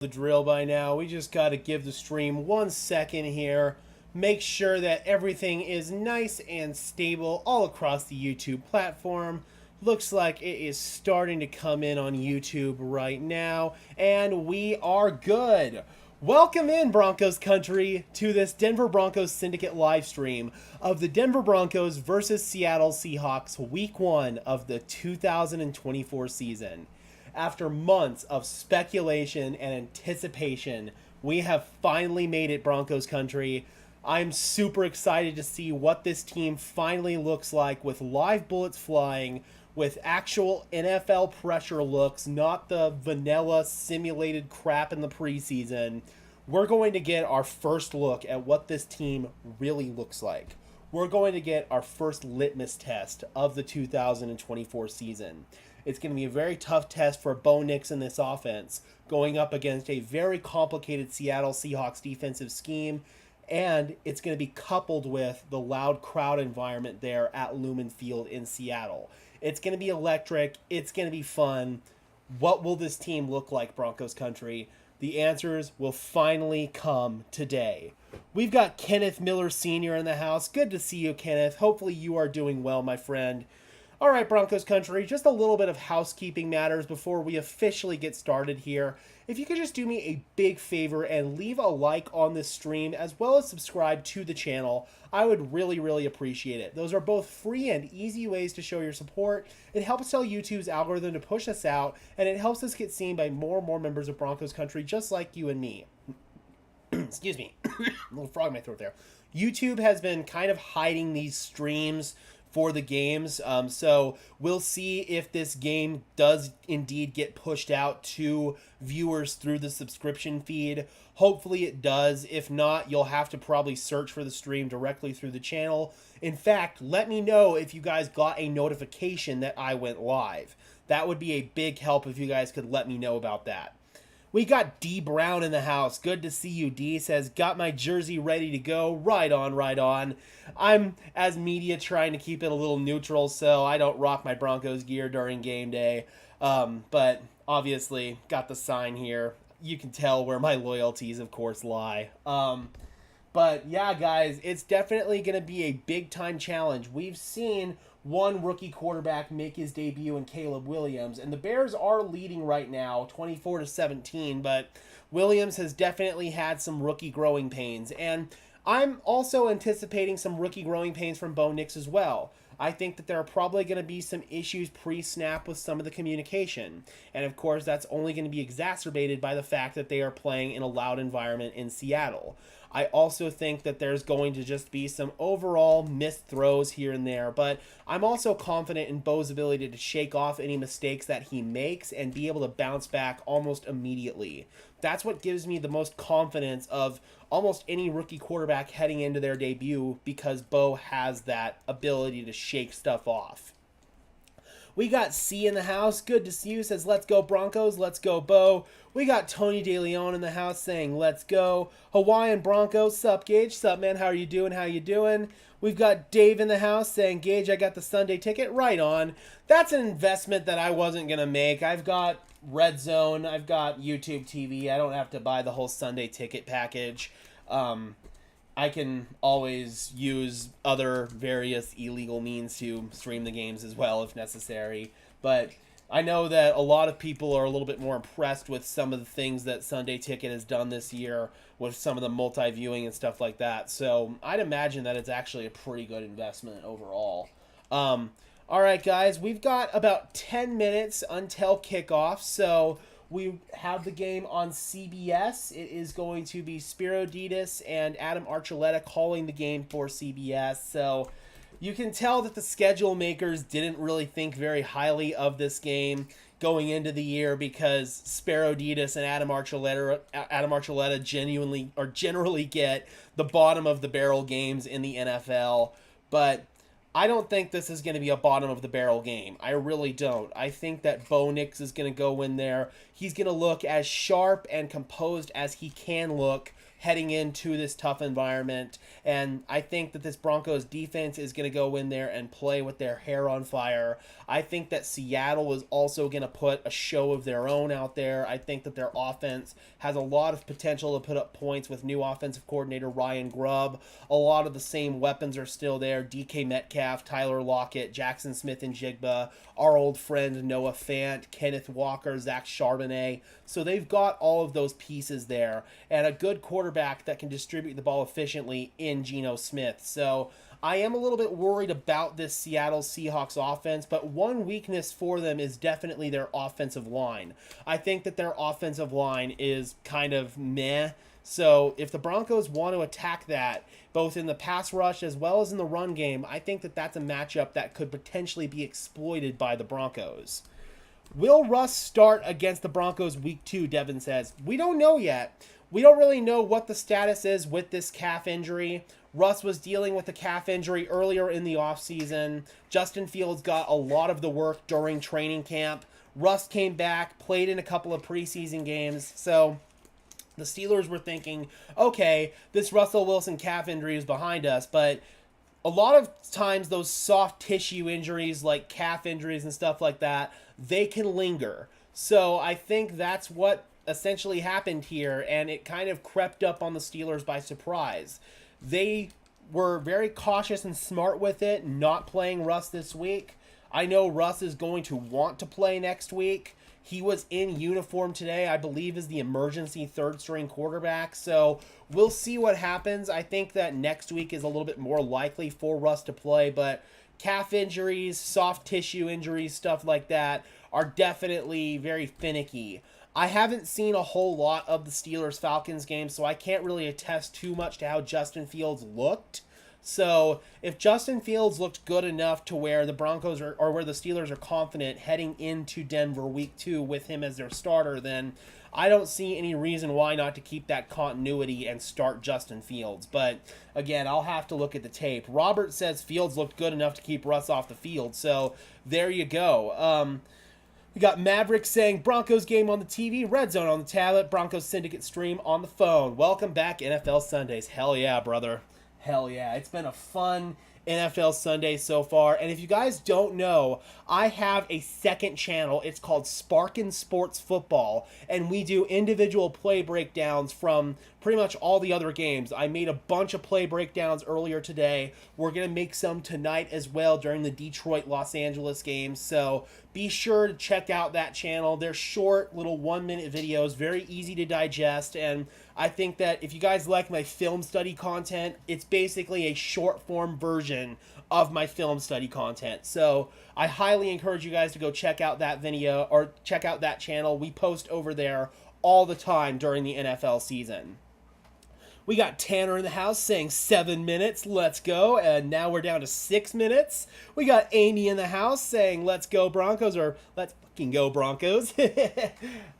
The drill by now. We just got to give the stream 1 second here. Make sure that everything is nice and stable all across the YouTube platform. Looks like it is starting to come in on YouTube right now, and we are good. Welcome in, Broncos country, to this Denver Broncos Syndicate live stream of the Denver Broncos versus Seattle Seahawks Week 1 of the 2024 season. After months of speculation and anticipation, we have finally made it, Broncos country. I'm super excited to see what this team finally looks like with live bullets flying, with actual NFL pressure looks, not the vanilla simulated crap in the preseason. We're going to get our first look at what this team really looks like. We're going to get our first litmus test of the 2024 season. It's going to be a very tough test for Bo Nix in this offense, going up against a very complicated Seattle Seahawks defensive scheme, and it's going to be coupled with the loud crowd environment there at Lumen Field in Seattle. It's going to be electric. It's going to be fun. What will this team look like, Broncos country? The answers will finally come today. We've got Kenneth Miller Sr. in the house. Good to see you, Kenneth. Hopefully you are doing well, my friend. All right, Broncos country, just a little bit of housekeeping matters before we officially get started here. If you could just do me a big favor and leave a like on this stream as well as subscribe to the channel, I would really appreciate it. Those are both free and easy ways to show your support. It helps tell YouTube's algorithm to push us out, and it helps us get seen by more and more members of Broncos country just like you and me. Excuse me, a little frog in my throat there. YouTube has been kind of hiding these streams for the games, so we'll see if this game does indeed get pushed out to viewers through the subscription feed. Hopefully it does. If not, you'll have to probably search for the stream directly through the channel. In fact, let me know if you guys got a notification that I went live. That would be a big help if you guys could let me know about that. We got D Brown in the house. Good to see you, D. Says, got my jersey ready to go. Right on, right on. I'm, as media, trying to keep it a little neutral, so I don't rock my Broncos gear during game day. But obviously, got the sign here. You can tell where my loyalties, of course, lie. But yeah, guys, it's definitely going to be a big-time challenge. We've seen one rookie quarterback make his debut in Caleb Williams, and the Bears are leading right now 24-17, but Williams has definitely had some rookie growing pains, and I'm also anticipating some rookie growing pains from Bo Nix as well. I think that there are probably going to be some issues pre-snap with some of the communication, and of course that's only going to be exacerbated by the fact that they are playing in a loud environment in Seattle. I also think that there's going to just be some overall missed throws here and there, but I'm also confident in Bo's ability to shake off any mistakes that he makes and be able to bounce back almost immediately. That's what gives me the most confidence of almost any rookie quarterback heading into their debut, because Bo has that ability to shake stuff off. We got C in the house. Good to see you. Says, let's go Broncos. Let's go Bo. We got Tony DeLeon in the house saying, let's go. Hawaiian Broncos. Sup, Gage? Sup, man? How are you doing? How you doing? We've got Dave in the house saying, Gage, I got the Sunday ticket. Right on. That's an investment that I wasn't going to make. I've got Red Zone. I've got YouTube TV. I don't have to buy the whole Sunday ticket package. I can always use other various illegal means to stream the games as well if necessary. But I know that a lot of people are a little bit more impressed with some of the things that Sunday Ticket has done this year with some of the multi-viewing and stuff like that. So I'd imagine that it's actually a pretty good investment overall. All right, guys, we've got about 10 minutes until kickoff. So we have the game on CBS. It is going to be Spiro Dedes and Adam Archuleta calling the game for CBS. So you can tell that the schedule makers didn't really think very highly of this game going into the year, because Spiro Dedes and Adam Archuleta generally get the bottom of the barrel games in the NFL. But I don't think this is going to be a bottom-of-the-barrel game. I really don't. I think that Bo Nix is going to go in there. He's going to look as sharp and composed as he can look, heading into this tough environment. And I think that this Broncos defense is going to go in there and play with their hair on fire. I think that Seattle is also going to put a show of their own out there. I think that their offense has a lot of potential to put up points with new offensive coordinator Ryan Grubb. A lot of the same weapons are still there. DK Metcalf, Tyler Lockett, Jackson Smith and Jigba, our old friend Noah Fant, Kenneth Walker, Zach Charbonnet. So they've got all of those pieces there, and a good quarterback that can distribute the ball efficiently in Geno Smith. So I am a little bit worried about this Seattle Seahawks offense, but one weakness for them is definitely their offensive line. I think that their offensive line is kind of meh. So if the Broncos want to attack that, both in the pass rush as well as in the run game, I think that that's a matchup that could potentially be exploited by the Broncos. Will Russ start against the Broncos week 2, Devin says. We don't know yet. We don't really know what the status is with this calf injury. Russ was dealing with a calf injury earlier in the offseason. Justin Fields got a lot of the work during training camp. Russ came back, played in a couple of preseason games. So the Steelers were thinking, okay, this Russell Wilson calf injury is behind us, but a lot of times those soft tissue injuries like calf injuries and stuff like that, they can linger. So I think that's what essentially happened here, and it kind of crept up on the Steelers by surprise. They were very cautious and smart with it, not playing Russ this week. I know Russ is going to want to play next week. He was in uniform today, I believe, as the emergency third-string quarterback. So we'll see what happens. I think that next week is a little bit more likely for Russ to play, but calf injuries, soft tissue injuries, stuff like that are definitely very finicky. I haven't seen a whole lot of the Steelers-Falcons game, so I can't really attest too much to how Justin Fields looked. So if Justin Fields looked good enough to where the Broncos are, or where the Steelers are confident heading into Denver week 2 with him as their starter, then I don't see any reason why not to keep that continuity and start Justin Fields. But again, I'll have to look at the tape. Robert says Fields looked good enough to keep Russ off the field. So there you go. We got Maverick saying Broncos game on the TV, Red Zone on the tablet, Broncos Syndicate stream on the phone. Welcome back, NFL Sundays. Hell yeah, brother. Hell yeah. It's been a fun NFL Sunday so far. And if you guys don't know, I have a second channel. It's called Sparkin' Sports Football, and we do individual play breakdowns from pretty much all the other games. I made a bunch of play breakdowns earlier today. We're going to make some tonight as well during the Detroit-Los Angeles games. So be sure to check out that channel. They're short, little 1-minute videos, very easy to digest, and I think that if you guys like my film study content, it's basically a short-form version of my film study content. So I highly encourage you guys to go check out that video or check out that channel. We post over there all the time during the NFL season. We got Tanner in the house saying 7 minutes, let's go, and now we're down to 6 minutes. We got Amy in the house saying let's go Broncos, or let's fucking go Broncos.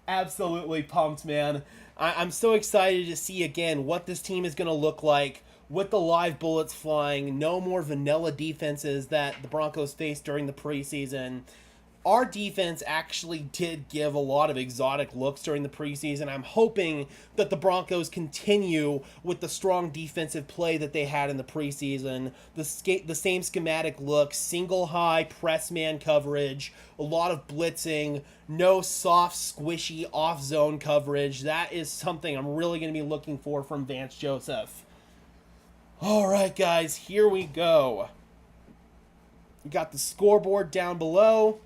Absolutely pumped, man. I'm so excited to see again what this team is going to look like with the live bullets flying. No more vanilla defenses that the Broncos faced during the preseason. Our defense actually did give a lot of exotic looks during the preseason. I'm hoping that the Broncos continue with the strong defensive play that they had in the preseason. The same schematic look, single high press man coverage, a lot of blitzing, no soft, squishy off-zone coverage. That is something I'm really going to be looking for from Vance Joseph. All right, guys, here we go. We got the scoreboard down below.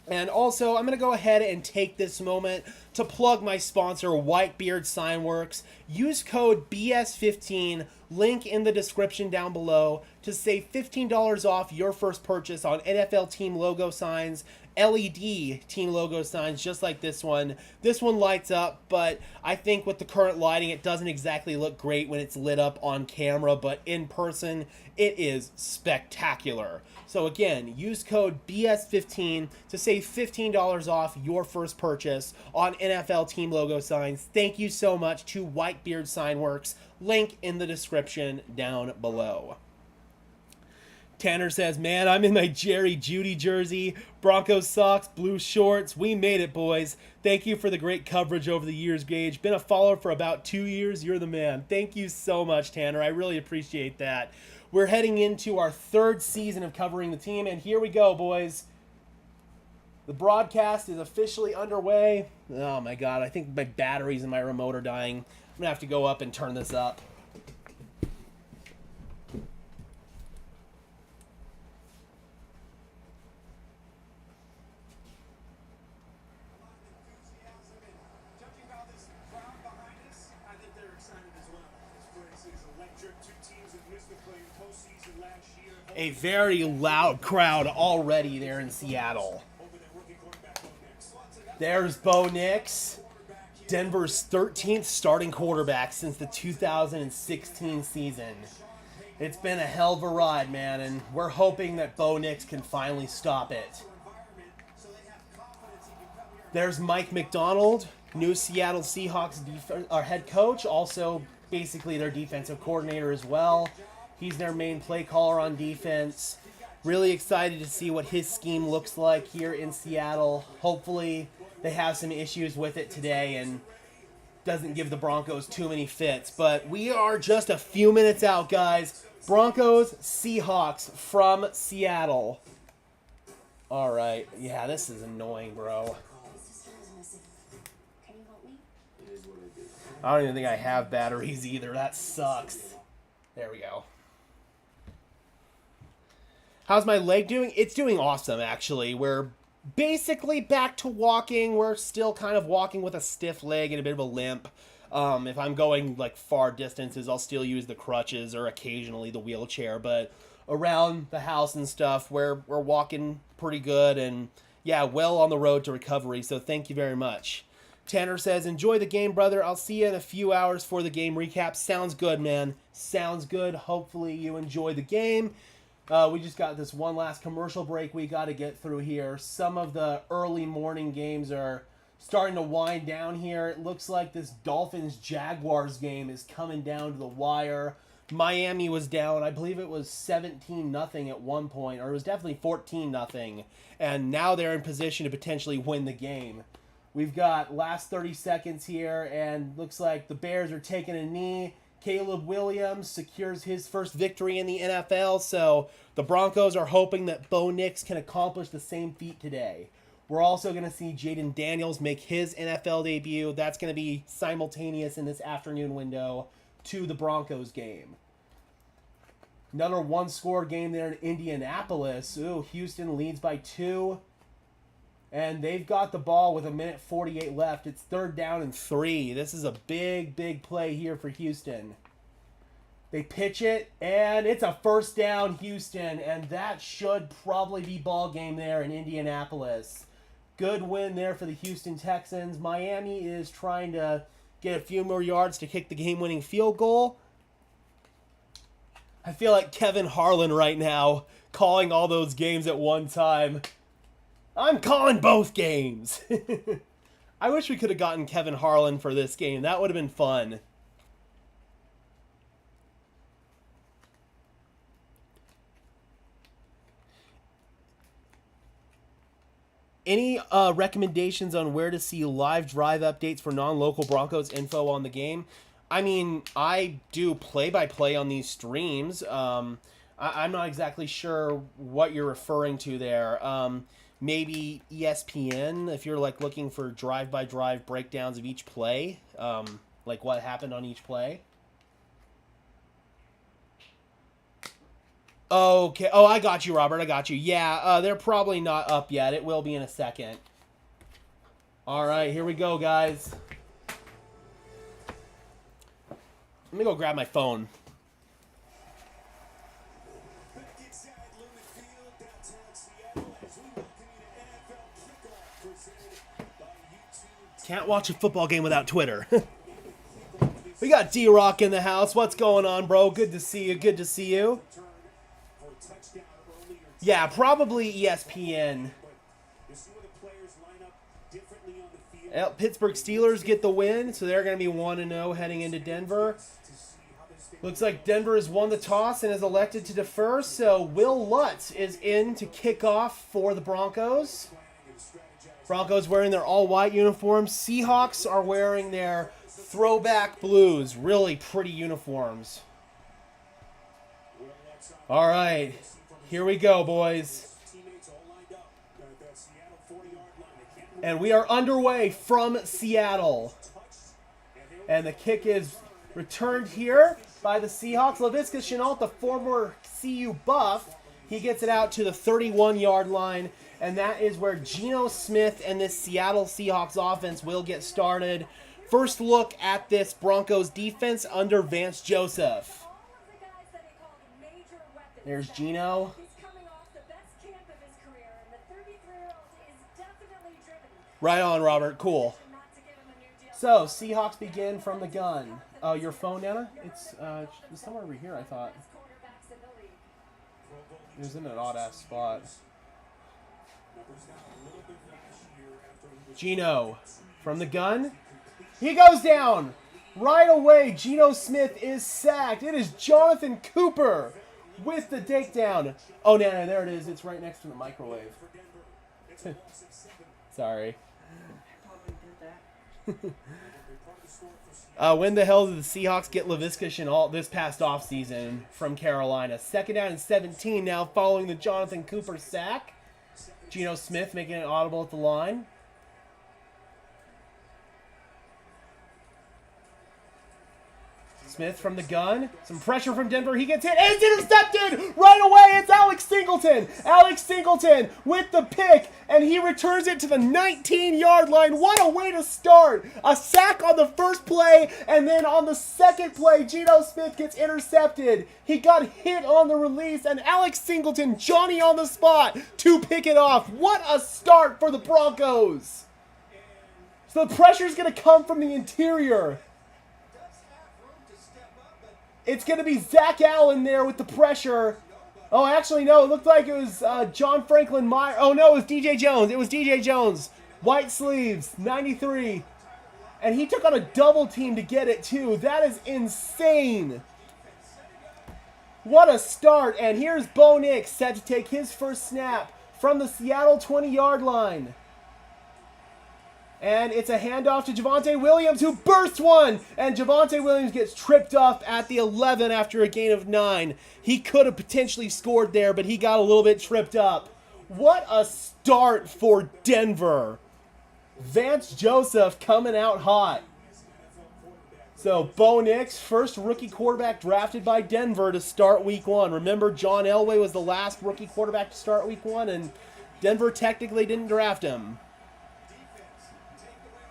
And also, I'm going to go ahead and take this moment to plug my sponsor, Whitebeard Signworks. Use code BS15, link in the description down below, to save $15 off your first purchase on NFL team logo signs, LED team logo signs, just like this one. This one lights up, but I think with the current lighting, it doesn't exactly look great when it's lit up on camera, but in person, it is spectacular. So again, use code BS15 to save $15 off your first purchase on NFL team logo signs. Thank you so much to Whitebeard Signworks. Link in the description down below. Tanner says, man, I'm in my Jerry Jeudy jersey, Broncos socks, blue shorts. We made it, boys. Thank you for the great coverage over the years, Gage. Been a follower for about 2 years. You're the man. Thank you so much, Tanner. I really appreciate that. We're heading into our 3rd season of covering the team, and here we go, boys. The broadcast is officially underway. Oh, my God. I think my batteries in my remote are dying. I'm going to have to go up and turn this up. A very loud crowd already there in Seattle. There's Bo Nix, Denver's 13th starting quarterback since the 2016 season. It's been a hell of a ride, man, and we're hoping that Bo Nix can finally stop it. There's Mike McDonald, new Seattle Seahawks head coach, also basically their defensive coordinator as well. He's their main play caller on defense. Really excited to see what his scheme looks like here in Seattle. Hopefully they have some issues with it today and doesn't give the Broncos too many fits. But we are just a few minutes out, guys. Broncos, Seahawks from Seattle. All right. Yeah, this is annoying, bro. I don't even think I have batteries either. That sucks. There we go. How's my leg doing? It's doing awesome, actually. We're basically back to walking. We're still kind of walking with a stiff leg and a bit of a limp. If I'm going like far distances, I'll still use the crutches or occasionally the wheelchair. But around the house and stuff, we're walking pretty good. And yeah, well on the road to recovery. So thank you very much. Tanner says, enjoy the game, brother. I'll see you in a few hours for the game recap. Sounds good, man. Sounds good. Hopefully you enjoy the game. We just got this one last commercial break we got to get through here. Some of the early morning games are starting to wind down here. It looks like this Dolphins-Jaguars game is coming down to the wire. Miami was down. I believe it was 17-0 at one point, or it was definitely 14-0. And now they're in position to potentially win the game. We've got last 30 seconds here, and looks like the Bears are taking a knee. Caleb Williams secures his first victory in the NFL, so the Broncos are hoping that Bo Nix can accomplish the same feat today. We're also going to see Jaden Daniels make his NFL debut. That's going to be simultaneous in this afternoon window to the Broncos game. Another one-score game there in Indianapolis. Ooh, Houston leads by 2. And they've got the ball with 1:48 left. It's 3rd down and 3. This is a big, big play here for Houston. They pitch it, and it's a 1st down, Houston. And that should probably be ball game there in Indianapolis. Good win there for the Houston Texans. Miami is trying to get a few more yards to kick the game-winning field goal. I feel like Kevin Harlan right now, calling all those games at one time. I'm calling both games. I wish we could have gotten Kevin Harlan for this game. That would have been fun. Any recommendations on where to see live drive updates for non-local Broncos info on the game? I mean, I do play-by-play on these streams. I'm not exactly sure what you're referring to there. Maybe ESPN, if you're like looking for drive-by-drive breakdowns of each play, like what happened on each play. Okay. Oh, I got you, Robert. I got you. Yeah, they're probably not up yet. It will be in a second. All right, here we go, guys. Let me go grab my phone. Can't watch a football game without Twitter. We got D-Rock in the house. What's going on, bro? Good to see you. Good to see you. Yeah, probably ESPN. Pittsburgh Steelers get the win, so they're going to be 1-0 heading into Denver. Looks like Denver has won the toss and is elected to defer, so Will Lutz is in to kick off for the Broncos. Broncos wearing their all-white uniforms. Seahawks are wearing their throwback blues. Really pretty uniforms. All right, here we go, boys. And we are underway from Seattle. And the kick is returned here by the Seahawks. Laviska Shenault, the former CU Buff, he gets it out to the 31-yard line. And that is where Geno Smith and this Seattle Seahawks offense will get started. First look at this Broncos defense under Vance Joseph. There's Geno. Right on, Robert. Cool. So, Seahawks begin from the gun. Oh, your phone, Nana? It's somewhere over here, I thought. It was in an odd-ass spot. Geno from the gun. He goes down. Right away, Geno Smith is sacked. It is Jonathan Cooper with the takedown. Oh, Nana, there it is. It's right next to the microwave. Sorry. When the hell did the Seahawks get Laviska Shenault this past offseason from Carolina? Second down and 17 now following the Jonathan Cooper sack. Geno Smith making it audible at the line. Smith from the gun. Some pressure from Denver. He gets hit. And it's intercepted right away. It's Alex Singleton. Alex Singleton with the pick. And he returns it to the 19-yard line. What a way to start. A sack on the first play. And then on the second play, Geno Smith gets intercepted. He got hit on the release. And Alex Singleton, Johnny on the spot to pick it off. What a start for the Broncos. So the pressure's going to come from the interior. It's going to be Zach Allen there with the pressure. Oh, actually, no. It looked like it was John Franklin Meyer. Oh, no, it was DJ Jones. It was DJ Jones. White sleeves, 93. And he took on a double team to get it, too. That is insane. What a start. And here's Bo Nix set to take his first snap from the Seattle 20-yard line. And it's a handoff to Javonte Williams, who bursts one. And Javonte Williams gets tripped up at the 11 after a gain of 9. He could have potentially scored there, but he got a little bit tripped up. What a start for Denver. Vance Joseph coming out hot. So, Bo Nix, first rookie quarterback drafted by Denver to start Week 1. Remember, John Elway was the last rookie quarterback to start Week 1, and Denver technically didn't draft him.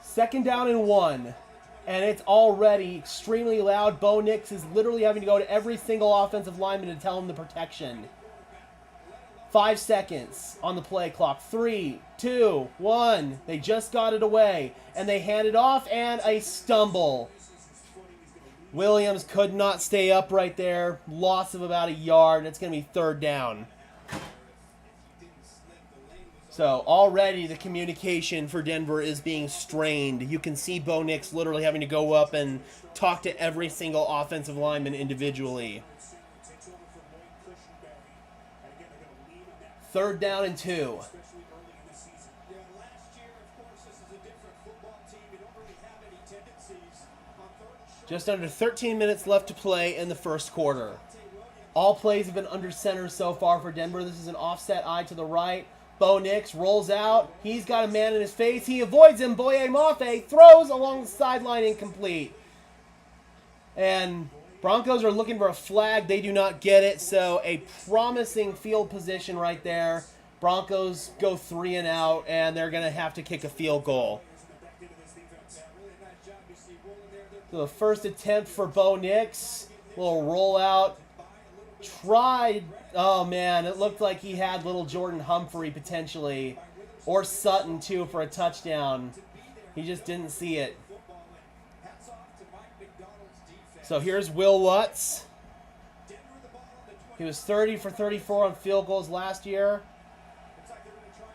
Second down and 1, and it's already extremely loud. Bo Nix is literally having to go to every single offensive lineman to tell him the protection. 5 seconds on the play clock. 3, 2, 1. They just got it away, and they hand it off, and a stumble. Williams could not stay up right there. Loss of about a yard, and it's going to be third down. So already the communication for Denver is being strained. You can see Bo Nix literally having to go up and talk to every single offensive lineman individually. Third down and 2. Just under 13 minutes left to play in the first quarter. All plays have been under center so far for Denver. This is an offset eye to the right. Bo Nix rolls out. He's got a man in his face. He avoids him. Boye Mafe throws along the sideline, incomplete. And Broncos are looking for a flag. They do not get it. So a promising field position right there. Broncos go 3 and out, and they're going to have to kick a field goal. So the first attempt for Bo Nix. Little rollout. Tried. Oh, man. It looked like he had little Jordan Humphrey potentially. Or Sutton, too, for a touchdown. He just didn't see it. So here's Will Lutz. He was 30 for 34 on field goals last year.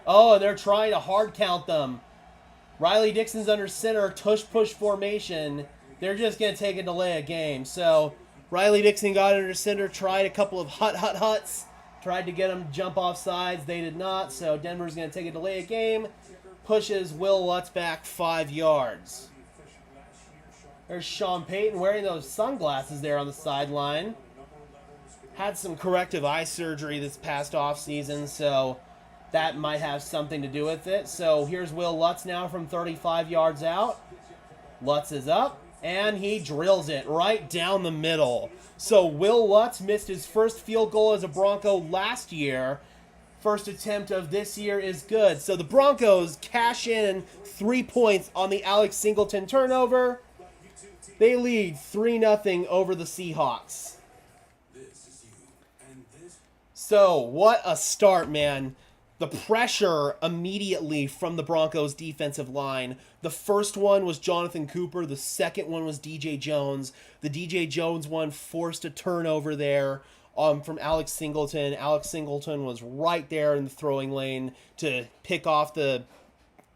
Oh, and they're trying to hard count them. Riley Dixon's under center, tush-push formation. They're just going to take a delay of game. So Riley Dixon got under center, tried a couple of huts. Tried to get him to jump off sides. They did not, so Denver's going to take a delay of game. Pushes Will Lutz back 5 yards. There's Sean Payton wearing those sunglasses there on the sideline. Had some corrective eye surgery this past offseason, so that might have something to do with it. So here's Will Lutz now from 35 yards out. Lutz is up, and he drills it right down the middle. So Will Lutz missed his first field goal as a Bronco last year. First attempt of this year is good. So the Broncos cash in 3 points on the Alex Singleton turnover. They lead 3-0 over the Seahawks. So what a start, man. The pressure immediately from the Broncos defensive line. The first one was Jonathan Cooper. The second one was DJ Jones. The DJ Jones one forced a turnover there from Alex Singleton. Alex Singleton was right there in the throwing lane to pick off the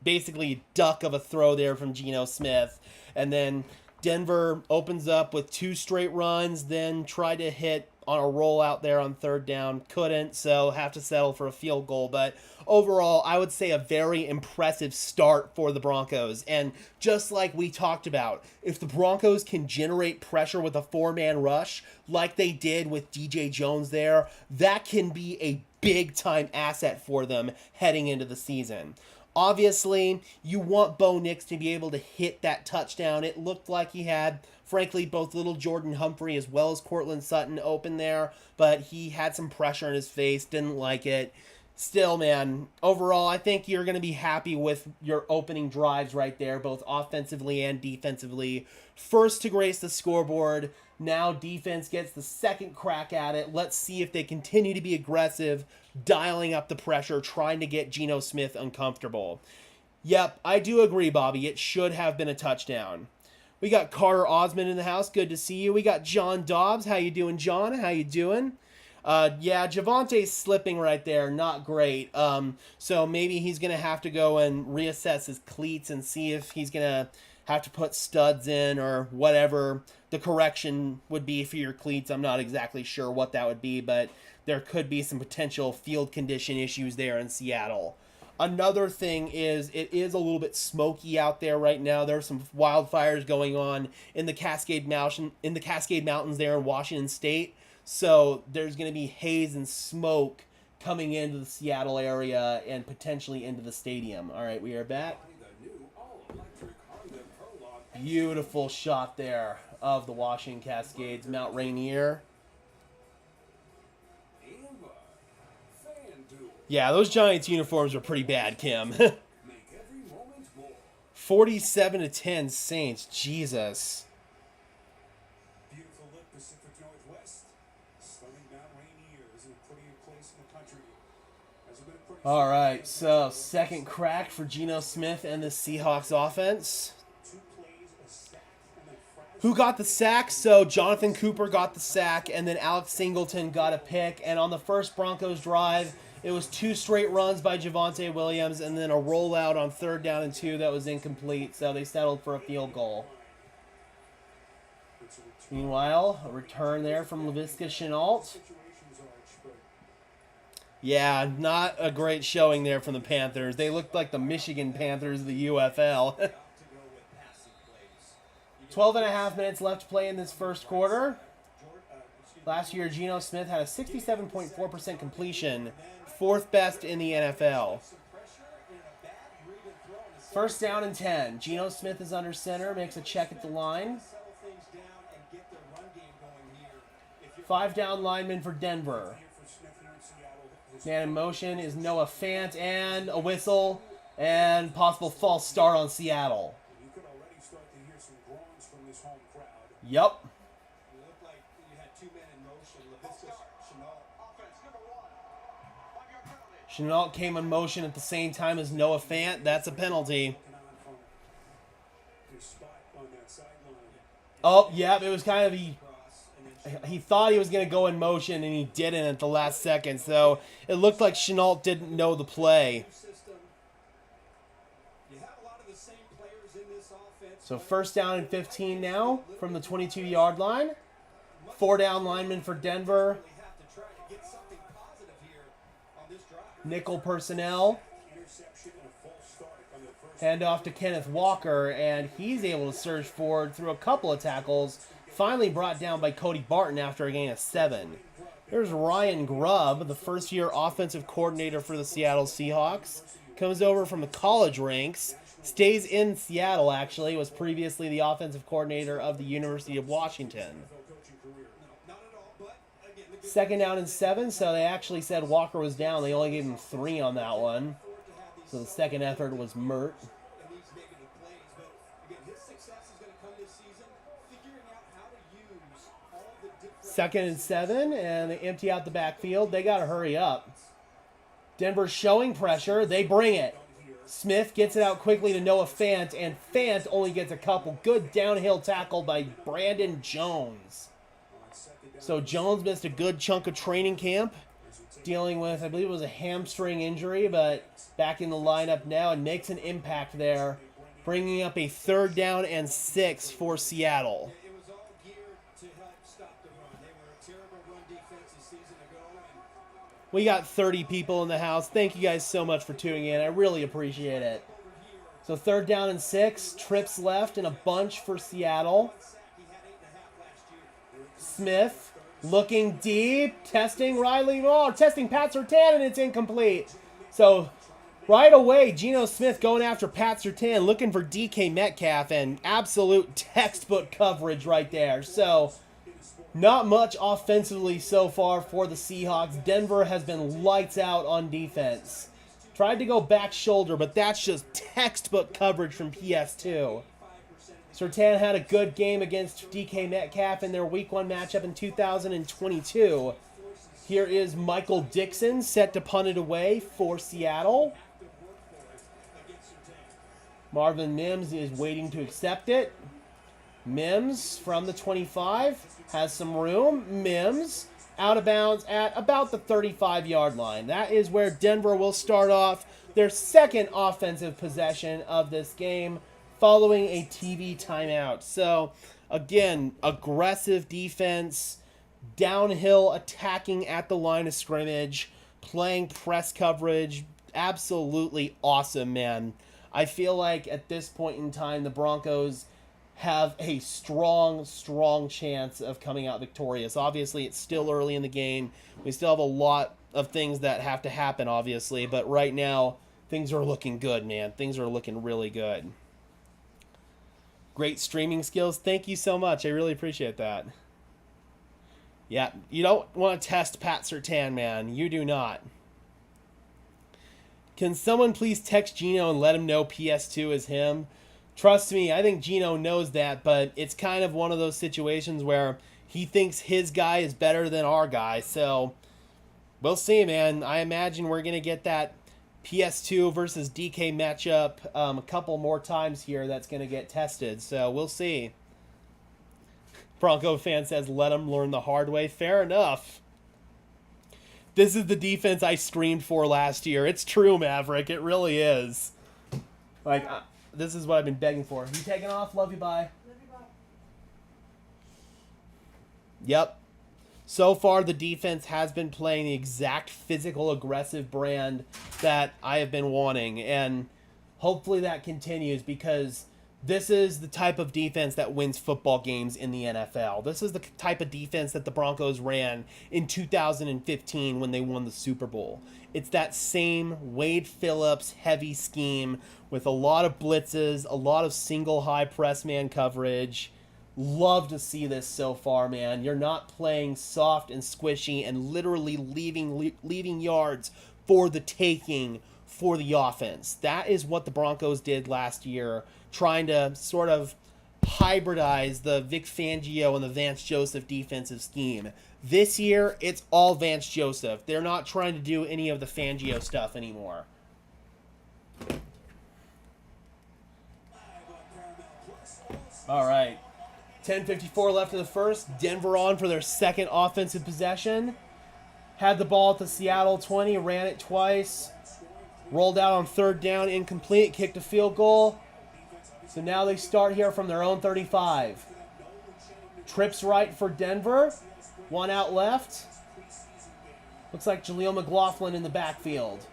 basically duck of a throw there from Geno Smith. And then Denver opens up with 2 straight runs, then tried to hit on a rollout there on 3rd down. Couldn't, so have to settle for a field goal. But overall, I would say a very impressive start for the Broncos. And just like we talked about, if the Broncos can generate pressure with a 4-man rush like they did with DJ Jones there, that can be a big-time asset for them heading into the season. Obviously, you want Bo Nix to be able to hit that touchdown. It looked like he had, frankly, both little Jordan Humphrey as well as Cortland Sutton open there, but he had some pressure in his face, didn't like it. Still, man, overall, I think you're going to be happy with your opening drives right there, both offensively and defensively. First to grace the scoreboard. Now defense gets the second crack at it. Let's see if they continue to be aggressive, dialing up the pressure, trying to get Geno Smith uncomfortable. Yep, I do agree, Bobby. It should have been a touchdown. We got Carter Osmond in the house. Good to see you. We got John Dobbs. How you doing, John? How you doing? Yeah, Javonte's slipping right there. Not great. So maybe he's going to have to go and reassess his cleats and see if he's going to have to put studs in or whatever the correction would be for your cleats. I'm not exactly sure what that would be, but there could be some potential field condition issues there in Seattle. Another thing is it is a little bit smoky out there right now. There's some wildfires going on in the Cascade Mountains there in Washington State. So there's going to be haze and smoke coming into the Seattle area and potentially into the stadium. All right, we are back. Beautiful shot there of the Washington Cascades, Mount Rainier. Yeah, those Giants uniforms are pretty bad, Kim. 47-10 Saints. Jesus. All right, so second crack for Geno Smith and the Seahawks offense. Who got the sack? So Jonathan Cooper got the sack, and then Alex Singleton got a pick. And on the first Broncos drive, it was 2 straight runs by Javonte Williams, and then a rollout on 3rd down and 2 that was incomplete. So they settled for a field goal. Meanwhile, a return there from Laviska Shenault. Yeah, not a great showing there from the Panthers. They looked like the Michigan Panthers of the UFL. 12.5 minutes left to play in this first quarter. Last year, Geno Smith had a 67.4% completion, 4th best in the NFL. First down and 10. Geno Smith is under center, makes a check at the line. 5 down linemen for Denver. Man in motion is Noah Fant, and a whistle, and possible false start on Seattle. Yep. Shenault came in motion at the same time as Noah Fant. That's a penalty. Oh, yeah, it was kind of he thought he was going to go in motion, and he didn't at the last second. So it looked like Shenault didn't know the play. So first down and 15 now from the 22-yard line. 4 down lineman for Denver. Nickel personnel. Hand off to Kenneth Walker, and he's able to surge forward through a couple of tackles. Finally brought down by Cody Barton after a gain of 7. There's Ryan Grubb, the first-year offensive coordinator for the Seattle Seahawks. Comes over from the college ranks. Stays in Seattle, actually. Was previously the offensive coordinator of the University of Washington. 2nd down and 7, so they actually said Walker was down. They only gave him 3 on that one. So the second effort was Mert. 2nd and 7, and they empty out the backfield. They got to hurry up. Denver's showing pressure. They bring it. Smith gets it out quickly to Noah Fant, and Fant only gets a couple. Good downhill tackle by Brandon Jones. So Jones missed a good chunk of training camp, dealing with, I believe it was a hamstring injury, but back in the lineup now and makes an impact there, bringing up a 3rd down and 6 for Seattle. We got 30 people in the house. Thank you guys so much for tuning in. I really appreciate it. So 3rd down and 6, trips left and a bunch for Seattle. Smith looking deep, testing Riley, testing Pat Surtain, and it's incomplete. So right away, Geno Smith going after Pat Surtain, looking for DK Metcalf, and absolute textbook coverage right there. So not much offensively so far for the Seahawks. Denver has been lights out on defense. Tried to go back shoulder, but that's just textbook coverage from PS2. Surtain had a good game against DK Metcalf in their Week 1 matchup in 2022. Here is Michael Dixon set to punt it away for Seattle. Marvin Mims is waiting to accept it. Mims from the 25 has some room. Mims out of bounds at about the 35-yard line. That is where Denver will start off their 2nd offensive possession of this game, following a TV timeout. So, again, aggressive defense, downhill attacking at the line of scrimmage, playing press coverage. Absolutely awesome, man. I feel like at this point in time, the Broncos have a strong chance of coming out victorious. Obviously, it's still early in the game. We still have a lot of things that have to happen, obviously. But right now, things are looking good, man. Things are looking really good. Great streaming skills. Thank you so much. I really appreciate that. Yeah, you don't want to test Pat Surtain, man. You do not. Can someone please text Geno and let him know PS2 is him? Trust me, I think Geno knows that, but it's kind of one of those situations where he thinks his guy is better than our guy. So we'll see, man. I imagine we're going to get that PS2 versus DK matchup a couple more times here that's going to get tested. So we'll see. Bronco fan says, let him learn the hard way. Fair enough. This is the defense I screamed for last year. It's true, Maverick. It really is. Like, this is what I've been begging for. You taking off? Love you, bye. Love you, bye. Yep. So far, the defense has been playing the exact physical, aggressive brand that I have been wanting. And hopefully that continues, because this is the type of defense that wins football games in the NFL. This is the type of defense that the Broncos ran in 2015 when they won the Super Bowl. It's that same Wade Phillips heavy scheme with a lot of blitzes, a lot of single high press man coverage. Love to see this so far, man. You're not playing soft and squishy and literally leaving yards for the taking for the offense. That is what the Broncos did last year, trying to sort of hybridize the Vic Fangio and the Vance Joseph defensive scheme. This year, it's all Vance Joseph. They're not trying to do any of the Fangio stuff anymore. All right. 10:54 left in the first. Denver on for their second offensive possession. Had the ball at the Seattle 20, ran it twice. Rolled out on third down, incomplete, kicked a field goal. So now they start here from their own 35. Trips right for Denver. One out left. Looks like Jaleel McLaughlin in the backfield.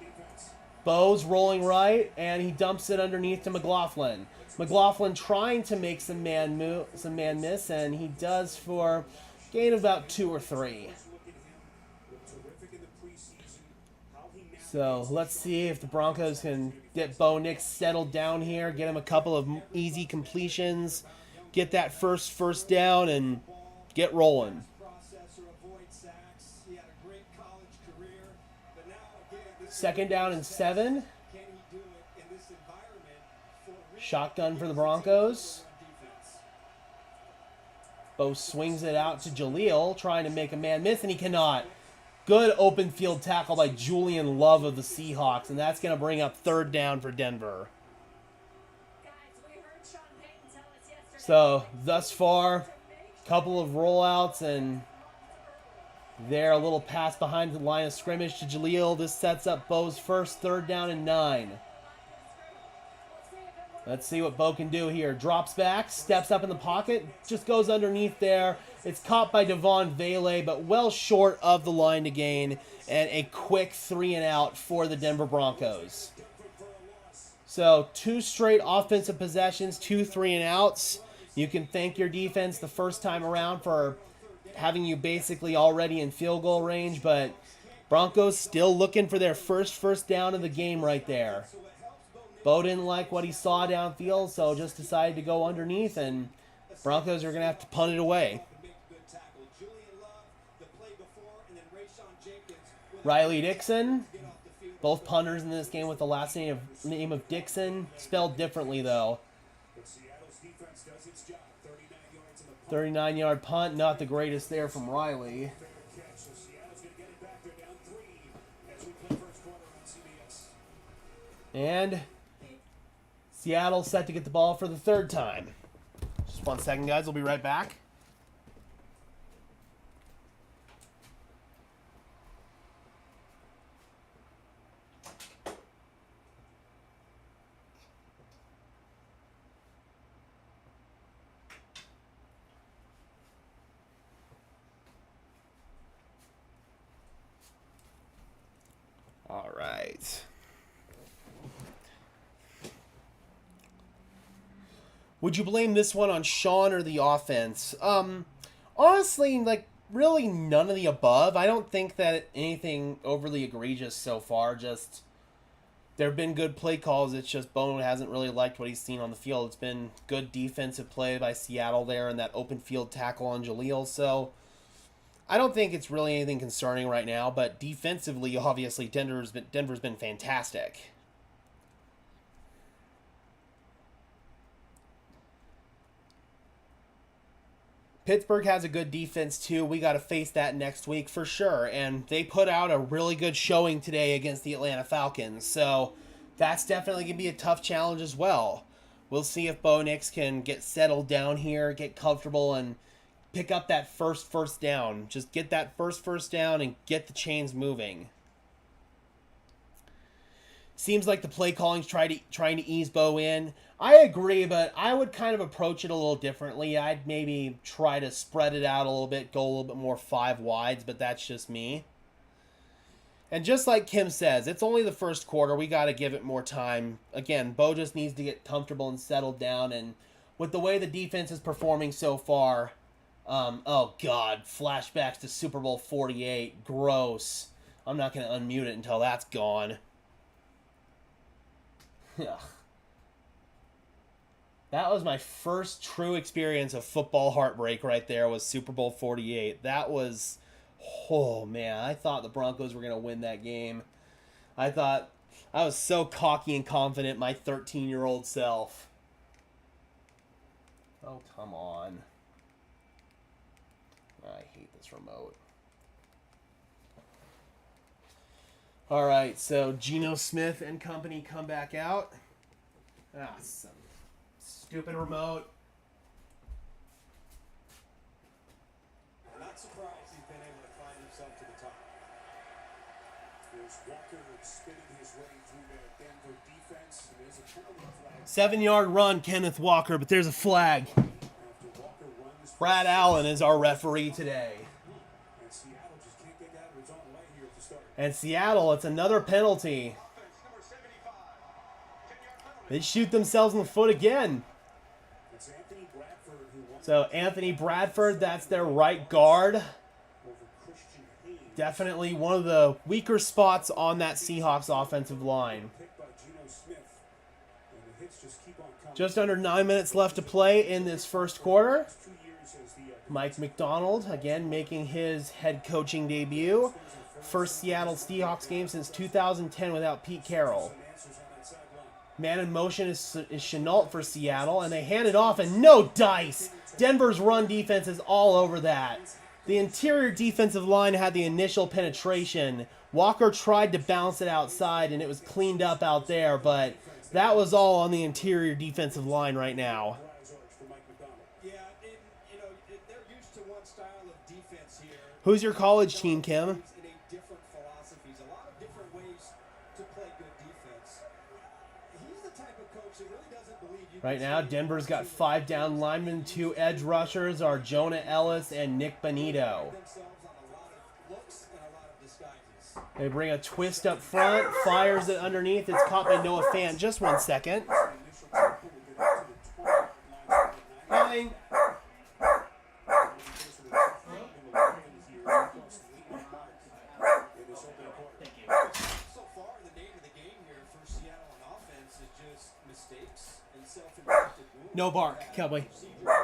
Bo's rolling right, and he dumps it underneath to McLaughlin. McLaughlin trying to make some man miss, and he does for a gain of about 2 or 3. So let's see if the Broncos can get Bo Nix settled down here, get him a couple of easy completions, get that first down, and get rolling. Second down and 7. Shotgun for the Broncos. Bo swings it out to Jaleel, trying to make a man miss, and he cannot. Good open field tackle by Julian Love of the Seahawks, and that's going to bring up 3rd down for Denver. So, thus far, couple of rollouts, and there, a little pass behind the line of scrimmage to Jaleel. This sets up Bo's first 3rd down and 9. Let's see what Bo can do here. Drops back, steps up in the pocket, just goes underneath there. It's caught by Devon Vele, but well short of the line to gain, and a quick 3 and out for the Denver Broncos. So 2 straight offensive possessions, 2 3 and outs. You can thank your defense the first time around for having you basically already in field goal range, but Broncos still looking for their first down of the game right there. Bo didn't like what he saw downfield, so just decided to go underneath, and Broncos are going to have to punt it away. Riley Dixon, both punters in this game with the last name of Dixon, spelled differently though. 39-yard punt, not the greatest there from Riley. And Seattle set to get the ball for the 3rd time. Just 1 second, guys. We'll be right back. All right. Would you blame this one on Sean or the offense? Honestly, like, really none of the above. I don't think that anything overly egregious so far. Just, there have been good play calls. It's just Bo hasn't really liked what he's seen on the field. It's been good defensive play by Seattle there and that open field tackle on Jaleel. So, I don't think it's really anything concerning right now. But defensively, obviously, Denver's been fantastic. Pittsburgh has a good defense, too. We got to face that next week for sure. And they put out a really good showing today against the Atlanta Falcons. So that's definitely going to be a tough challenge as well. We'll see if Bo Nix can get settled down here, get comfortable, and pick up that first down. Just get that first down and get the chains moving. Seems like the play calling's trying to ease Bo in. I agree, but I would kind of approach it a little differently. I'd maybe try to spread it out a little bit, go a little bit more 5 wides, but that's just me. And just like Kim says, it's only the first quarter. We got to give it more time. Again, Bo just needs to get comfortable and settled down. And with the way the defense is performing so far, oh God, flashbacks to Super Bowl 48. Gross. I'm not going to unmute it until that's gone. Ugh. That was my first true experience of football heartbreak right there, was Super Bowl 48. That was, oh man, I thought the Broncos were going to win that game. I thought, I was so cocky and confident, my 13-year-old self. Oh, come on. I hate this remote. All right, so Geno Smith and company come back out. Ah, some stupid remote. I'm not surprised he's been able to climb himself to the top. There's Walker spinning his way through the Denver defense. There's a penalty flag. 7-yard run, Kenneth Walker, but there's a flag. After Walker runs his first Brad Allen is our referee today. and Seattle just can't get out of its own way here at the start. And Seattle, it's another penalty. They shoot themselves in the foot again. It's Anthony Bradford who won So Anthony Bradford, that's their right guard. over Christian Hayes. Definitely one of the weaker spots on that Seahawks offensive line. Picked by Geno Smith. And the hits just keep on coming. Just under 9 minutes left to play in this first quarter. 2 years as the Mike McDonald, again, making his head coaching debut. First Seattle Seahawks game since 2010 without Pete Carroll. answers on that sideline. Man in motion is Chenault for Seattle, and they hand it off, and no dice. Denver's run defense is all over that. The interior defensive line had the initial penetration. Walker tried to bounce it outside, and it was cleaned up out there, but that was all on the interior defensive line right now. Rise arch for Mike McDonald. Yeah, they're used to one style of defense here. Who's your college team, Kim? In a different philosophies, a lot of different ways to play good defense. He's the type of coach that really doesn't believe you. Right now, Denver's got 5 down linemen. 2 edge rushers are Jonah Ellis and Nick Bonito. Themselves on a lot of looks and a lot of disguises. They bring a twist up front, fires it underneath. It's caught by Noah Fant. Just 1 second. Initial tackle will get up to the 20-yard line. Fine. So far, the name of the game here for Seattle on offense is just mistakes and self-inflicted wounds. No bark, Cowboy.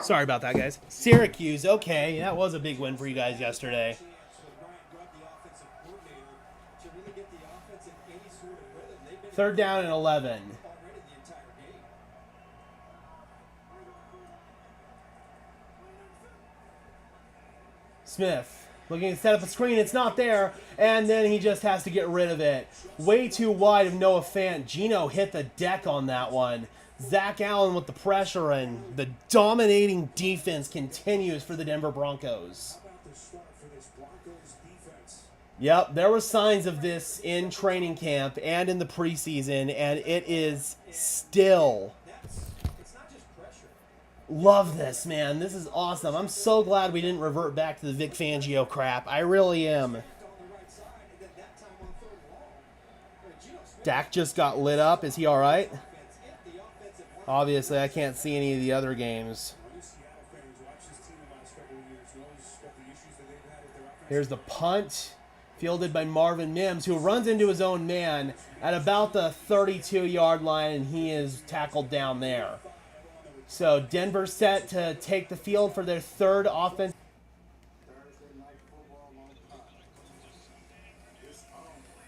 Sorry about that, guys. Syracuse, okay. That was a big win for you guys yesterday. Chance with Ryan Grubb, the offensive coordinator, to really get the offense in any sort of rhythm. They've been 3rd down and 11. already the entire game. Smith looking to set up a screen. It's not there. And then he just has to get rid of it. Way too wide of Noah Fant. Geno hit the deck on that one. Zach Allen with the pressure, and the dominating defense continues for the Denver Broncos. How about the start for this Broncos defense? Yep, there were signs of this in training camp and in the preseason, and it is still. It's not just pressure. Love this, man. This is awesome. I'm so glad we didn't revert back to the Vic Fangio crap. I really am. On the right side, and then that time on 3rd and long. Geno Smith Dak just got lit up. Is he all right? offense, if the offensive line Obviously, I can't see any of the other games. Any Seattle fans watch this team the last couple of years knows what the issues that they've had with their offense. Here's the punt, fielded by Marvin Mims, who runs into his own man at about the 32-yard line, and he is tackled down there. So Denver set to take the field for their 3rd offense.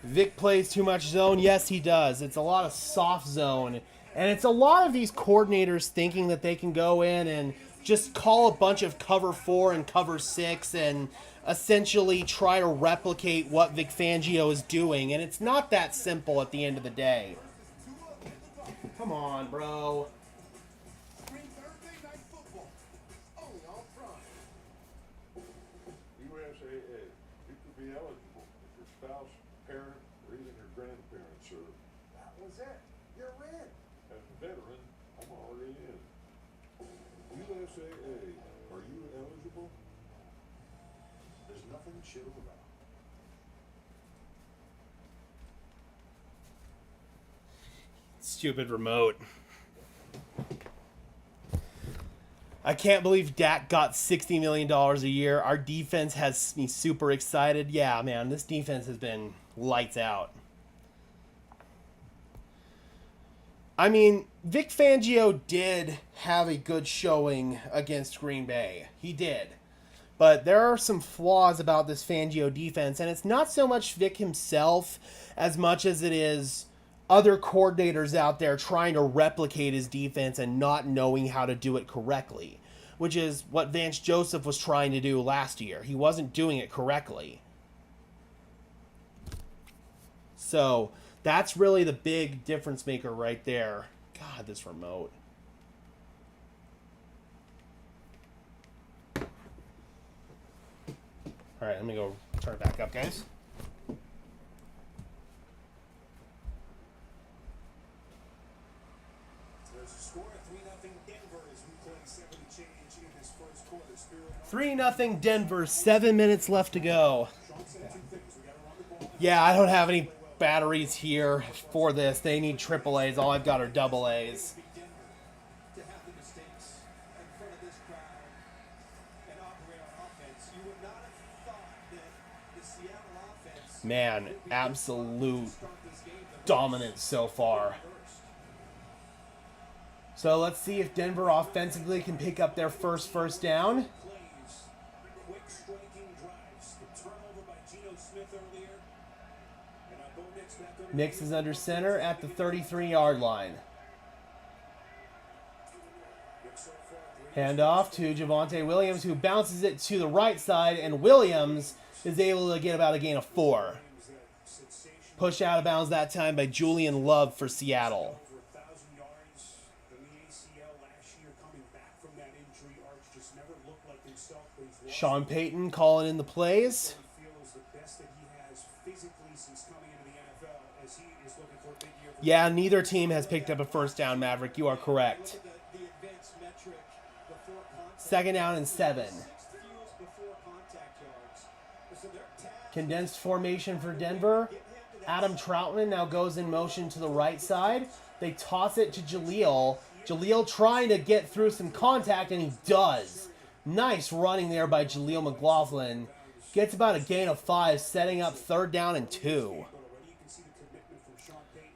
Vic plays too much zone. Yes, he does. It's a lot of soft zone. And it's a lot of these coordinators thinking that they can go in and just call a bunch of cover 4 and cover 6 and essentially try to replicate what Vic Fangio is doing. And it's not that simple at the end of the day. Come on, bro. Thursday night football, only on Prime. USAA, you could be eligible if your spouse, parent, or even your grandparents served. That was it. You're in. As a veteran, I'm already in. USAA, are you eligible? There's nothing chill about. Stupid remote. I can't believe Dak got $60 million a year. Our defense has me super excited. Yeah, man, this defense has been lights out. I mean, Vic Fangio did have a good showing against Green Bay. He did. But there are some flaws about this Fangio defense, and it's not so much Vic himself as much as it is other coordinators out there trying to replicate his defense and not knowing how to do it correctly, which is what Vance Joseph was trying to do last year. He wasn't doing it correctly. So that's really the big difference maker right there. God, this remote. All right, let me go turn it back up, guys. There's a score of 3-0 Denver as we play 7 change in this first quarter. 3-0 Denver, 7 minutes left to go. Yeah, I don't have any batteries here for this. They need triple A's. All I've got are double A's. To have the mistakes in front of this crowd and operate on offense, you would not have thought that the Seattle offense Man, absolute dominance so far. So let's see if Denver offensively can pick up their first down. Plays, quick striking drives. The turnover by Geno Smith earlier. And Bo Nix back under Nix is under center at the 33-yard line. Hand off to Javonte Williams, who bounces it to the right side, and Williams is able to get about a gain of 4. Pushed out of bounds that time by Julian Love for Seattle. over 1,000 yards in the ACL last year, coming back from that injury. Arch just never looked like himself, but he's lost. Sean Payton calling in the plays. He feels the best that he has physically since coming into the NFL, as he is looking for a big year. Yeah, neither team has picked up a first down, Maverick. You are correct. the advanced metric before contact. 2nd down and 7. 6 fuels before contact yards. So they're tasked Condensed formation for Denver. Adam Troutman now goes in motion to the right side. They toss it to Jaleel. Jaleel trying to get through some contact, and he does. Nice running there by Jaleel McLaughlin. Gets about a gain of 5, setting up 3rd down and 2.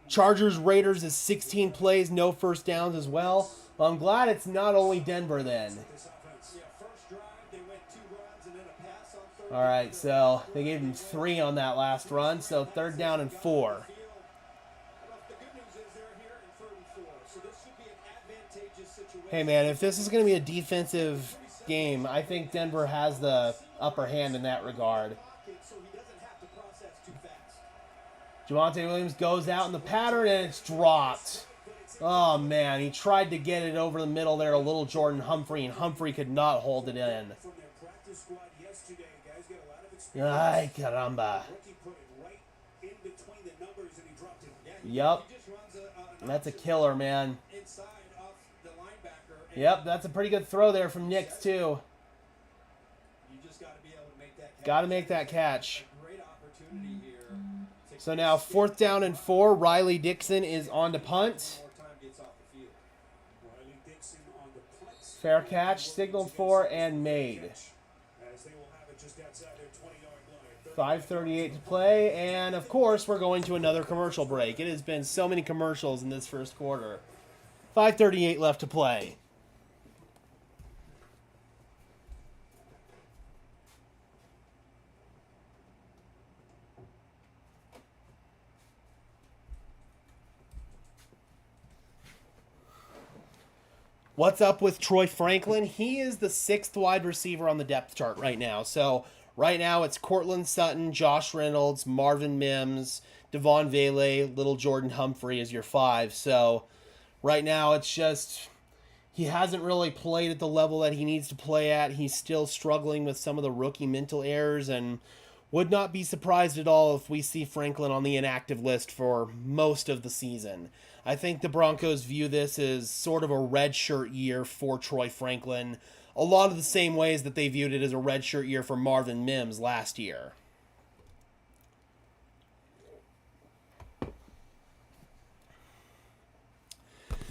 Chargers Raiders is 16 plays, no first downs as well. Well, I'm glad it's not only Denver then. first drive, they went 2 runs and then a pass on third. All right, so they gave him 3 on that last run, so 3rd down and 4. The good news is they're here in 3rd and 4, so this should be an advantageous situation. Hey, man, if this is going to be a defensive game, I think Denver has the upper hand in that regard. So he doesn't have to process too fast. Javonte Williams goes out in the pattern, and it's dropped. Oh, man, he tried to get it over the middle there to little Jordan Humphrey, and Humphrey could not hold it in. From their practice squad yesterday, guys got a lot of experience. Ay, caramba. Rookie put it right in between the numbers and he dropped it. Yep, He just runs an that's a killer, man. inside off the linebacker. And Yep, that's a pretty good throw there from Nix, too. you just got to be able to make that catch. Got to make that catch. Great opportunity here. So now 4th down and 4. Riley Dixon is on to punt. More time gets off the field. Riley Dixon on the punt. Fair catch, signaled for, and made. As they will have it just outside their 20-yard line. 5:38 to play, and of course we're going to another commercial break. It has been so many commercials in this first quarter. 5:38 left to play. What's up with Troy Franklin? He is the 6th wide receiver on the depth chart right now. So right now it's Cortland Sutton, Josh Reynolds, Marvin Mims, Devon Vele, little Jordan Humphrey is your 5. So right now it's just he hasn't really played at the level that he needs to play at. He's still struggling with some of the rookie mental errors, and would not be surprised at all if we see Franklin on the inactive list for most of the season. I think the Broncos view this as sort of a redshirt year for Troy Franklin, a lot of the same ways that they viewed it as a redshirt year for Marvin Mims last year.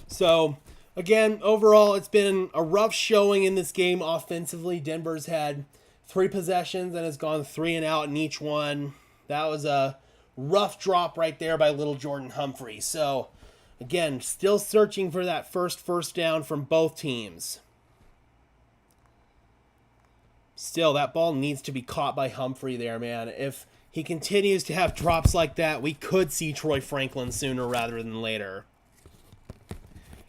So, again, overall, it's been a rough showing in this game offensively. Denver's had 3 possessions and has gone 3 and out in each one. That was a rough drop right there by little Jordan Humphrey. So, again, still searching for that first down from both teams. Still, that ball needs to be caught by Humphrey there, man. If he continues to have drops like that, we could see Troy Franklin sooner rather than later.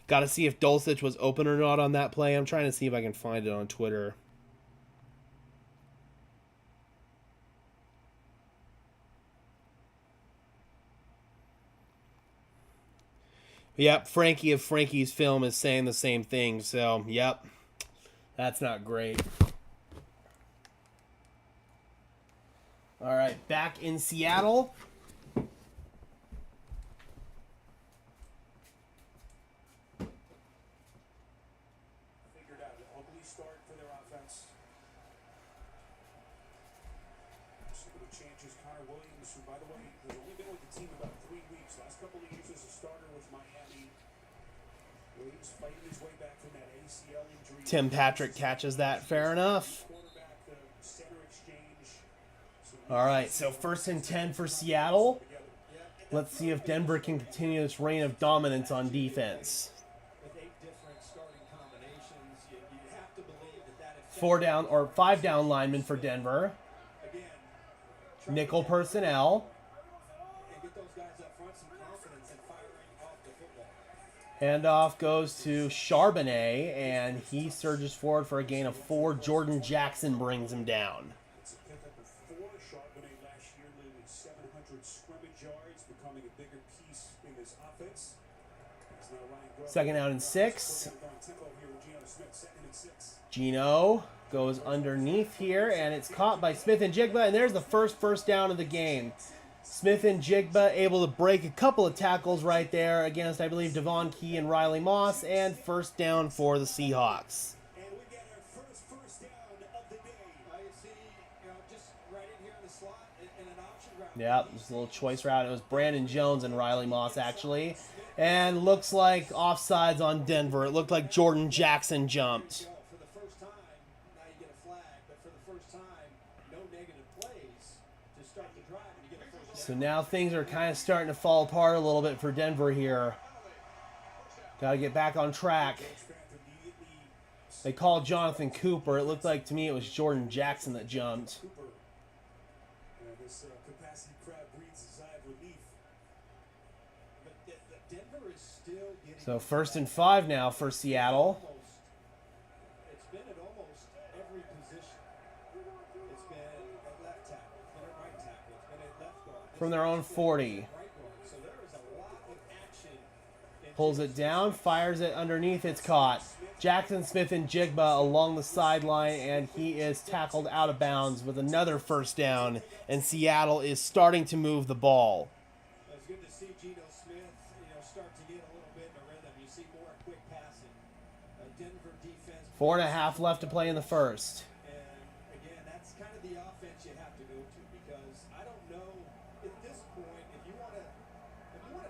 Got to see if Dulcich was open or not on that play. I'm trying to see if I can find it on Twitter. Yep, Frankie of Frankie's Film is saying the same thing. So, yep, that's not great. All right, back in Seattle. Figured out an ugly start for their offense. changes. Connor Williams, who, by the way, has only been with the team about 3 weeks. Last couple of years as a starter with Miami. Williams fighting his way back from that ACL injury. Tim Patrick catches that. Fair enough. Quarterback, center exchange. All right, so 1st and 10 for Seattle. Let's see if Denver can continue this reign of dominance on defense. With 8 different starting combinations, you have to believe that 4 down or 5 down linemen for Denver. again, Nickel personnel. and get those guys up front some confidence in firing off the football. Handoff goes to Charbonnet, and he surges forward for a gain of 4. Jordan Jackson brings him down. It's a pickup of 4. Charbonnet last year nearly 700 scrimmage yards, becoming a bigger piece in this offense. It's now Ryan Grubb. 2nd down and 6. We're going tempo here with Geno Smith, 2nd and 6. Gino goes underneath here, and it's caught by Smith and Jigba, and there's the first down of the game. Smith and Jigba able to break a couple of tackles right there against, I believe, Devon Key and Riley Moss, and 1st down for the Seahawks. And we get our first down of the day. You see, just right in here in the slot in an option route. Yep, just a little choice route. It was Brandon Jones and Riley Moss, actually. And looks like offsides on Denver. It looked like Jordan Jackson jumped. For the first time, now you get a flag, but for the first time, no negative plays to start the drive, and you get a first So now things are kind of starting to fall apart a little bit for Denver here. Got to get back on track. They called Jonathan Cooper. It looked like to me it was Jordan Jackson that jumped. Cooper. This capacity crowd breathes a sigh of relief. But Denver is still getting So 1st and 5 now for Seattle. It's been at almost every position. It's been at left tackle, it's been at right tackle, it's been at left guard. From their own 40. Right guard. So there is a lot of action. Pulls it down, fires it underneath, it's caught. Jackson, Smith, and Jigba along the sideline, and he is tackled out of bounds with another 1st down, and Seattle is starting to move the ball. It's good to see Geno Smith, start to get a little bit in a rhythm. You see more quick passing. Denver defense. 4.5 left to play in the 1st. And again, that's kind of the offense you have to go to, because I don't know at this point if you want to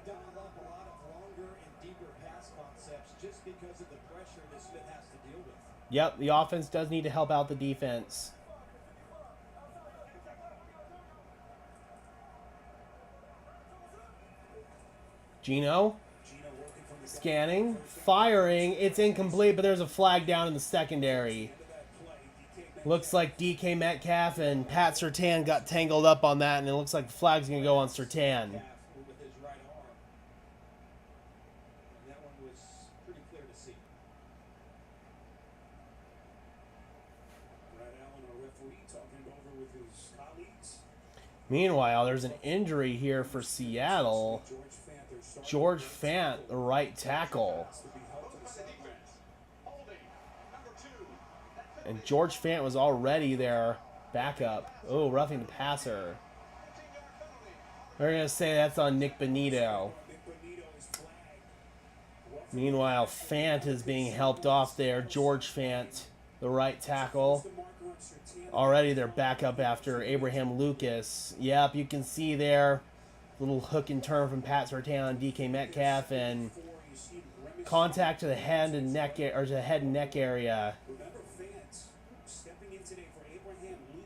dial up a lot of longer and deeper pass concepts just because of the pressure that Smith has to deal with. Yep, the offense does need to help out the defense. Gino scanning, firing. It's incomplete, but there's a flag down in the secondary. Looks like DK Metcalf and Pat Surtain got tangled up on that, and it looks like the flag's going to go on Surtain. With his right arm. And that one was pretty clear to see. Brad Allen, our referee, talking it over with his colleagues. Meanwhile, there's an injury here for Seattle. George Fant, the right tackle. And George Fant was already their backup. Oh, roughing the passer. They're going to say that's on Nick Benito. Meanwhile, Fant is being helped off there. George Fant, the right tackle. Already their backup after Abraham Lucas. Yep, you can see there. Little hook and turn from Pat Surtain on DK Metcalf, and contact to the head and neck area.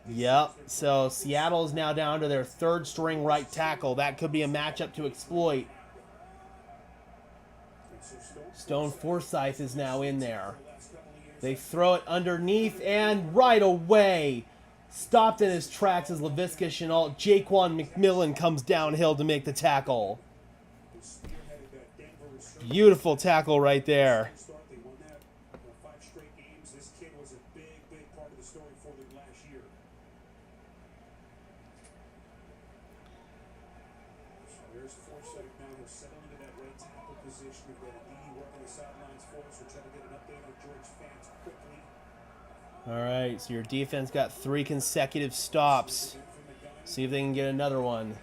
Yep. So Seattle is now down to their 3rd string right tackle. That could be a matchup to exploit. Stone Forsythe is now in there. They throw it underneath, and right away, stopped in his tracks as Laviska Shenault. Jaquan McMillan comes downhill to make the tackle. Beautiful tackle right there. They won that 5 straight games. This kid was a big part of the story for them last year. So there's Forsythe now. We're settling into that right tackle position. We've got a DE working the sidelines for us. We're trying to get an update on George Fant quickly. All right, so your defense got 3 consecutive stops. See if they can get another one.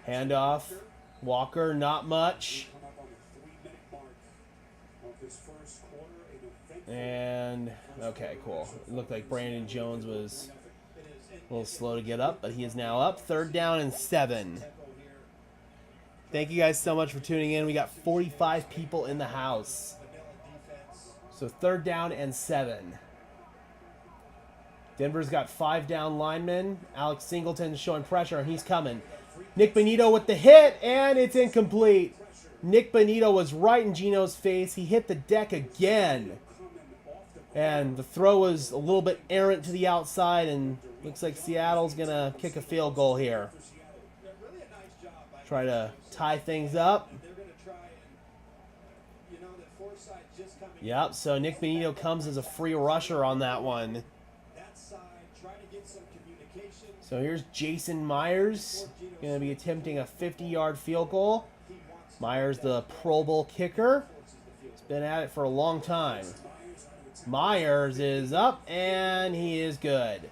Handoff. Walker, not much. And, okay, cool. It looked like Brandon Jones was A little slow to get up, but he is now up. 3rd down and 7. Thank you guys so much for tuning in. We got 45 people in the house. So 3rd down and 7. Denver's got 5 down linemen. Alex Singleton's showing pressure, and he's coming. Nick Bonito with the hit, and it's incomplete. Nick Bonito was right in Gino's face. He hit the deck again. And the throw was a little bit errant to the outside, and looks like Seattle's going to kick a field goal here. Try to tie things up. Yep, so Nick Bonito comes as a free rusher on that one. So here's Jason Myers, going to be attempting a 50-yard field goal. Myers, the Pro Bowl kicker. He's been at it for a long time. Myers is up, and he is good.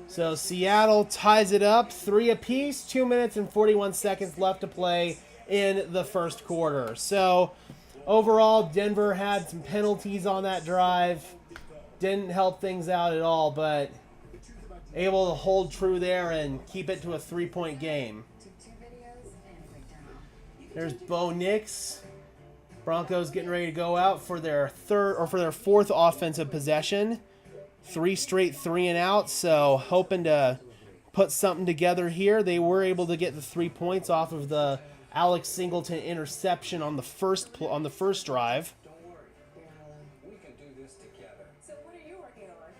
So Seattle ties it up, 3 apiece, 2 minutes and 41 seconds left to play in the first quarter. So overall, Denver had some penalties on that drive. Didn't help things out at all, but able to hold true there and keep it to a 3-point game. There's Bo Nix. Broncos getting ready to go out for their 4th offensive possession. 3 straight 3 and out, so hoping to put something together here. They were able to get the 3 points off of the Alex Singleton interception on the first drive. We can do this together. So what are you working on?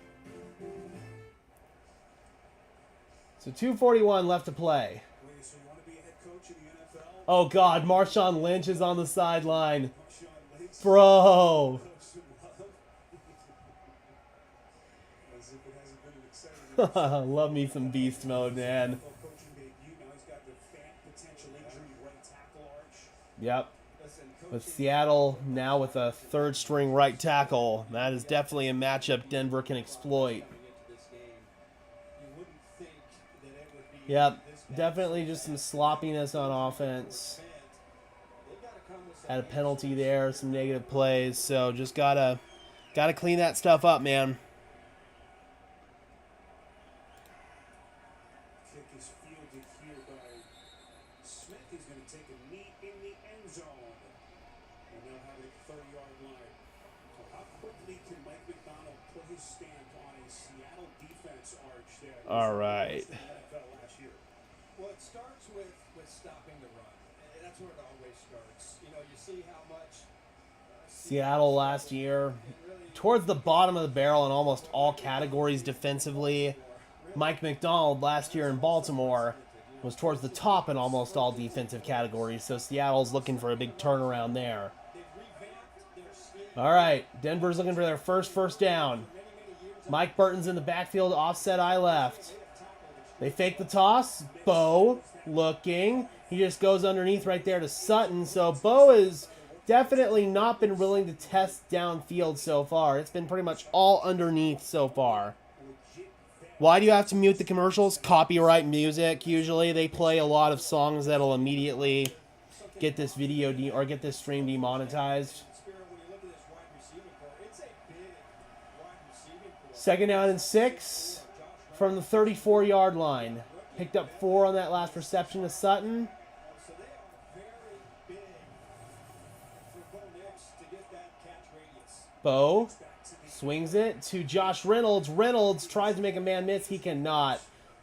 So 2:41 left to play. Oh God, Marshawn Lynch is on the sideline. Bro. Love me some beast mode, man. Yep. With Seattle now with a 3rd string right tackle. That is definitely a matchup Denver can exploit. Yep. Definitely just some sloppiness on offense. Had a penalty there, some negative plays, so just gotta clean that stuff up, man. Kick is fielded here by Smith. He's going to take a knee in the end zone. And they'll have a 30-yard line. So how quickly can Mike McDonald put his stamp on a Seattle defense arch there? All right. Well, it starts with stopping the run. That's where it always starts. You know, you see how much Seattle last year, towards the bottom of the barrel in almost all categories defensively. Mike McDonald last year in Baltimore was towards the top in almost all defensive categories, so Seattle's looking for a big turnaround there. All right, Denver's looking for their first down. Mike Burton's in the backfield, offset eye left. They fake the toss. Bo looking. He just goes underneath right there to Sutton. So Bo has definitely not been willing to test downfield so far. It's been pretty much all underneath so far. Why do you have to mute the commercials? Copyright music. Usually they play a lot of songs that'll immediately get this video or get this stream demonetized. 2nd down and 6. From the 34-yard line. Picked up 4 on that last reception to Sutton. So they are very big for Bo Nix to get that catch radius. Bo swings it to Josh Reynolds. Reynolds tries to make a man miss. He cannot.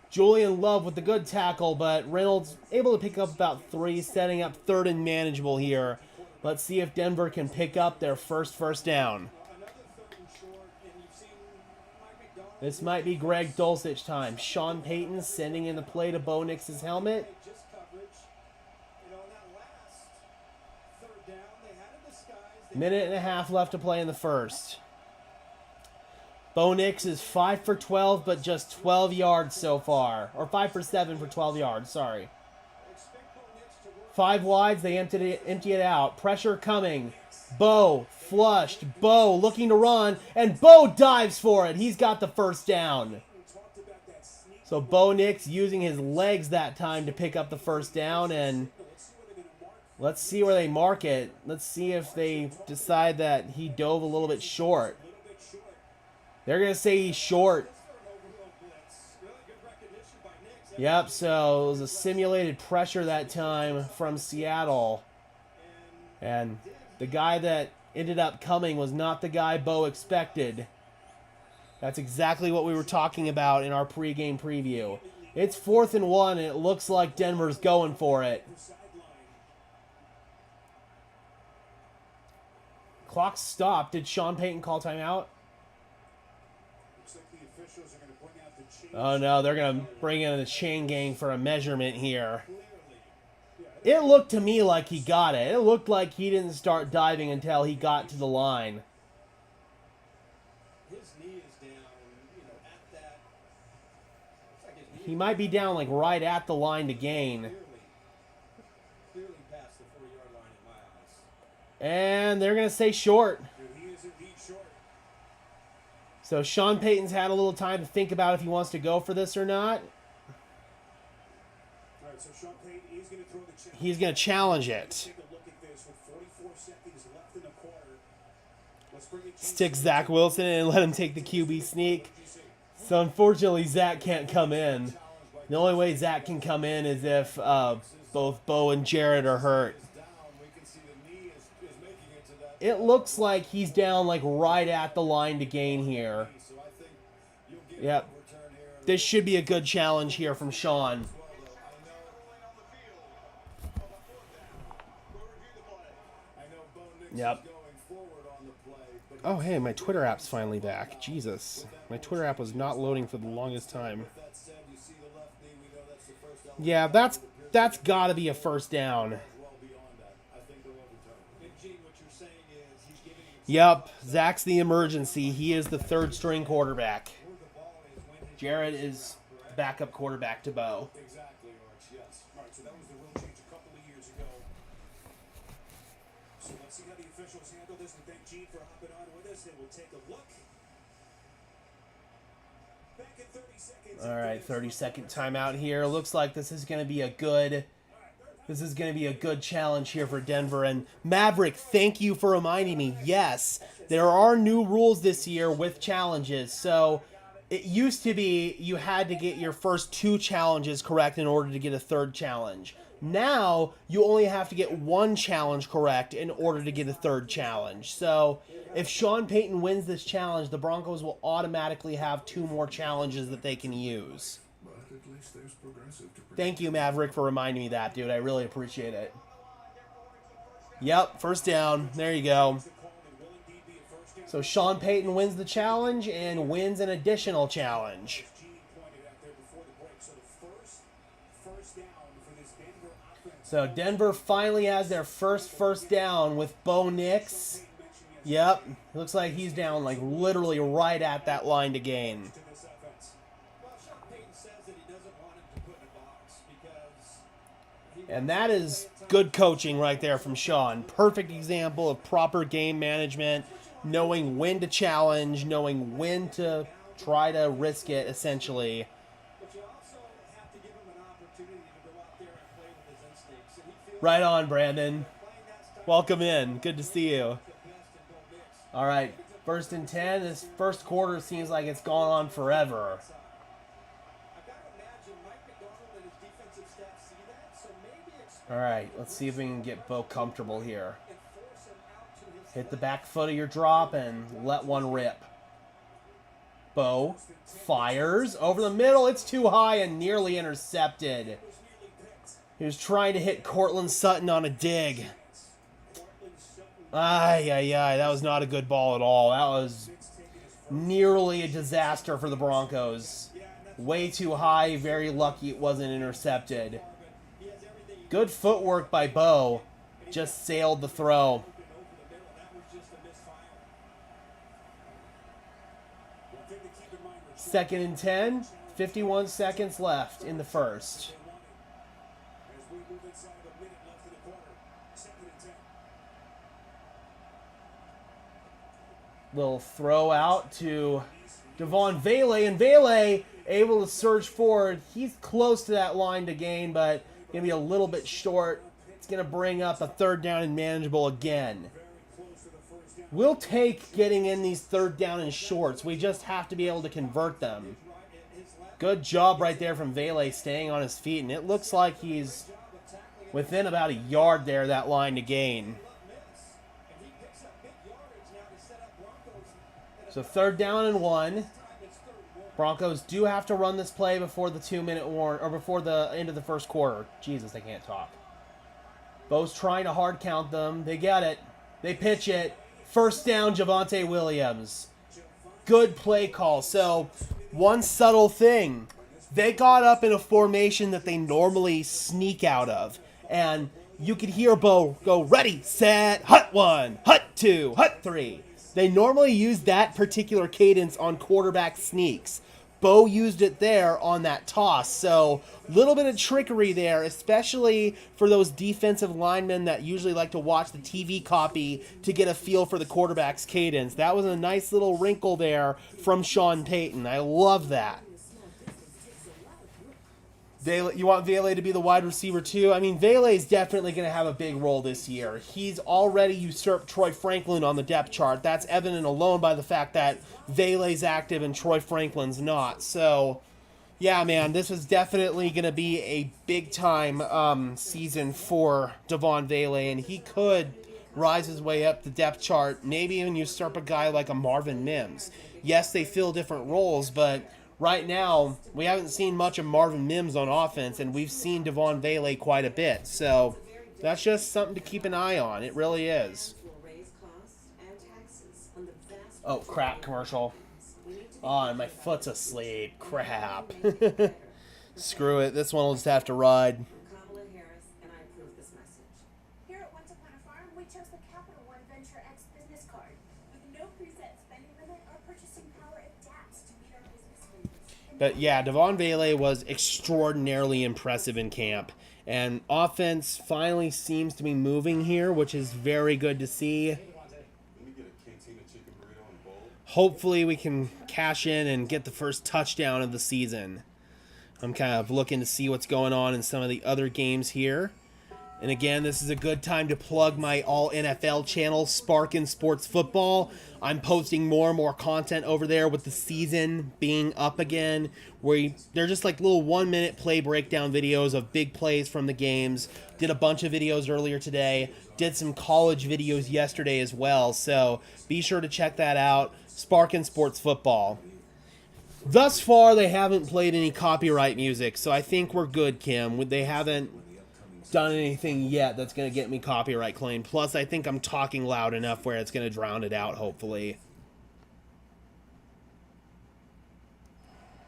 Julian Love with the good tackle, but Reynolds able to pick up about 3, setting up 3rd and manageable here. Let's see if Denver can pick up their first down. This might be Greg Dulcich time. Sean Payton sending in the play to Bo Nix's helmet. Minute and a half left to play in the first. Bo Nix is 5 for 12, but just 12 yards so far. Or 5 for 7 for 12 yards, sorry. 5 wides, they empty it out. Pressure coming. Bo flushed. Bo looking to run, and Bo dives for it. He's got the first down. So Bo Nix using his legs that time to pick up the first down, and let's see where they mark it. Let's see if they decide that he dove a little bit short. They're going to say he's short. Yep, so it was a simulated pressure that time from Seattle. And the guy that ended up coming was not the guy Bo expected. That's exactly what we were talking about in our pregame preview. It's 4th and 1, and it looks like Denver's going for it. Clock stopped. Did Sean Payton call timeout? Oh no, they're going to bring in the chain gang for a measurement here. It looked to me like he got it. It looked like he didn't start diving until he got to the line. His knee is down, at that. He might be down like right at the line to gain. Clearly past the 40-yard line in my eyes. And they're going to say short. He is indeed short. So Sean Payton's had a little time to think about if he wants to go for this or not. All right, so Sean Payton is going to throw the challenge. He's going to challenge it. Take a look at this with 44 seconds left in the quarter. Let's bring it Stick Zach Wilson and let him take the QB sneak. So unfortunately, Zach can't come in. The only way Zach can come in is if both Bo and Jared are hurt. It looks like he's down like right at the line to gain here. Yep. This should be a good challenge here from Sean. Yep. Oh, hey, my Twitter app's finally back. Jesus. My Twitter app was not loading for the longest time. Yeah, that's got to be a first down. Yep, Zach's the emergency. He is the third string quarterback. Jared is backup quarterback to Bo. Exactly, Arch, yes. All right, so that was the rule change a couple of years ago. So let's see how the officials handle this. We thank Gene for hopping on with us, and we'll take a look. Back at 30 seconds. All right, 30-second timeout here. Looks like this is going to be a good challenge here for Denver. And Maverick, thank you for reminding me. Yes, there are new rules this year with challenges. So it used to be you had to get your first 2 challenges correct in order to get a third challenge. Now you only have to get 1 challenge correct in order to get a third challenge. So if Sean Payton wins this challenge, the Broncos will automatically have 2 more challenges that they can use. Thank you, Maverick, for reminding me that, dude. I really appreciate it. Yep, first down. There you go. So Sean Payton wins the challenge and wins an additional challenge. So Denver finally has their first down with Bo Nix. Yep, looks like he's down like literally right at that line to gain. And that is good coaching right there from Sean. Perfect example of proper game management, knowing when to challenge, knowing when to try to risk it, essentially. Right on, Brandon. Welcome in. Good to see you. All right, 1st and 10. This first quarter seems like it's gone on forever. All right, let's see if we can get Bo comfortable here. Hit the back foot of your drop and let one rip. Bo fires over the middle. It's too high and nearly intercepted. He was trying to hit Cortland Sutton on a dig. That was not a good ball at all. That was nearly a disaster for the Broncos. Way too high, very lucky it wasn't intercepted. Good footwork by Bo. Just sailed the throw. Second and 10. 51 seconds left in the first. Little throw out to Devon Vele, and Vele able to surge forward. He's close to that line to gain, but going to be a little bit short. It's going to bring up a 3rd down and manageable again. We'll take getting in these 3rd down and shorts. We just have to be able to convert them. Good job right there from Vele staying on his feet, and it looks like he's within about a yard there, that line to gain. So 3rd down and 1. Broncos do have to run this play before the 2-minute warn, or before the end of the first quarter. Jesus, I can't talk. Bo's trying to hard count them. They get it. They pitch it. 1st down, Javonte Williams. Good play call. So, one subtle thing. They got up in a formation that they normally sneak out of. And you could hear Bo go, ready, set, hut 1, hut 2, hut 3. They normally use that particular cadence on quarterback sneaks. Bo used it there on that toss. So, a little bit of trickery there, especially for those defensive linemen that usually like to watch the TV copy to get a feel for the quarterback's cadence. That was a nice little wrinkle there from Sean Payton. I love that. You want Vele to be the wide receiver too? I mean, Vele is definitely going to have a big role this year. He's already usurped Troy Franklin on the depth chart. That's evident alone by the fact that Vele's active and Troy Franklin's not. So, yeah, man, this is definitely going to be a big-time season for Devon Vele, and he could rise his way up the depth chart, maybe even usurp a guy like a Marvin Mims. Yes, they fill different roles, but right now, we haven't seen much of Marvin Mims on offense, and we've seen Devon Vele quite a bit. So that's just something to keep an eye on. It really is. Oh, crap, commercial. Oh, my foot's asleep. Crap. Screw it. This one will just have to ride. Here at Once Upon a Farm, we chose the Capital One Venture X business card. With no preset spending limit, our purchasing power adapts to meet our business needs. But yeah, Devon Vele was extraordinarily impressive in camp. And offense finally seems to be moving here, which is very good to see. Hopefully we can cash in and get the first touchdown of the season. I'm kind of looking to see what's going on in some of the other games here. And again, this is a good time to plug my all NFL channel, Sparkin' Sports Football. I'm posting more and more content over there with the season being up again, where they're just like little 1-minute play breakdown videos of big plays from the games. Did a bunch of videos earlier today. Did some college videos yesterday as well. So be sure to check that out. Sparkin' Sports Football. Thus far, they haven't played any copyright music, so I think we're good, Kim. They haven't done anything yet that's going to get me copyright claimed. Plus, I think I'm talking loud enough where it's going to drown it out, hopefully.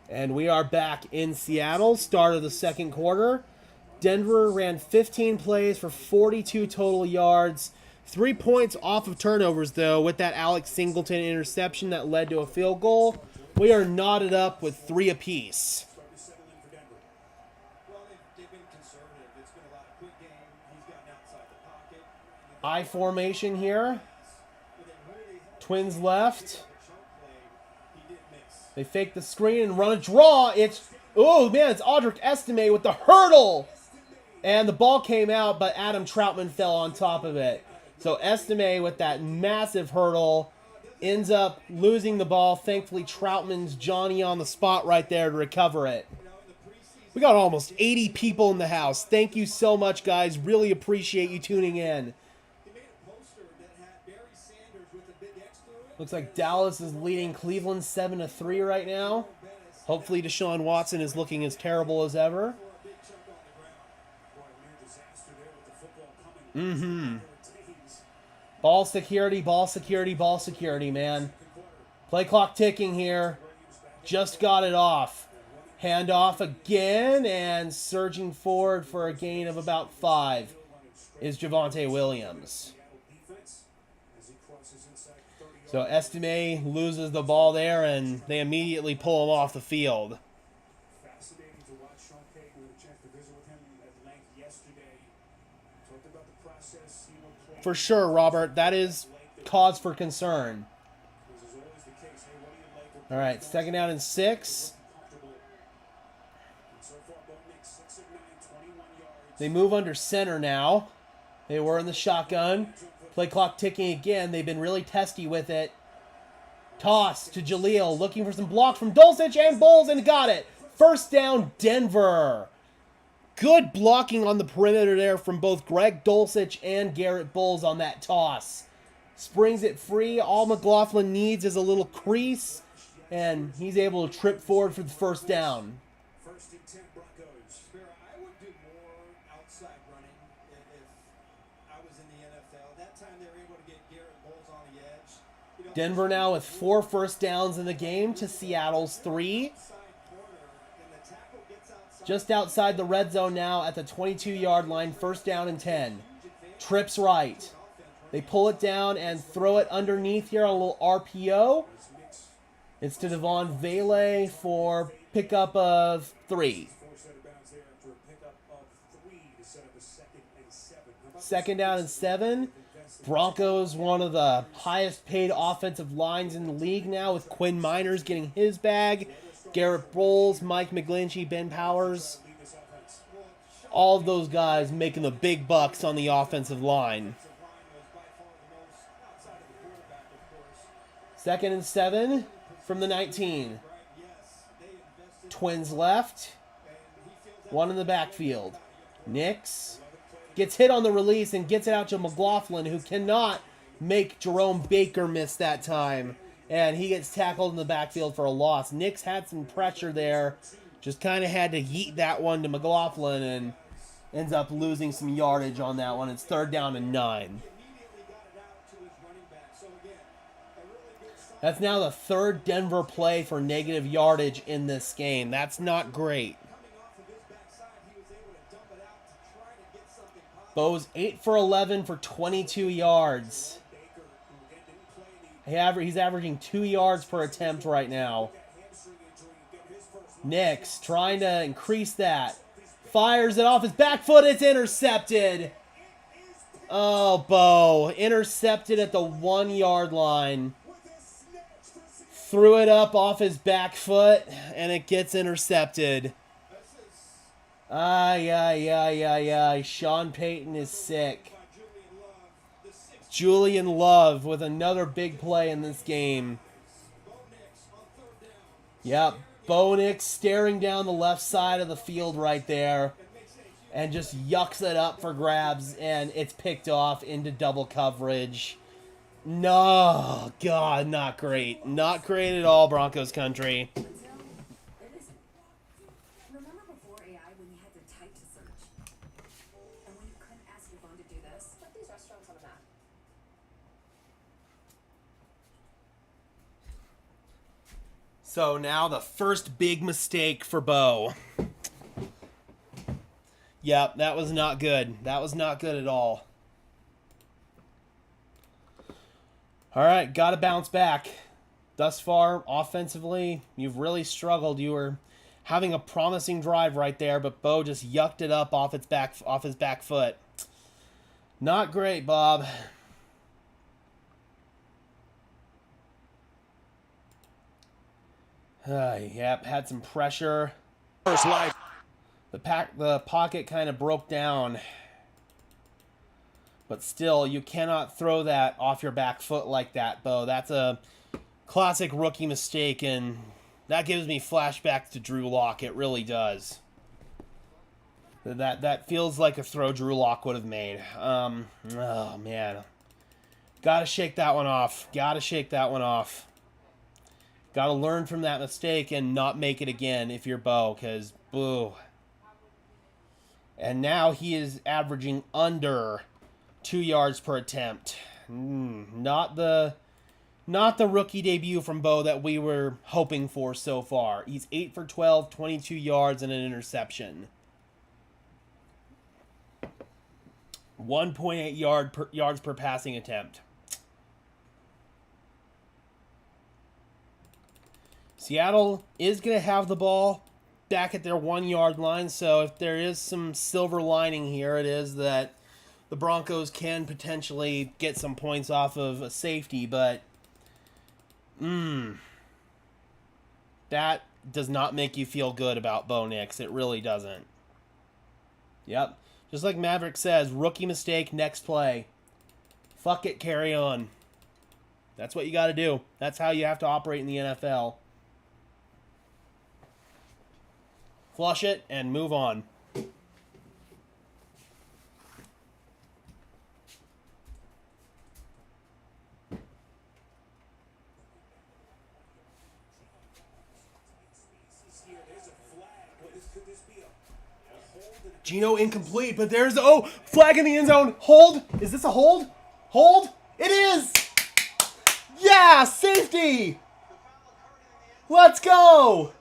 And we are back in Seattle, start of the second quarter. Denver ran 15 plays for 42 total yards. 3 points off of turnovers, though, with that Alex Singleton interception that led to a field goal. We are knotted up with 3 apiece. I formation here. Twins left. They fake the screen and run a draw. It's Audric Estime with the hurdle. And the ball came out, but Adam Troutman fell on top of it. So Estime with that massive hurdle ends up losing the ball. Thankfully, Troutman's Johnny on the spot right there to recover it. We got almost 80 people in the house. Thank you so much, guys. Really appreciate you tuning in. Looks like Dallas is leading Cleveland 7-3 right now. Hopefully Deshaun Watson is looking as terrible as ever. Ball security, ball security, ball security, man. Play clock ticking here. Just got it off. Hand off again, and surging forward for a gain of about 5 is Javonte Williams. So Estime loses the ball there, and they immediately pull him off the field. Fascinating to watch Sean Payton. We had a chance to visit with him at length yesterday. Talked about the process. For sure, Robert. That is cause for concern. All right, 2nd down and 6. They move under center now. They were in the shotgun. Play clock ticking again. They've been really testy with it. Toss to Jaleel, looking for some blocks from Dulcich, and Bowles, and got it. First down, Denver. Good blocking on the perimeter there from both Greg Dulcich and Garrett Bowles on that toss. Springs it free. All McLaughlin needs is a little crease, and he's able to trip forward for the first down. First and 10 Broncos. I would do more outside running if I was in the NFL. That time they were able to get Garrett Bowles on the edge. You know, Denver now with 4 first downs in the game to Seattle's 3. outside corner, and the tackle gets outside. Just outside the red zone now at the 22-yard line. First down and 10. Trips right. They pull it down and throw it underneath here on a little RPO. It's to Devon Vele for pickup of 3. Forced out of bounds there after a pickup of 3 to set up a 2nd and 7. How about Second down and 7. Broncos, one of the highest paid offensive lines in the league now, with Quinn Miners getting his bag. Garrett Bowles, Mike McGlinchey, Ben Powers. lead this offense? All of those guys making the big bucks on the offensive line. The line was by far the most outside of the quarterback, of course. Second and 7 from the 19. Right? Yes, they invested, Twins left. and he feels that One in the backfield. Nix gets hit on the release and gets it out to McLaughlin, who cannot make Jerome Baker miss that time. And he gets tackled in the backfield for a loss. Nix had some pressure there. Just kind of had to yeet that one to McLaughlin and ends up losing some yardage on that one. It's third down and 9. immediately got it out to his running back. So again, a really good sign. That's now the third Denver play for negative yardage in this game. That's not great. Coming off of his backside, he was able to dump it out to try to get something positive. Bo's 8 for 11 for 22 yards. Baker, who again didn't play any He's averaging 2 yards per attempt right now. hamstring injury, get his first Nix trying to increase that. Fires it off his back foot. It's intercepted. Oh, Bo. Intercepted at the 1 yard line. Threw it up off his back foot, and it gets intercepted. Ay. Sean Payton is sick. Julian Love with another big play in this game. Yep, Bo Nix staring down the left side of the field right there and just yucks it up for grabs, and it's picked off into double coverage. No, God, not great. Not great at all, Broncos country. It isn't. Remember before AI when you had to type to search? And when you couldn't ask your phone to do this? Put these restaurants on a map. So now the first big mistake for Bo. Yep, that was not good. That was not good at all. All right, got to bounce back. Thus far, offensively, you've really struggled. You were having a promising drive right there, but Bo just yucked it up off his back foot. Not great, Bob. Yep, had some pressure. First life. The pocket kind of broke down. But still, you cannot throw that off your back foot like that, Bo. That's a classic rookie mistake, and that gives me flashbacks to Drew Lock. It really does. That feels like a throw Drew Lock would have made. Oh, man. Gotta shake that one off. Gotta shake that one off. Gotta learn from that mistake and not make it again if you're Bo, because, boo. And now he is averaging under 2 yards per attempt. Not the rookie debut from Bo that we were hoping for so far. He's 8 for 12, 22 yards, and an interception. 1.8 yards per passing attempt. Seattle is going to have the ball back at their 1 yard line, so if there is some silver lining here, it is that the Broncos can potentially get some points off of a safety, but that does not make you feel good about Bo Nix. It really doesn't. Yep. Just like Maverick says, rookie mistake, next play. Fuck it, carry on. That's what you got to do. That's how you have to operate in the NFL. flush it, and move on. Geno incomplete, but there's flag in the end zone. Hold. Is this a hold? Hold. It is. Yeah, safety. Let's go.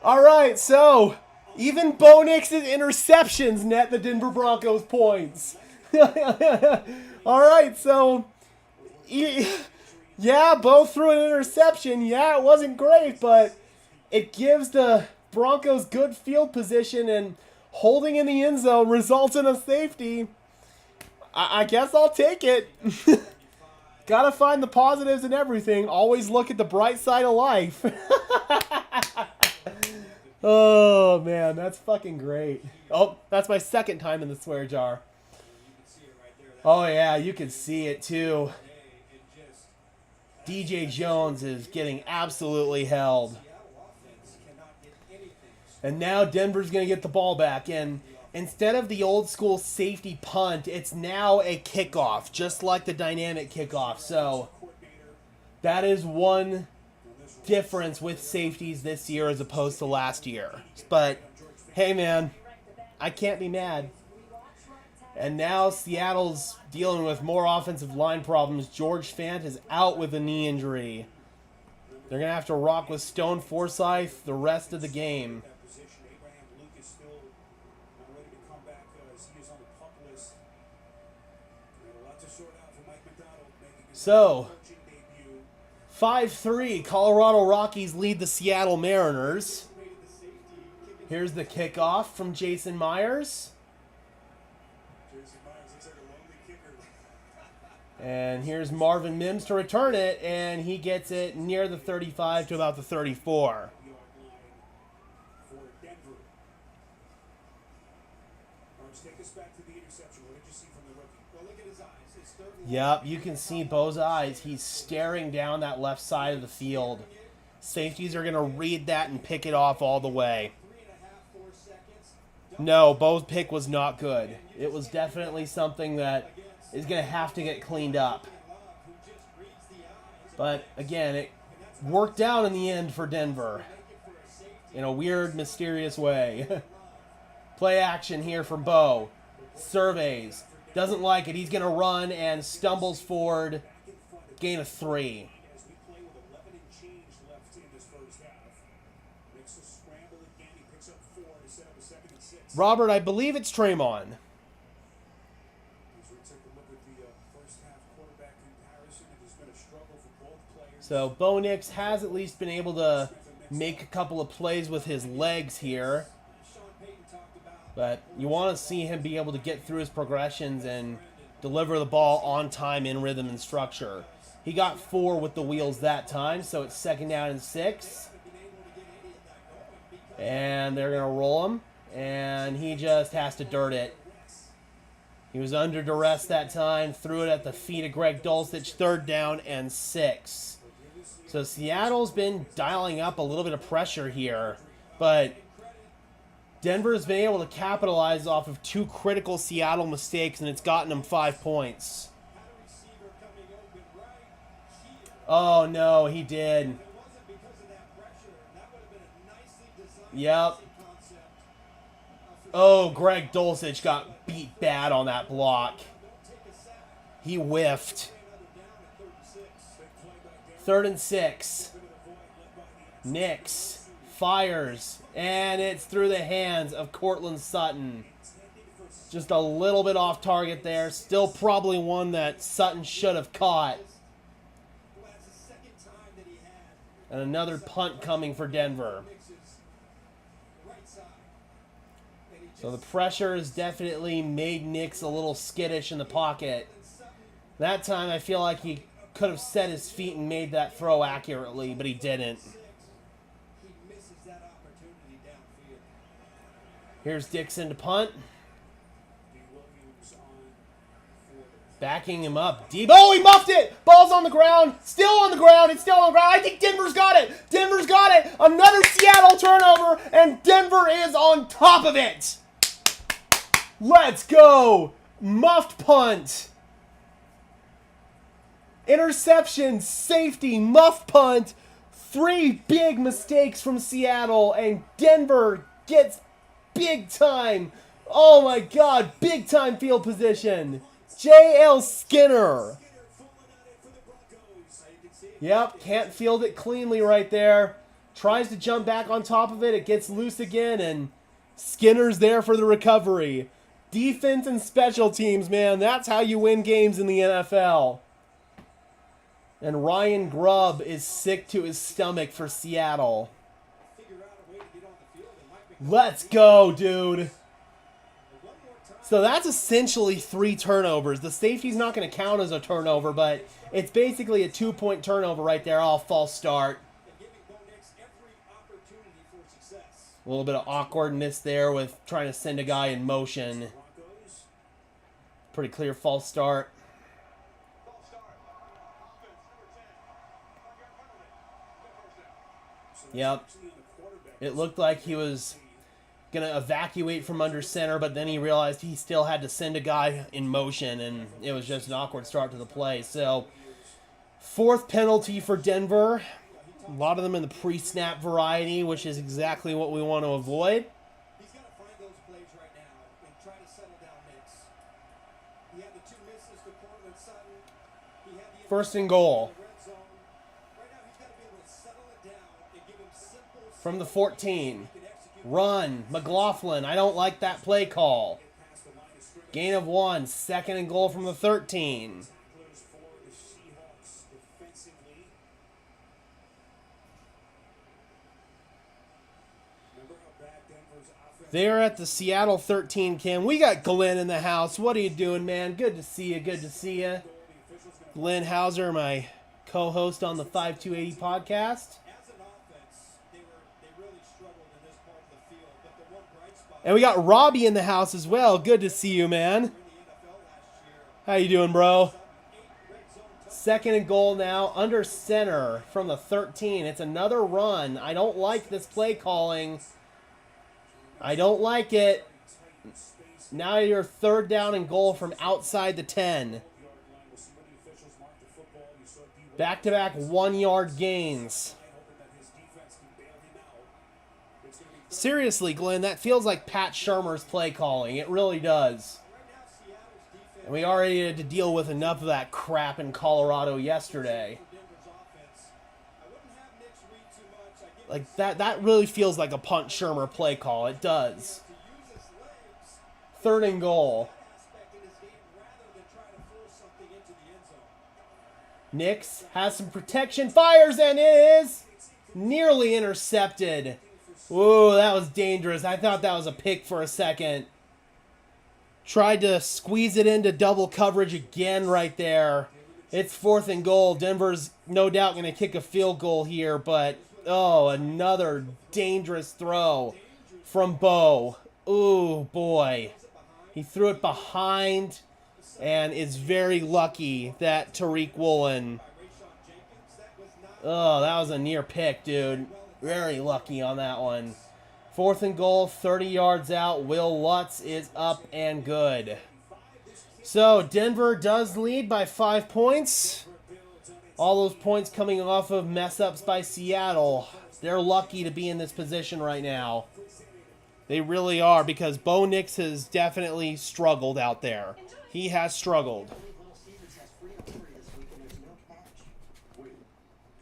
All right, so even Bo Nix's interceptions net the Denver Broncos points. All right, so yeah, Bo threw an interception. Yeah, it wasn't great, but it gives the Broncos good field position, and holding in the end zone results in a safety. I guess I'll take it. Gotta find the positives in everything. Always look at the bright side of life. Oh, man, that's fucking great. Oh, that's my second time in the swear jar. Oh, yeah, you can see it, too. DJ Jones is getting absolutely held. And now Denver's going to get the ball back. And instead of the old school safety punt, it's now a kickoff, just like the dynamic kickoff. So that is one difference with safeties this year as opposed to last year. But hey, man, I can't be mad. And now Seattle's dealing with more offensive line problems. George Fant is out with a knee injury. They're going to have to rock with Stone Forsythe the rest of the game. So, 5-3, Colorado Rockies lead the Seattle Mariners. Here's the kickoff from Jason Myers. And here's Marvin Mims to return it, and he gets it near the 35 to about the 34. Yep, you can see Bo's eyes. He's staring down that left side of the field. Safeties are going to read that and pick it off all the way. No, Bo's pick was not good. It was definitely something that is going to have to get cleaned up. But, again, it worked out in the end for Denver. In a weird, mysterious way. Play action here from Bo. Surveys. Doesn't like it. He's going to run and stumbles forward. Gain of 3. Robert, I believe it's Draymond. So Bo Nix has at least been able to make a couple of plays with his legs here. But you want to see him be able to get through his progressions and deliver the ball on time, in rhythm, and structure. He got 4 with the wheels that time, so it's 2nd down and 6. And they're going to roll him, and he just has to dirt it. He was under duress that time, threw it at the feet of Greg Dulcich, 3rd down and 6. So Seattle's been dialing up a little bit of pressure here, but Denver's been able to capitalize off of 2 critical Seattle mistakes, and it's gotten them 5 points. Oh, no, he did. Yep. Oh, Greg Dulcich got beat bad on that block. He whiffed. 3rd and 6. Nix fires, and it's through the hands of Cortland Sutton. Just a little bit off target there. Still probably one that Sutton should have caught. And another punt coming for Denver. So the pressure has definitely made Nix a little skittish in the pocket. That time I feel like he could have set his feet and made that throw accurately, but he didn't. Here's Dixon to punt. Backing him up deep. Oh, he muffed it. Ball's on the ground. Still on the ground. It's still on the ground. I think Denver's got it. Denver's got it. Another Seattle turnover, and Denver is on top of it. Let's go. Muffed punt. Interception, safety, muffed punt. 3 big mistakes from Seattle, and Denver gets big time. Oh my God, big time field position. J.L. Skinner. Yep, can't field it cleanly right there. Tries to jump back on top of it. It gets loose again, and Skinner's there for the recovery. Defense and special teams, man. That's how you win games in the NFL. And Ryan Grubb is sick to his stomach for Seattle. Let's go, dude. So that's essentially 3 turnovers. The safety's not going to count as a turnover, but it's basically a 2-point turnover right there. Oh, false start. A little bit of awkwardness there with trying to send a guy in motion. Pretty clear false start. Yep. It looked like he was going to evacuate from under center, but then he realized he still had to send a guy in motion, and it was just an awkward start to the play. So, 4th penalty for Denver. A lot of them in the pre-snap variety, which is exactly what we want to avoid. He's got to find those plays right now and try to settle down Nix. He had the 2 misses to Cortland Sutton. He had the 1st and goal. red zone. Right now he's got to be able to settle it down and give him simple From the 14. Run. McLaughlin. I don't like that play call. Gain of 1. 2nd and goal from the 13. They're at the Seattle 13, Kim. We got Glenn in the house. What are you doing, man? Good to see you. Good to see you. Glenn Hauser, my co-host on the 5280 podcast. And we got Robbie in the house as well. Good to see you, man. How you doing, bro? 2nd and goal now, under center from the 13. It's another run. I don't like this play calling. I don't like it. Now you're 3rd down and goal from outside the 10. Back-to-back 1-yard gains. Seriously, Glenn, that feels like Pat Shurmur's play calling. It really does. And we already had to deal with enough of that crap in Colorado yesterday. Like, that really feels like a punt Shurmur play call. It does. 3rd and goal. Nix has some protection, fires, and is nearly intercepted. Ooh, that was dangerous. I thought that was a pick for a second. Tried to squeeze it into double coverage again right there. It's 4th and goal. Denver's no doubt going to kick a field goal here, but oh, another dangerous throw from Bo. Ooh, boy. He threw it behind and is very lucky that Tariq Woolen. Oh, that was a near pick, dude. Very lucky on that one. 4th and goal, 30 yards out. Will Lutz is up and good. So, Denver does lead by 5 points. All those points coming off of mess-ups by Seattle. They're lucky to be in this position right now. They really are, because Bo Nix has definitely struggled out there. He has struggled. But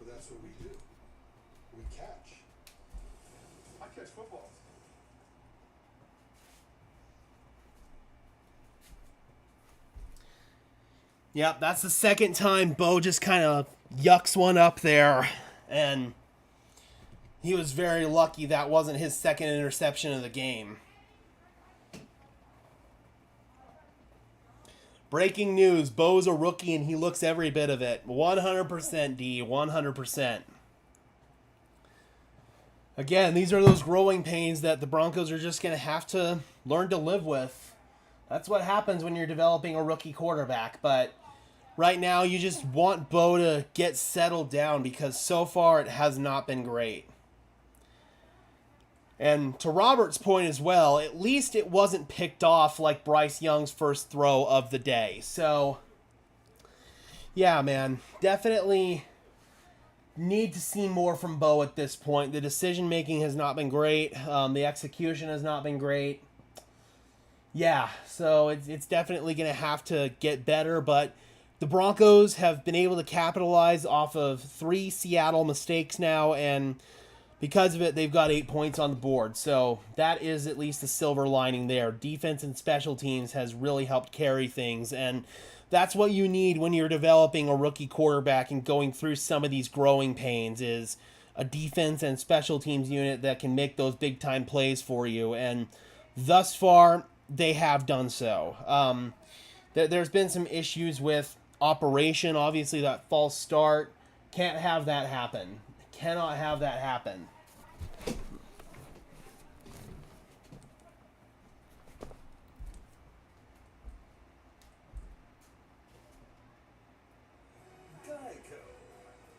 that's what we do. We catch. I catch football. Yep, that's the 2nd time Bo just kind of yucks one up there. And he was very lucky that wasn't his 2nd interception of the game. Breaking news, Bo's a rookie and he looks every bit of it. 100% D, 100%. Again, these are those growing pains that the Broncos are just going to have to learn to live with. That's what happens when you're developing a rookie quarterback. But right now, you just want Bo to get settled down because so far it has not been great. And to Robert's point as well, at least it wasn't picked off like Bryce Young's first throw of the day. So, yeah, man, definitely need to see more from Bo at this point. The decision-making has not been great. The execution has not been great. Yeah, so it's definitely going to have to get better, but the Broncos have been able to capitalize off of 3 Seattle mistakes now, and because of it, they've got 8 points on the board. So that is at least a silver lining there. Defense and special teams has really helped carry things, and that's what you need when you're developing a rookie quarterback and going through some of these growing pains is a defense and special teams unit that can make those big-time plays for you, and thus far, they have done so. There's been some issues with operation. Obviously, that false start. Can't have that happen. Cannot have that happen. Geico.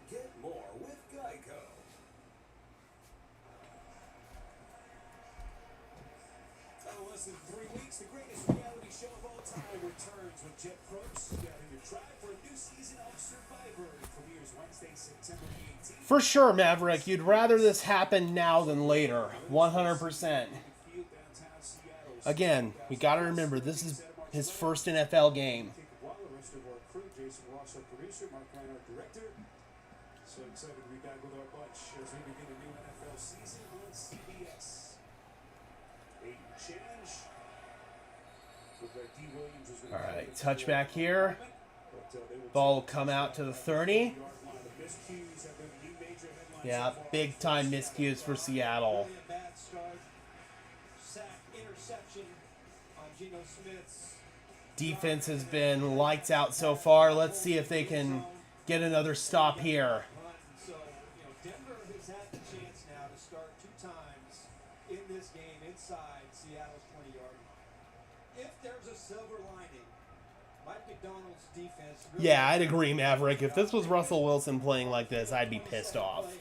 Get more with Geico. Oh, less than 3 weeks, the greatest reality show of all time returns with Jet Probst. Gather your tribe for a new season of Survivor. Premieres Wednesday, September the 18th. For sure, Maverick. You'd rather this happen now than later. 100%. Again, we got to remember, this is his first NFL game. While the rest of our crew, Jason Ross, our producer, Mark Ryan, our director. So excited to be back with our bunch as we begin a new NFL season on CBS. A challenge. Looked like D. Williams was gonna All right, touchback here. but, they will Ball will come out to the 30. the miscues have been the new major headlines Yeah, so far. big-time miscues for Seattle. Really a bad start. Sack, interception on Geno Smith's. Defense has been lights out so far. Let's see if they can get another stop here. So, Denver has had the chance now to start 2 times in this game inside Seattle's 20-yard line. If there's a silver lining, Mike McDonald's defense. Really Yeah, I'd agree, Maverick. If this was Russell Wilson playing like this, I'd be pissed off.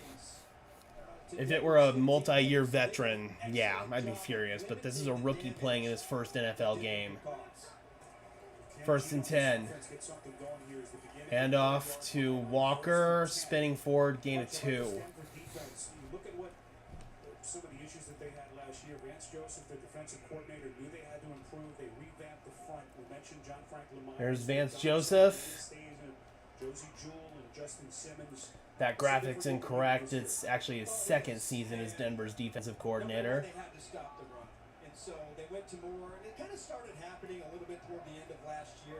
If it were a multi-year veteran, yeah, I'd be furious. But this is a rookie playing in his first NFL game. 1st and 10. Let's get something going here as the beginning. Hand off to Walker, spinning forward, gain of 2. Denver defense, you look at what some of the issues that they had last year. Vance Joseph, their defensive coordinator, knew they had to improve. They revamped the front. We mentioned John Frank Lamont. There's Vance Joseph. Josie Jewell and Justin Simmons. That graphic's incorrect. It's actually his 2nd season as Denver's defensive coordinator. They had to stop the run. And so they went to more, and it kind of started happening a little bit toward the end of last year,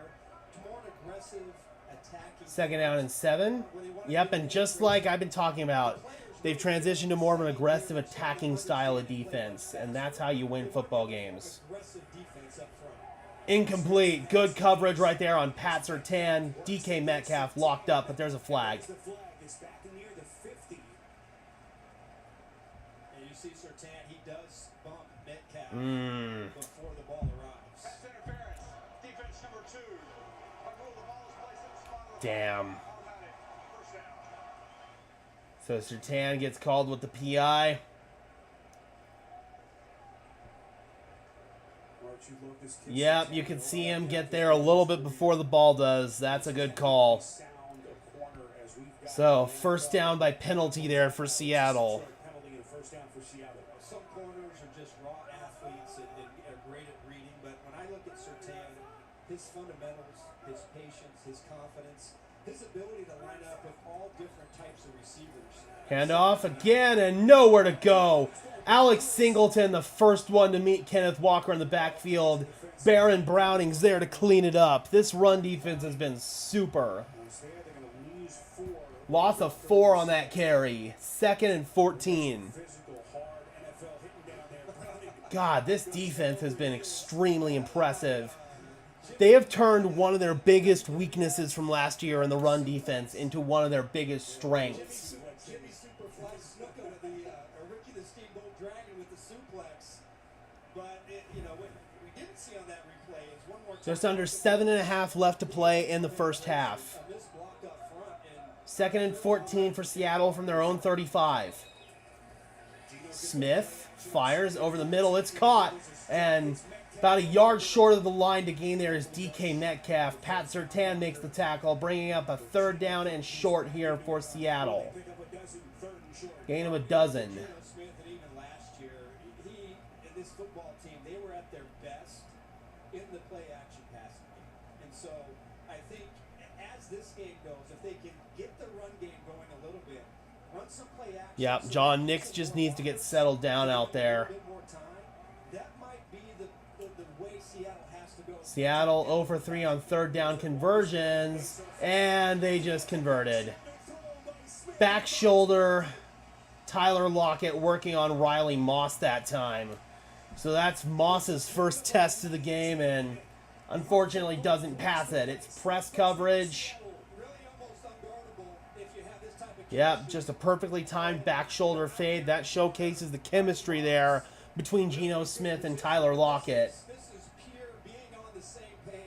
to more an aggressive attacking. 2nd down and 7. Yep, and just like I've been talking about, they've transitioned to more of an aggressive attacking style of defense, and that's how you win football games. Aggressive defense up front. Incomplete. Good coverage right there on Pat Surtain. DK Metcalf locked up, but there's a flag. The flag is back near the 50. And you see Surtain, he does bump Metcalf before the ball arrives. Pass interference. Defense number 2. Until the ball is placed in the spot of the Damn. automatic. First down. So Surtain gets called with the PI. Yep, you can see him get there a little bit before the ball does. That's a good call. So, 1st down by penalty there for Seattle. Some corners are just raw athletes and are great at reading, but when I look at Surtain, his fundamentals, his patience, his confidence, his ability to line up with all different types of receivers. Hand off again and nowhere to go. Alex Singleton, the first one to meet Kenneth Walker in the backfield. Baron Browning's there to clean it up. This run defense has been super. Loss of 4 on that carry. 2nd and 14. God, this defense has been extremely impressive. They have turned one of their biggest weaknesses from last year in the run defense into one of their biggest strengths. Jimmy Superfly Snuka with the Ricky the Steamboat Dragon with the suplex. But, we didn't see on that replay is one more time. Just under 7.5 left to play in the first half. A missed block up front, and 2nd and 14 for Seattle from their own 35. Smith fires over the middle. It's caught. And about a yard short of the line to gain there is DK Metcalf. Pat Surtain makes the tackle, bringing up a 3rd down and short here for Seattle. Gain of a dozen. Geno Smith, and even last year, he and this football team, they were at their best in the play-action passing game. And so I think as this game goes, if they can get the run game going a little bit, run some play action. Yep, John Nix just needs to get settled down out there. That might be the way Seattle has to go. Seattle 0 for 3 on 3rd down conversions, and they just converted. Back shoulder, Tyler Lockett working on Riley Moss that time. So that's Moss's first test of the game, and unfortunately doesn't pass it. It's press coverage. Yep, just a perfectly timed back shoulder fade. That showcases the chemistry there between Geno Smith and Tyler Lockett.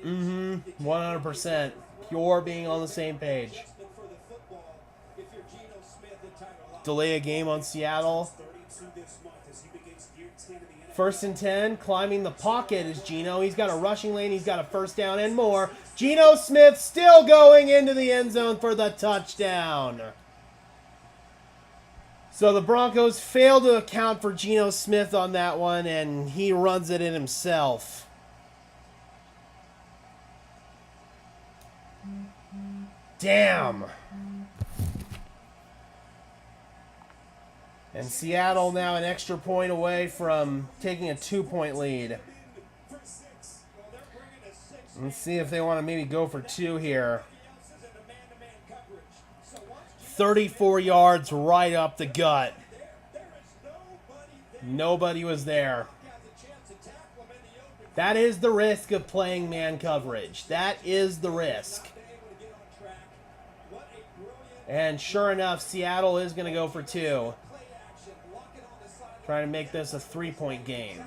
100%. Pure being on the same page. Delay a game on Seattle. 1st and 10, climbing the pocket is Geno. He's got a rushing lane, he's got a 1st down and more. Geno Smith still going into the end zone for the touchdown. So the Broncos fail to account for Geno Smith on that one, and he runs it in himself. Damn. And Seattle now an extra point away from taking a 2-point lead. Let's see if they want to maybe go for 2 here. 34 yards right up the gut. Nobody was there. That is the risk of playing man coverage. That is the risk. And sure enough, Seattle is going to go for 2. Trying to make this a 3-point game.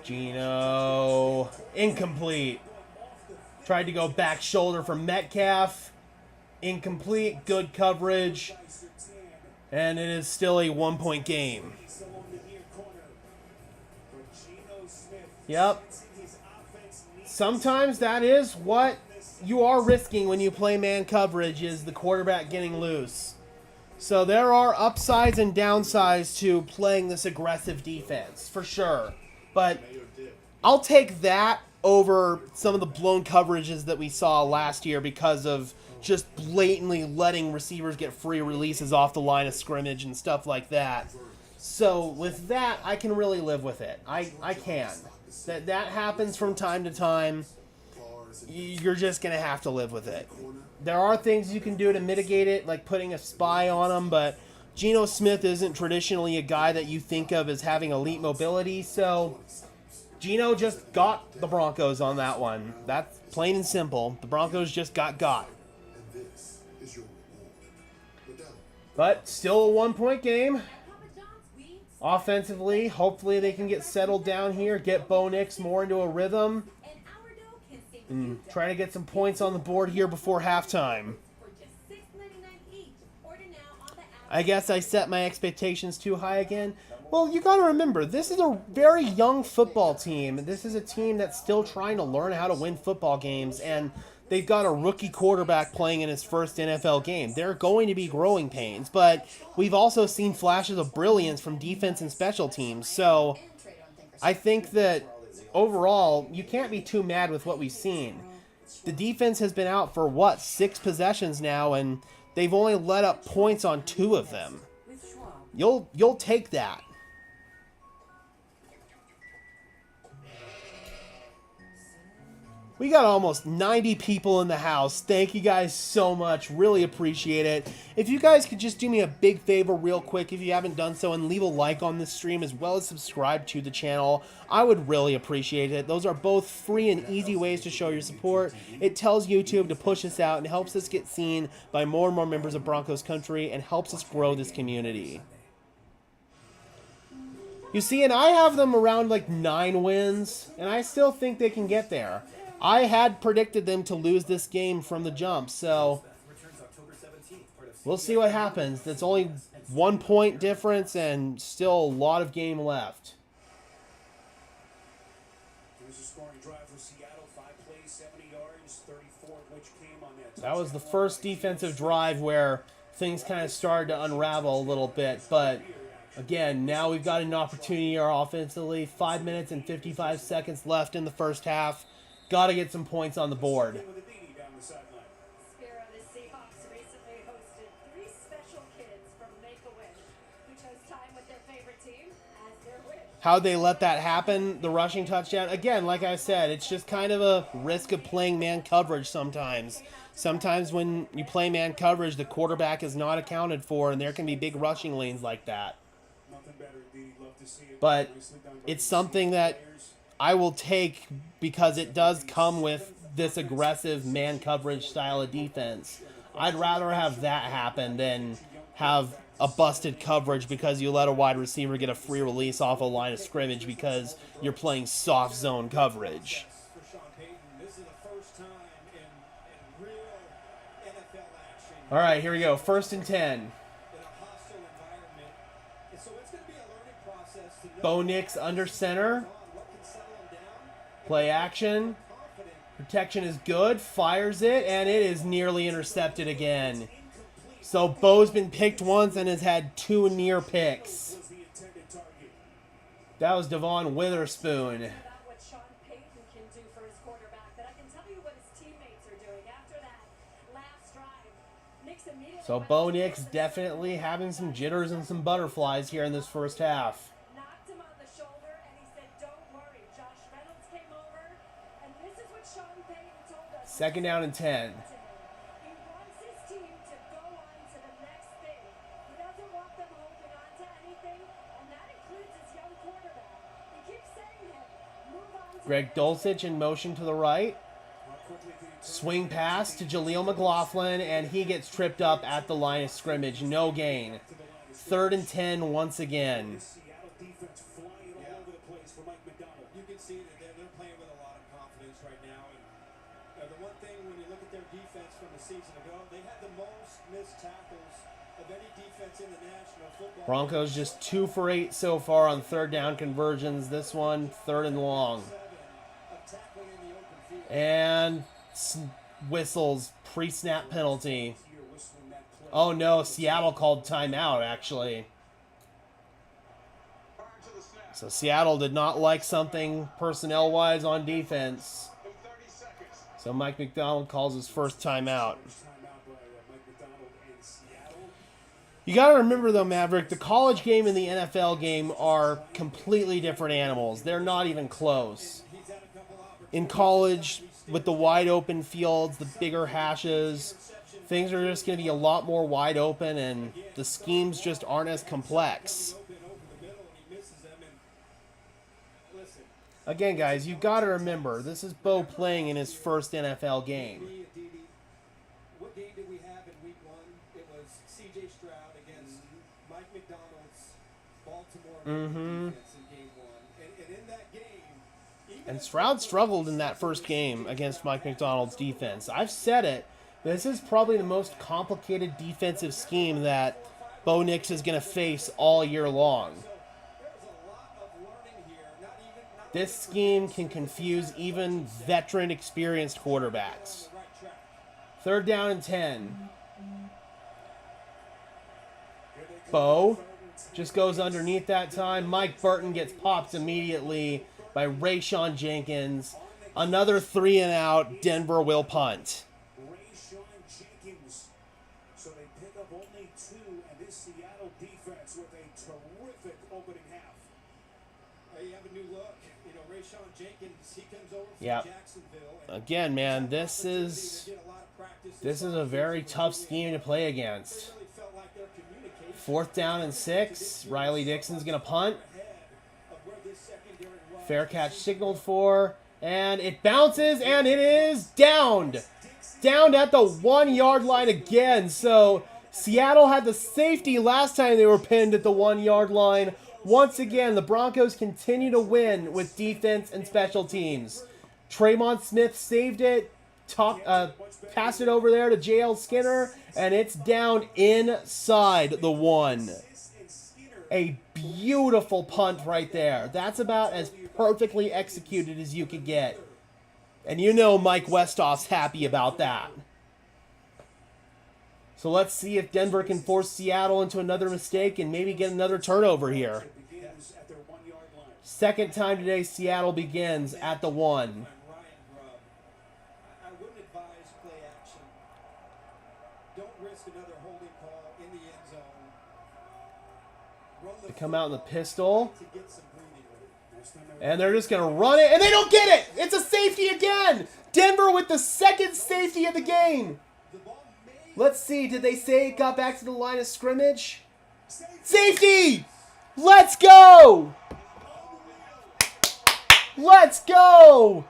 Geno, incomplete. Tried to go back shoulder for Metcalf. Incomplete, good coverage. And it is still a 1-point game. Yep. Sometimes that is what you are risking when you play man coverage, is the quarterback getting loose. So there are upsides and downsides to playing this aggressive defense, for sure. But I'll take that over some of the blown coverages that we saw last year because of just blatantly letting receivers get free releases off the line of scrimmage and stuff like that. So with that, I can really live with it. I can. That happens from time to time. You're just going to have to live with it. There are things you can do to mitigate it, like putting a spy on them, but Geno Smith isn't traditionally a guy that you think of as having elite mobility, so Geno just got the Broncos on that one. That's plain and simple. The Broncos just got. But still a 1-point game. Offensively, hopefully they can get settled down here, get Bo Nix more into a rhythm, and try to get some points on the board here before halftime. I guess I set my expectations too high again. Well, you got to remember, this is a very young football team. This is a team that's still trying to learn how to win football games, and they've got a rookie quarterback playing in his first NFL game. There are going to be growing pains, but we've also seen flashes of brilliance from defense and special teams. So I think that overall, you can't be too mad with what we've seen. The defense has been out for, 6 possessions now, and they've only let up points on 2 of them. You'll take that. We got almost 90 people in the house. Thank you guys so much. Really appreciate it. If you guys could just do me a big favor real quick if you haven't done so, and leave a like on this stream as well as subscribe to the channel, I would really appreciate it. Those are both free and easy ways to show your support. It tells YouTube to push us out and helps us get seen by more and more members of Broncos country and helps us grow this community. You see, and I have them around like 9 wins, and I still think they can get there. I had predicted them to lose this game from the jump, so we'll see what happens. It's only 1 point difference and still a lot of game left. Here's a scoring drive for Seattle. 5 plays, 70 yards, 34 of which came on that. That was the first defensive drive where things kind of started to unravel a little bit, but again, now we've got an opportunity here offensively. 5 minutes and 55 seconds left in the first half. Got to get some points on the board. Spiro, the Seahawks recently hosted 3 special kids from Make-A-Wish who chose time with their favorite team as their wish. How'd they let that happen? The rushing touchdown? Again, like I said, it's just kind of a risk of playing man coverage sometimes. Sometimes when you play man coverage, the quarterback is not accounted for, and there can be big rushing lanes like that. But it's something that I will take because it does come with this aggressive man coverage style of defense. I'd rather have that happen than have a busted coverage because you let a wide receiver get a free release off a line of scrimmage because you're playing soft zone coverage. All right, here we go. 1st and 10. Bo Nix under center. Play action. Protection is good. Fires it, and it is nearly intercepted again. So Bo's been picked once and has had 2 near picks. That was Devon Witherspoon. So Bo Nix definitely having some jitters and some butterflies here in this first half. Second down and 10. He wants his team to go on to the next thing. He doesn't want them holding on to anything, and that includes his young quarterback. He keeps saying it. Move on to Greg Dulcich in motion to the right. Swing pass to Jaleel McLaughlin, and he gets tripped up at the line of scrimmage. No gain. 3rd and 10 once again. You can see that they're playing with a lot of confidence right now. And the one thing when you look at their defense from the season ago, they had the most missed tackles of any defense in the National Football. Broncos just 2 for 8 so far on 3rd down conversions. This one, 3rd and long. And whistles, pre-snap penalty. Oh no, Seattle called timeout actually. So Seattle did not like something personnel-wise on defense. So Mike McDonald calls his first timeout. You got to remember though, Maverick, the college game and the NFL game are completely different animals. They're not even close. In college, with the wide open fields, the bigger hashes, things are just going to be a lot more wide open and the schemes just aren't as complex. Again, guys, you got to remember, this is Bo playing in his first NFL game. What game did we have in week 1? It was C.J. Stroud against Mike McDonald's Baltimore defense in game 1. And in that game... And Stroud struggled in that first game against Mike McDonald's defense. I've said it. This is probably the most complicated defensive scheme that Bo Nix is going to face all year long. This scheme can confuse even veteran, experienced quarterbacks. 3rd down and 10. Bo just goes underneath that time. Mike Burton gets popped immediately by Rayshon Jenkins. Another 3 and out. Denver will punt. Rayshon Jenkins. So they pick up only 2, and this Seattle defense with a terrific opening half. You have a new look. You know, Rayshon Jenkins, he comes over from Yep. Jacksonville. And Again, man, this is a very tough scheme to play against. really felt like their communication 4th down and 6. Riley Dixon's going to punt. ahead of where this secondary was. Fair catch signaled for. And it bounces, and it is downed. Downed at the 1-yard line again. So Seattle had the safety last time they were pinned at the 1-yard line. Once again, the Broncos continue to win with defense and special teams. Tremont Smith saved it, passed it over there to J.L. Skinner, and it's down inside the 1. A beautiful punt right there. That's about as perfectly executed as you could get. And you know Mike Westhoff's happy about that. So let's see if Denver can force Seattle into another mistake and maybe get another turnover here. Begins at their 1-yard line. Second time today, Seattle begins at the 1. Ryan Grubb. I wouldn't advise play action. Don't risk another holding call in the end zone. Run the They come out in the pistol, to get some breathing room. Last time they and they're just going to run it, and they don't get it! It's a safety again! Denver with the second safety of the game! The ball may Let's see, did they say it got back to the line of scrimmage? Safety! Let's go! Let's go!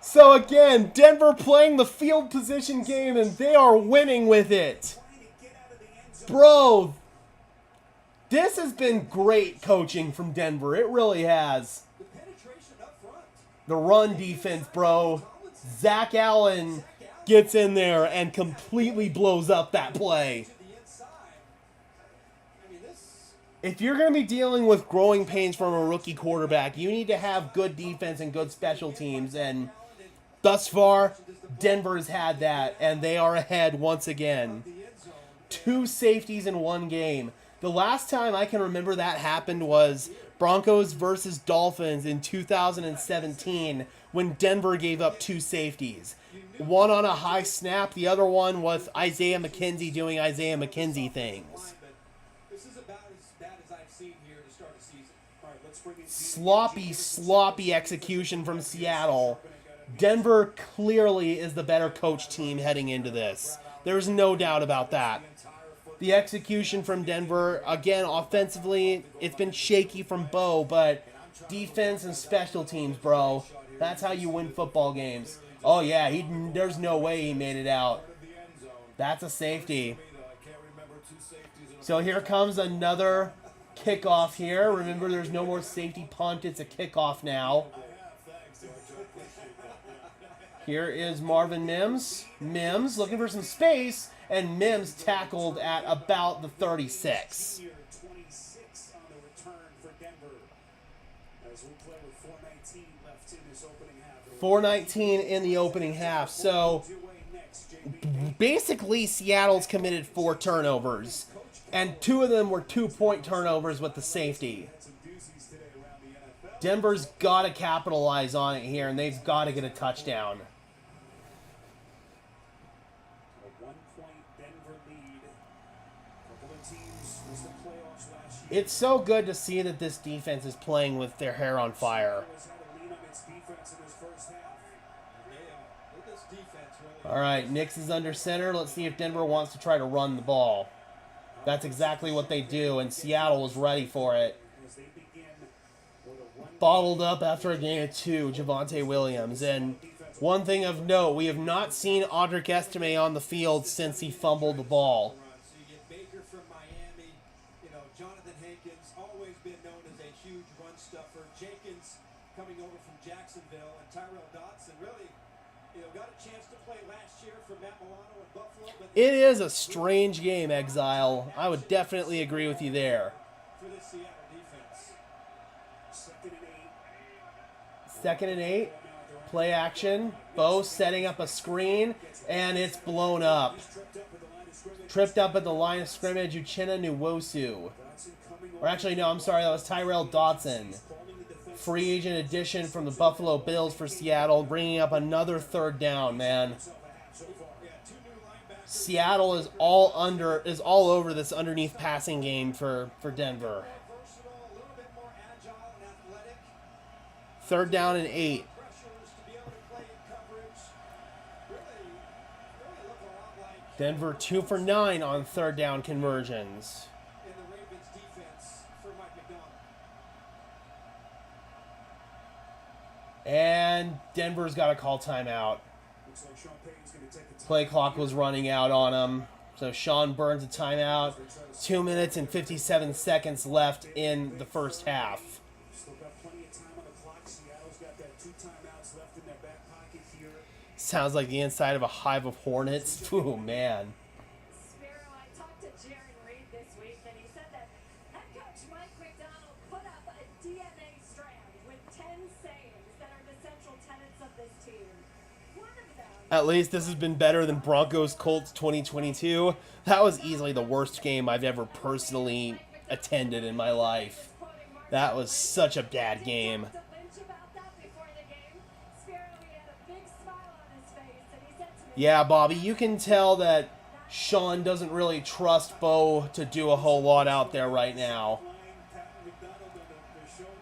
So again, Denver playing the field position game, and they are winning with it. Bro, this has been great coaching from Denver. It really has. the penetration up front. The run defense, bro. Zach Allen gets in there and completely blows up that play. To the inside. I mean, this If you're going to be dealing with growing pains from a rookie quarterback, you need to have good defense and good special teams. And thus far, Denver's had that, and they are ahead once again. 2 safeties in one game. The last time I can remember that happened was Broncos versus Dolphins in 2017 when Denver gave up 2 safeties. One on a high snap, the other one with Isaiah McKenzie doing Isaiah McKenzie things. but this is about as bad as I've seen here to start a season. All right, let's bring in Sloppy execution from Seattle. Denver clearly is the better coach team heading into this. There's no doubt about that. The execution from Denver, again, offensively, it's been shaky from Bo, but defense and special teams, bro. That's how you win football games. Oh, yeah, there's no way he made it out. That's a safety. So here comes another kickoff here. Remember, there's no more safety punt. It's a kickoff now. Here is Marvin Mims. Mims looking for some space, and Mims tackled at about the 36. Senior 26 on the return for Denver. As we play with 4:19 left in this opening half. 4:19 in the opening half. So basically, Seattle's committed 4 turnovers, and 2 of them were 2-point turnovers with the safety. Some doozies today around the NFL. Denver's got to capitalize on it here, and they've got to get a touchdown. A 1-point Denver lead. Couple of teams missed the playoffs last year. It's so good to see that this defense is playing with their hair on fire. Has had a lean on its defense in this first half. Yeah, look at this defense really. All right, Nix is under center. Let's see if Denver wants to try to run the ball. That's exactly what they do, and Seattle was ready for it. As they begin with a 1 Bottled up after a gain of 2, Javonte Williams. And one thing of note, we have not seen Audric Estime on the field since he fumbled the ball. So you get Baker from Miami, Jonathan Hankins, always been known as a huge run stuffer. Jenkins coming over from Jacksonville, and Tyrell Dodson really, got a chance to play last year for Matt Milano in Buffalo. But It is a strange game, Exile. I would definitely agree with you there. for this Seattle defense. 2nd and 8. 2nd and 8. Play action. Bo setting up a screen, and it's blown up. Tripped up at Tripped up at the line of scrimmage. the line of scrimmage, Uchenna Nwosu. Dodson coming Or actually, no, I'm sorry, that was Tyrell Dodson. calling the defense. Free agent addition from the Buffalo Bills for Seattle, bringing up another 3rd down, man. So far. Yeah, 2 new linebackers. Seattle is all over this underneath passing game for Denver. Versatile, a little bit more agile 3rd down and 8. Pressures to be able to play in coverage. Really look a lot like Denver 2 for 9 on 3rd down conversions. in the Ravens defense for Mike McDonald. And Denver's got to call timeout. Looks like Sean Payton's going to take a Play clock was running out on him. So Sean burns a timeout. 2 minutes and 57 seconds left in the first half. Still got plenty of time on the clock. Seattle's got that 2 timeouts left in their back pocket here. Sounds like the inside of a hive of hornets. Ooh, man. Sparrow, I talked to Jaron Reed this week, and he said that head coach Mike McDonald put up a DNA strand with 10 sayings that are the central tenets of this team. One of them. At least this has been better than Broncos Colts 2022. That was easily the worst game I've ever personally attended in my life. That was such a bad game. To Lynch about that before the game. Sparrow, he had a big smile on his face, and he said to me, Yeah, Bobby, you can tell that Sean doesn't really trust Bo to do a whole lot out there right now.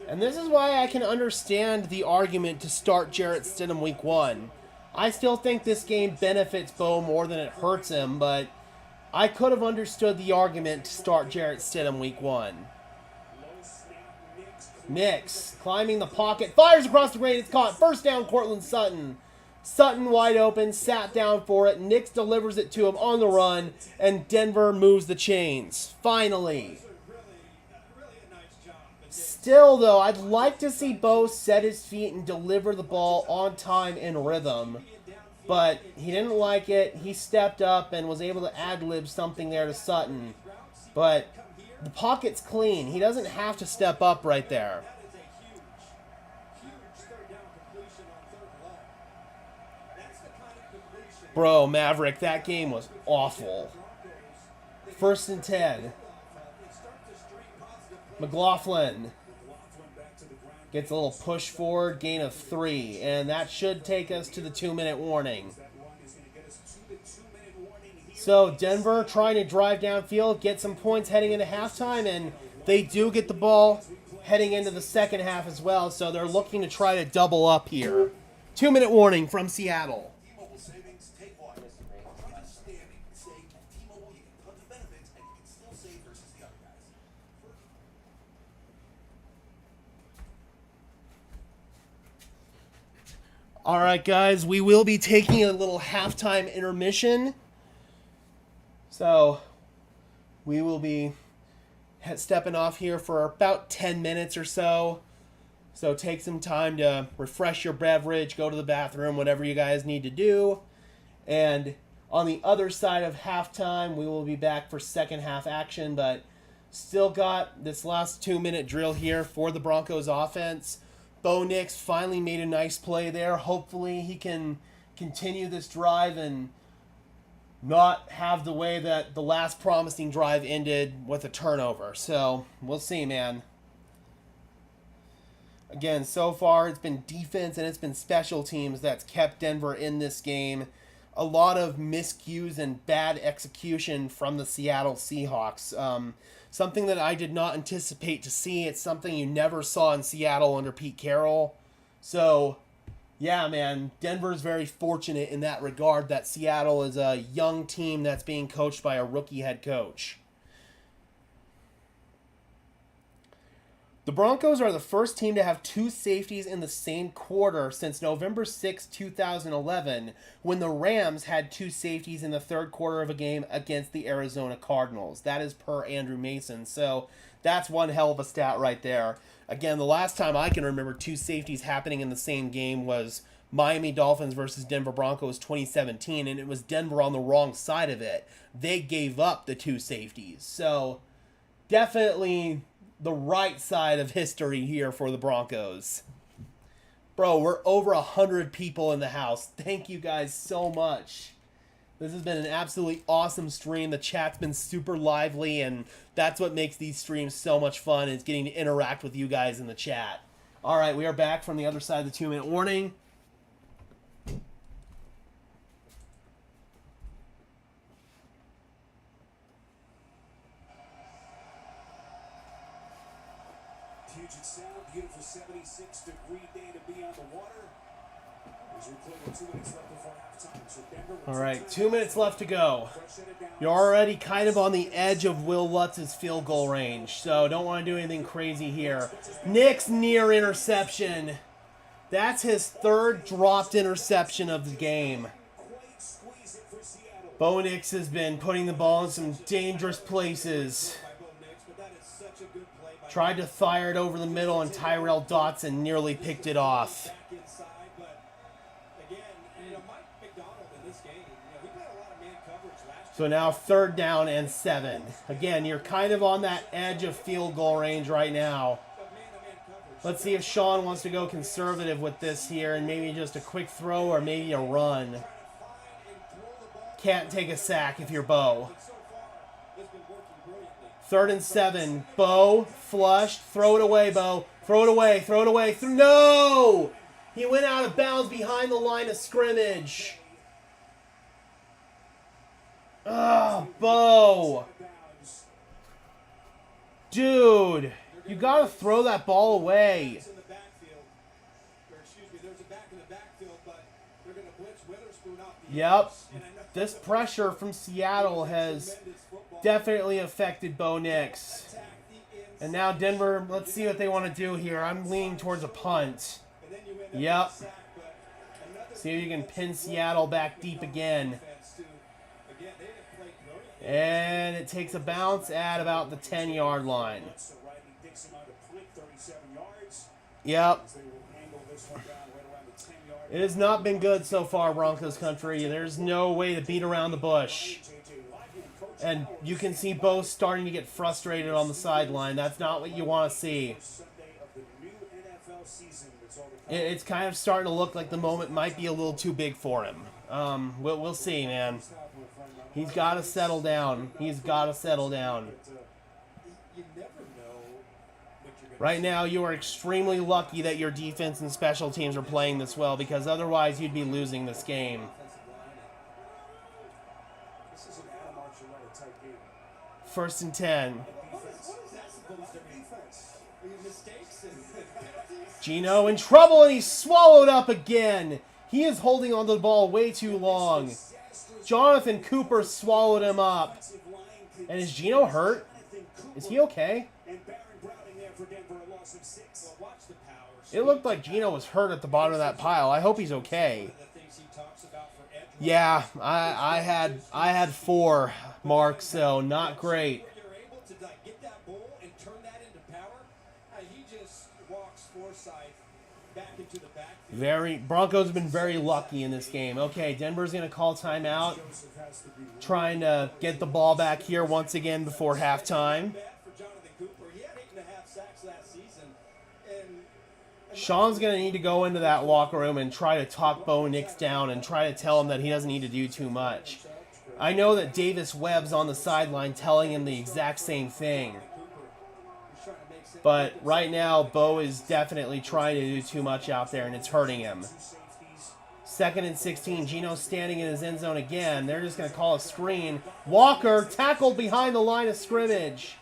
And this is why I can understand the argument to start Jarrett Stidham week 1. I still think this game benefits Bo more than it hurts him, but I could have understood the argument to start Jarrett Stidham week 1. Nix climbing the pocket, fires across the grain, it's caught. First down, Cortland Sutton. Sutton wide open, sat down for it. Nix delivers it to him on the run, and Denver moves the chains. Finally. Really a nice job. Still, though, I'd like to see Bo set his feet and deliver the ball on time in rhythm. But he didn't like it. He stepped up and was able to ad-lib something there to Sutton. But the pocket's clean. He doesn't have to step up right there. That is a huge third down completion on 3rd and long. That's the kind of completion. Bro, Maverick, that game was awful. 1st and 10. They start to string positive plays. McLaughlin gets a little push forward, gain of 3. And that should take us to the 2-minute warning. So Denver trying to drive downfield, get some points heading into halftime, and they do get the ball heading into the second half as well. So they're looking to try to double up here. 2-minute warning from Seattle. T-Mobile savings, take one. Understanding, say at T-Mobile you get tons of benefits and you can still save versus the other guys. All right, guys, we will be taking a little halftime intermission. So we will be stepping off here for about 10 minutes or so. So take some time to refresh your beverage, go to the bathroom, whatever you guys need to do. And on the other side of halftime, we will be back for second half action, but still got this last 2-minute drill here for the Broncos offense. Bo Nix finally made a nice play there. Hopefully he can continue this drive and not have the way that the last promising drive ended with a turnover. So we'll see, man. Again, so far it's been defense and it's been special teams that's kept Denver in this game. A lot of miscues and bad execution from the Seattle Seahawks. Something that I did not anticipate to see. It's something you never saw in Seattle under Pete Carroll. So, yeah, man, Denver's very fortunate in that regard that Seattle is a young team that's being coached by a rookie head coach. The Broncos are the first team to have 2 safeties in the same quarter since November 6, 2011, when the Rams had 2 safeties in the third quarter of a game against the Arizona Cardinals. That is per Andrew Mason, so that's one hell of a stat right there. Again, the last time I can remember 2 safeties happening in the same game was Miami Dolphins versus Denver Broncos 2017, and it was Denver on the wrong side of it. They gave up the 2 safeties, so definitely the right side of history here for the Broncos. Bro, we're over 100 people in the house. Thank you guys so much. This has been an absolutely awesome stream. The chat's been super lively, and that's what makes these streams so much fun, is getting to interact with you guys in the chat. All right, we are back from the other side of the 2-minute warning. Puget Sound, beautiful 76-degree day to be on the water. As we play with 2 minutes left before halftime. So Denver will All right, take 2 minutes left to go. You're already kind of on the edge of Will Lutz's field goal range, so don't want to do anything crazy here. Nick's near interception. That's his third dropped interception of the game. quite squeeze it for Seattle. Bo Nix has been putting the ball in some dangerous places. By Bo Nix, but that is such a good play by Tried to fire it over the middle, and Tyrell Dotson nearly picked it off. back inside, but again, Mike McDonald in this game, he played a lot of man coverage last year. So now 3rd down and 7. Again, you're kind of on that edge of field goal range right now. But man-to-man coverage. Let's see if Sean wants to go conservative with this here and maybe just a quick throw or maybe a run. Trying to find and throw the ball. Can't take a sack if you're Bo. But so far, it's been working brilliantly. 3rd and 7. Bo, flushed. Throw it away, Bo. Throw it away. Throw it away. No! He went out of bounds behind the line of scrimmage. Oh, Bo. Dude, you gotta throw that ball away. It's in the backfield, or excuse me, there's a back in the backfield, but they're going to blitz Witherspoon off the Yep. edge. And I know This pressure from Seattle has tremendous football. definitely affected Bo Nix. Attack the inside, And now Denver, let's see what they want to do here. I'm leaning towards a punt. and then you end up Yep. with a sack, but another See if you can pin Seattle back deep again. defense too. Again, they didn't play brilliantly. And it takes a bounce at about the 10-yard line. So Riley Dixon on the punt, 37 yards. Yep. As they will angle this one down right around the 10-yard. It has not been good so far, Broncos country. There's no way to beat around the bush. JJ Watt and Coach And Howard you can see Bo starting to get frustrated on the sideline. That's not what you want to see. Sunday of the new NFL season. That's all It's kind of starting to look like the moment might be a little too big for him. We'll see, man. He's got to settle down. He's got to settle down. You never know what you're going to Right now, you are extremely lucky that your defense and special teams are playing this well, because otherwise you'd be losing this game. offensive line. This is an Adam Archuleta type game. 1st and 10. What is that supposed to mean? Mistakes and penalties? Gino in trouble, and he's swallowed up again. He is holding onto the ball way too long. Jonathan Cooper swallowed him up. And is Gino hurt? Is he okay? And Baron Browning there for Denver, a loss of 6. Well, watch the power. It looked like Gino was hurt at the bottom of that pile. I hope he's okay. The things he talks about for edge. Yeah, I had 4, Mark, so not great. You're able to get that bull and turn that into power. He just walks Forsythe back into the backfield. Broncos have been very lucky in this game. Okay, Denver's going to call timeout, Joseph has to be trying to get the ball back here once again before halftime. Bad for Jonathan Cooper. He had 8.5 sacks last season. And Sean's going to need to go into that locker room and try to talk Bo Nix down and try to tell him that he doesn't need to do too much. I know that Davis Webb's on the sideline telling him the exact same thing. Cooper is trying to make sense. But right now, Bo is definitely trying to do too much out there, and it's hurting him. 2nd and 16. Gino's standing in his end zone again. They're just going to call a screen. Walker tackled behind the line of scrimmage.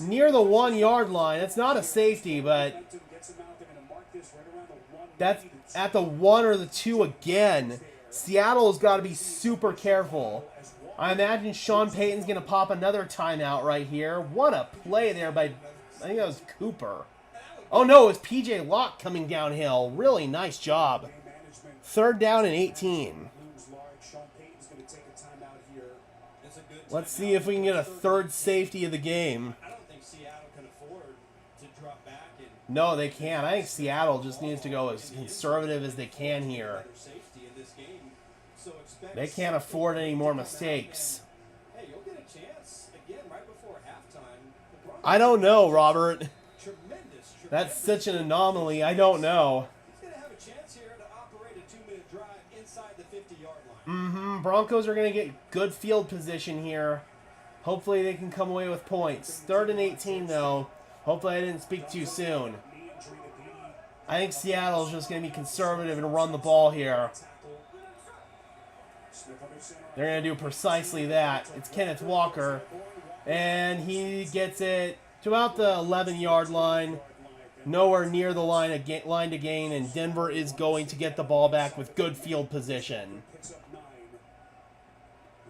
Near the 1-yard line. It's not a safety, but that's at the 1 or the 2 again. Seattle's got to be super careful. I imagine Sean Payton's going to pop another timeout right here. What a play there by, I think that was Cooper. Oh no, it's PJ Locke coming downhill. Really nice job. 3rd down and 18. Let's see if we can get a 3rd safety of the game. I don't think Seattle can afford to drop back and No, they can't. I think Seattle just needs to go as conservative as they can here. better safety in this game. So expect They can't afford any more mistakes. Hey, you'll get a chance again right before halftime. The Broncos I don't know, Robert. tremendous. That's such an anomaly. I don't know. He's going to have a chance here to operate a 2-minute drive inside the 50-yard line. Broncos are going to get good field position here. Hopefully they can come away with points. 3rd and 18, though. Hopefully I didn't speak too soon. I think Seattle's just going to be conservative and run the ball here. They're going to do precisely that. It's Kenneth Walker. And he gets it to about the 11-yard line. Nowhere near the line to gain, and Denver is going to get the ball back with good field position. Picks up 9.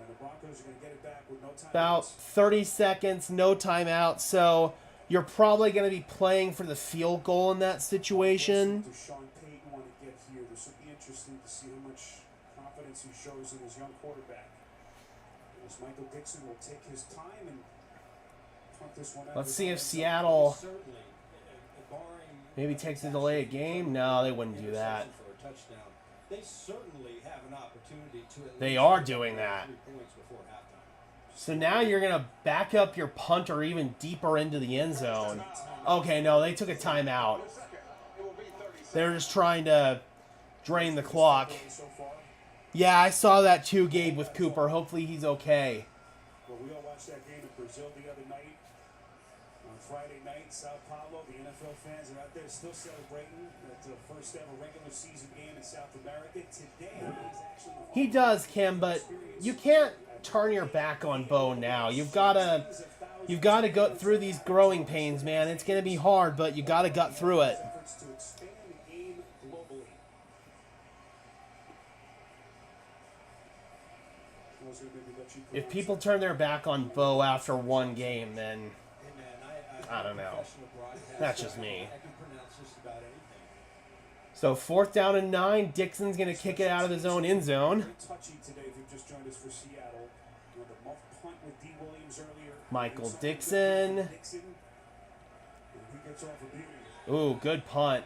And the Broncos are going to get it back with no time. About 30 seconds, no timeout, so you're probably going to be playing for the field goal in that situation. Does Sean Payton want to get here? This will be interesting to see how much confidence he shows in his young quarterback. As Michael Dixon will take his time and punt this one out. Let's see if Seattle Certainly, barring maybe takes a delay of game. No, they wouldn't do that. for a touchdown, they certainly have an opportunity to at They least are get doing that. 3 points before halftime. So now you're going to back up your punter even deeper into the end zone. Okay, no, they took a timeout. They're just trying to drain the clock. So far. Yeah, I saw that too, Gabe, with Cooper. Hopefully he's okay. Well, we all watched that game in Brazil the other night. On Friday night, Sao Paulo, the NFL fans are out there still celebrating that first ever regular season game in South America. Today is actually He does, Kim, but you can't turn your back on Bo now. You've got to go through these growing pains, man. It's going to be hard, but you got to gut through it. efforts to expand the game globally. I was gonna maybe let you If people turn their back on Bo after one game, then Hey man, I don't know. professional broadcaster, That's just me. I can pronounce just about anything. So 4th down and 9. Dixon's going to kick it out of his own end zone. Very touchy today if you've just joined us for Seattle. You know, the muff punt with D. Williams earlier. Michael It's on Dixon. Dixon. And he gets off a beauty. Ooh, good punt.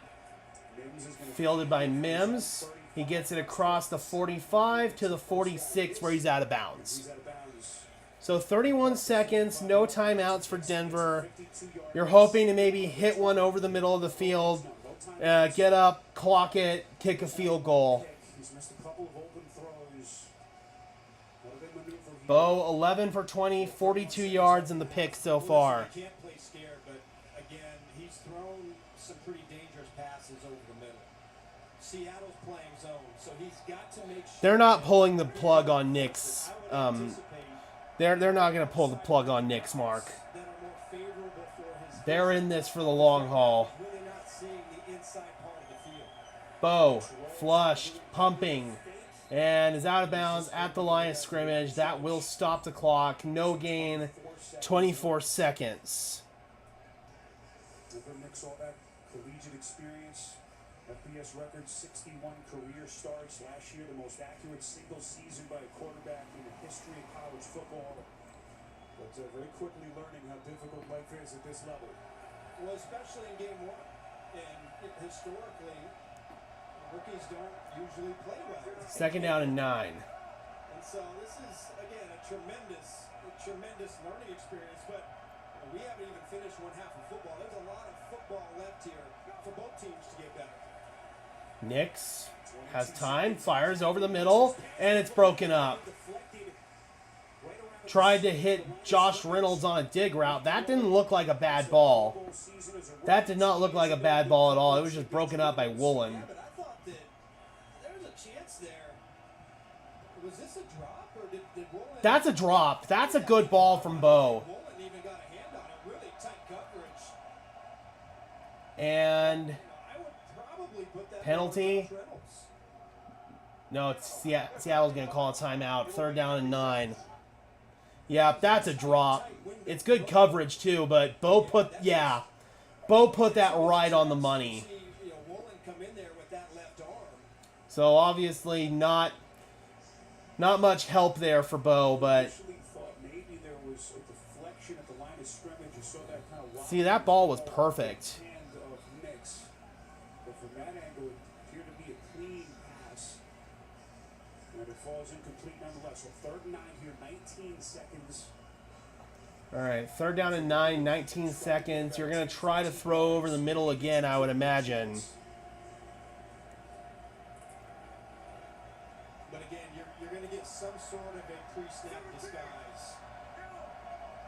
Mims is gonna Fielded by Mims. He gets it across the 45 to the 46 where he's out of bounds. He's out of bounds. So 31 seconds, no timeouts for Denver. 52 yards. You're hoping to maybe hit one over the middle of the field, get up, clock it, kick a field goal. He's missed a couple of open throws. What a big maneuver here. Bo 11 for 20, 42 yards in the pick so far. Listen, you can't play scared, but again, he's thrown some pretty dangerous passes over the middle. Seattle's playing zone, so he's got to make sure. They're not pulling the plug on Nix. I would anticipate They're not going to pull the plug on Nix, Mark. that are more favorable for his They're in this for the long haul. really not seeing the inside part of the field. Bo, flushed, pumping, and is out of bounds at the line of scrimmage. That will stop the clock. No gain, 24 seconds. Denver Nix, all that collegiate experience. FBS record 61 career starts last year, the most accurate single season by a quarterback in the history of college football. But very quickly learning how difficult life is at this level. Well, especially in game 1. And historically, rookies don't usually play well. 2nd down and 9. And so this is, again, a tremendous learning experience. But we haven't even finished one half of football. There's a lot of football left here for both teams to get better. Nix has time, fires over the middle, and it's broken up. Tried to hit Josh Reynolds on a dig route. That didn't look like a bad ball. That did not look like a bad ball at all. It was just broken up by Woolen. Yeah, but I thought that there was a chance there. Was this a drop, or did Woolen... That's a drop. That's a good ball from Bo. Woolen even got a hand on it. Really tight coverage. And I would probably put that penalty. on Josh Reynolds. No, it's Seattle's going to call a timeout. 3rd down and 9. Yeah, that's a drop. It's good coverage too, but Bo put that right on the money. See, Woolen come in there with that left arm. So obviously not much help there for Bo, but Initially thought maybe there was a deflection at the line of scrimmage. You saw that kind of see, that ball was perfect. hand of Nix. But from that angle, it appeared to be a clean pass. And it falls incomplete nonetheless. So 3rd and 9 here, 19 seconds. All right, 3rd down and 9, 19 seconds. You're going to try to throw over the middle again, I would imagine. But again, you're going to get some sort of a pre-snap disguise.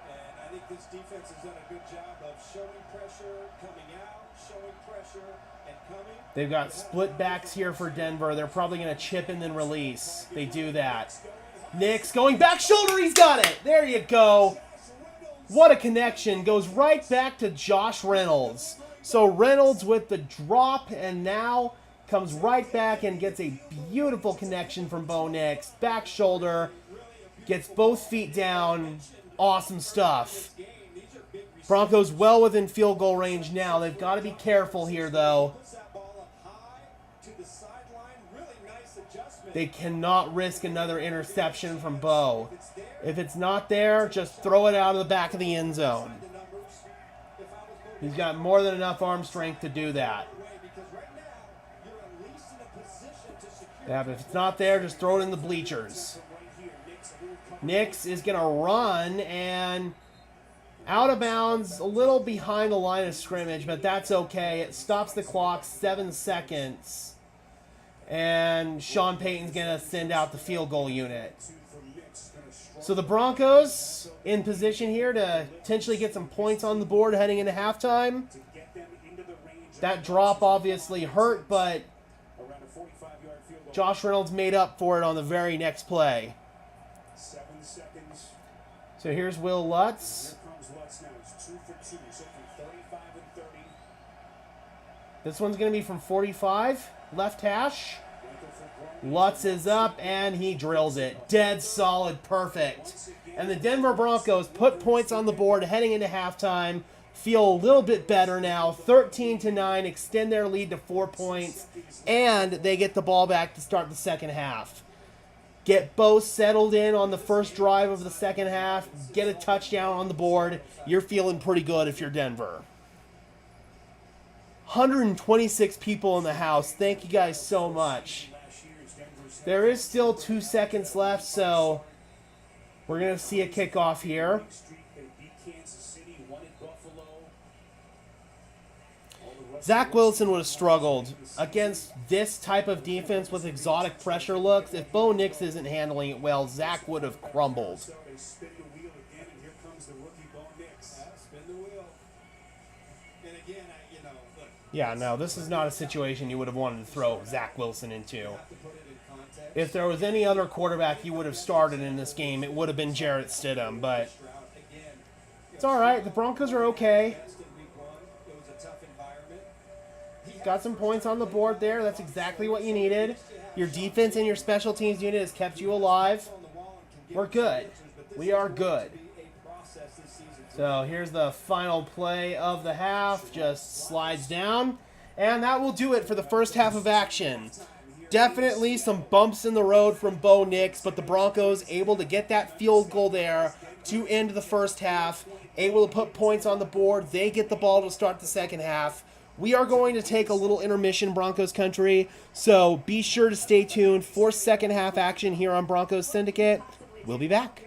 And I think this defense has done a good job of showing pressure, coming out, showing pressure, and coming. They've got split backs here for Denver. They're probably going to chip and then release. They do that. Nix going back shoulder. He's got it. There you go. What a connection. Goes right back to Josh Reynolds. So Reynolds with the drop, and now comes right back and gets a beautiful connection from Bo Nix. Back shoulder. Gets both feet down. Awesome stuff. Broncos well within field goal range now. They've got to be careful here, though. They cannot risk another interception from Bo. If it's not there, just throw it out of the back of the end zone. He's got more than enough arm strength to do that. Yeah, but if it's not there, just throw it in the bleachers. Nix is going to run and out of bounds, a little behind the line of scrimmage, but that's okay. It stops the clock, 7 seconds. And Sean Payton's going to send out the field goal unit. So the Broncos in position here to potentially get some points on the board heading into halftime. That drop obviously hurt, but Josh Reynolds made up for it on the very next play. So here's Will Lutz. This one's going to be from 45, left hash. Lutz is up, and he drills it. Dead solid, perfect. And the Denver Broncos put points on the board heading into halftime. Feel a little bit better now. 13-9, extend their lead to 4 points, and they get the ball back to start the second half. Get Bo settled in on the first drive of the second half. Get a touchdown on the board. You're feeling pretty good if you're Denver. 126 people in the house. Thank you guys so much. There is still 2 seconds left, so we're going to see a kickoff here. Zach Wilson would have struggled against this type of defense with exotic pressure looks. If Bo Nix isn't handling it well, Zach would have crumbled. Yeah, no, this is not a situation you would have wanted to throw Zach Wilson into. If there was any other quarterback you would have started in this game, it would have been Jarrett Stidham, but it's all right. The Broncos are okay. Got some points on the board there. That's exactly what you needed. Your defense and your special teams unit has kept you alive. We're good. We are good. So here's the final play of the half. Just slides down. And that will do it for the first half of action. Definitely some bumps in the road from Bo Nix, but the Broncos able to get that field goal there to end the first half. Able to put points on the board. They get the ball to start the second half. We are going to take a little intermission, Broncos country, so be sure to stay tuned for second half action here on Broncos Syndicate. We'll be back.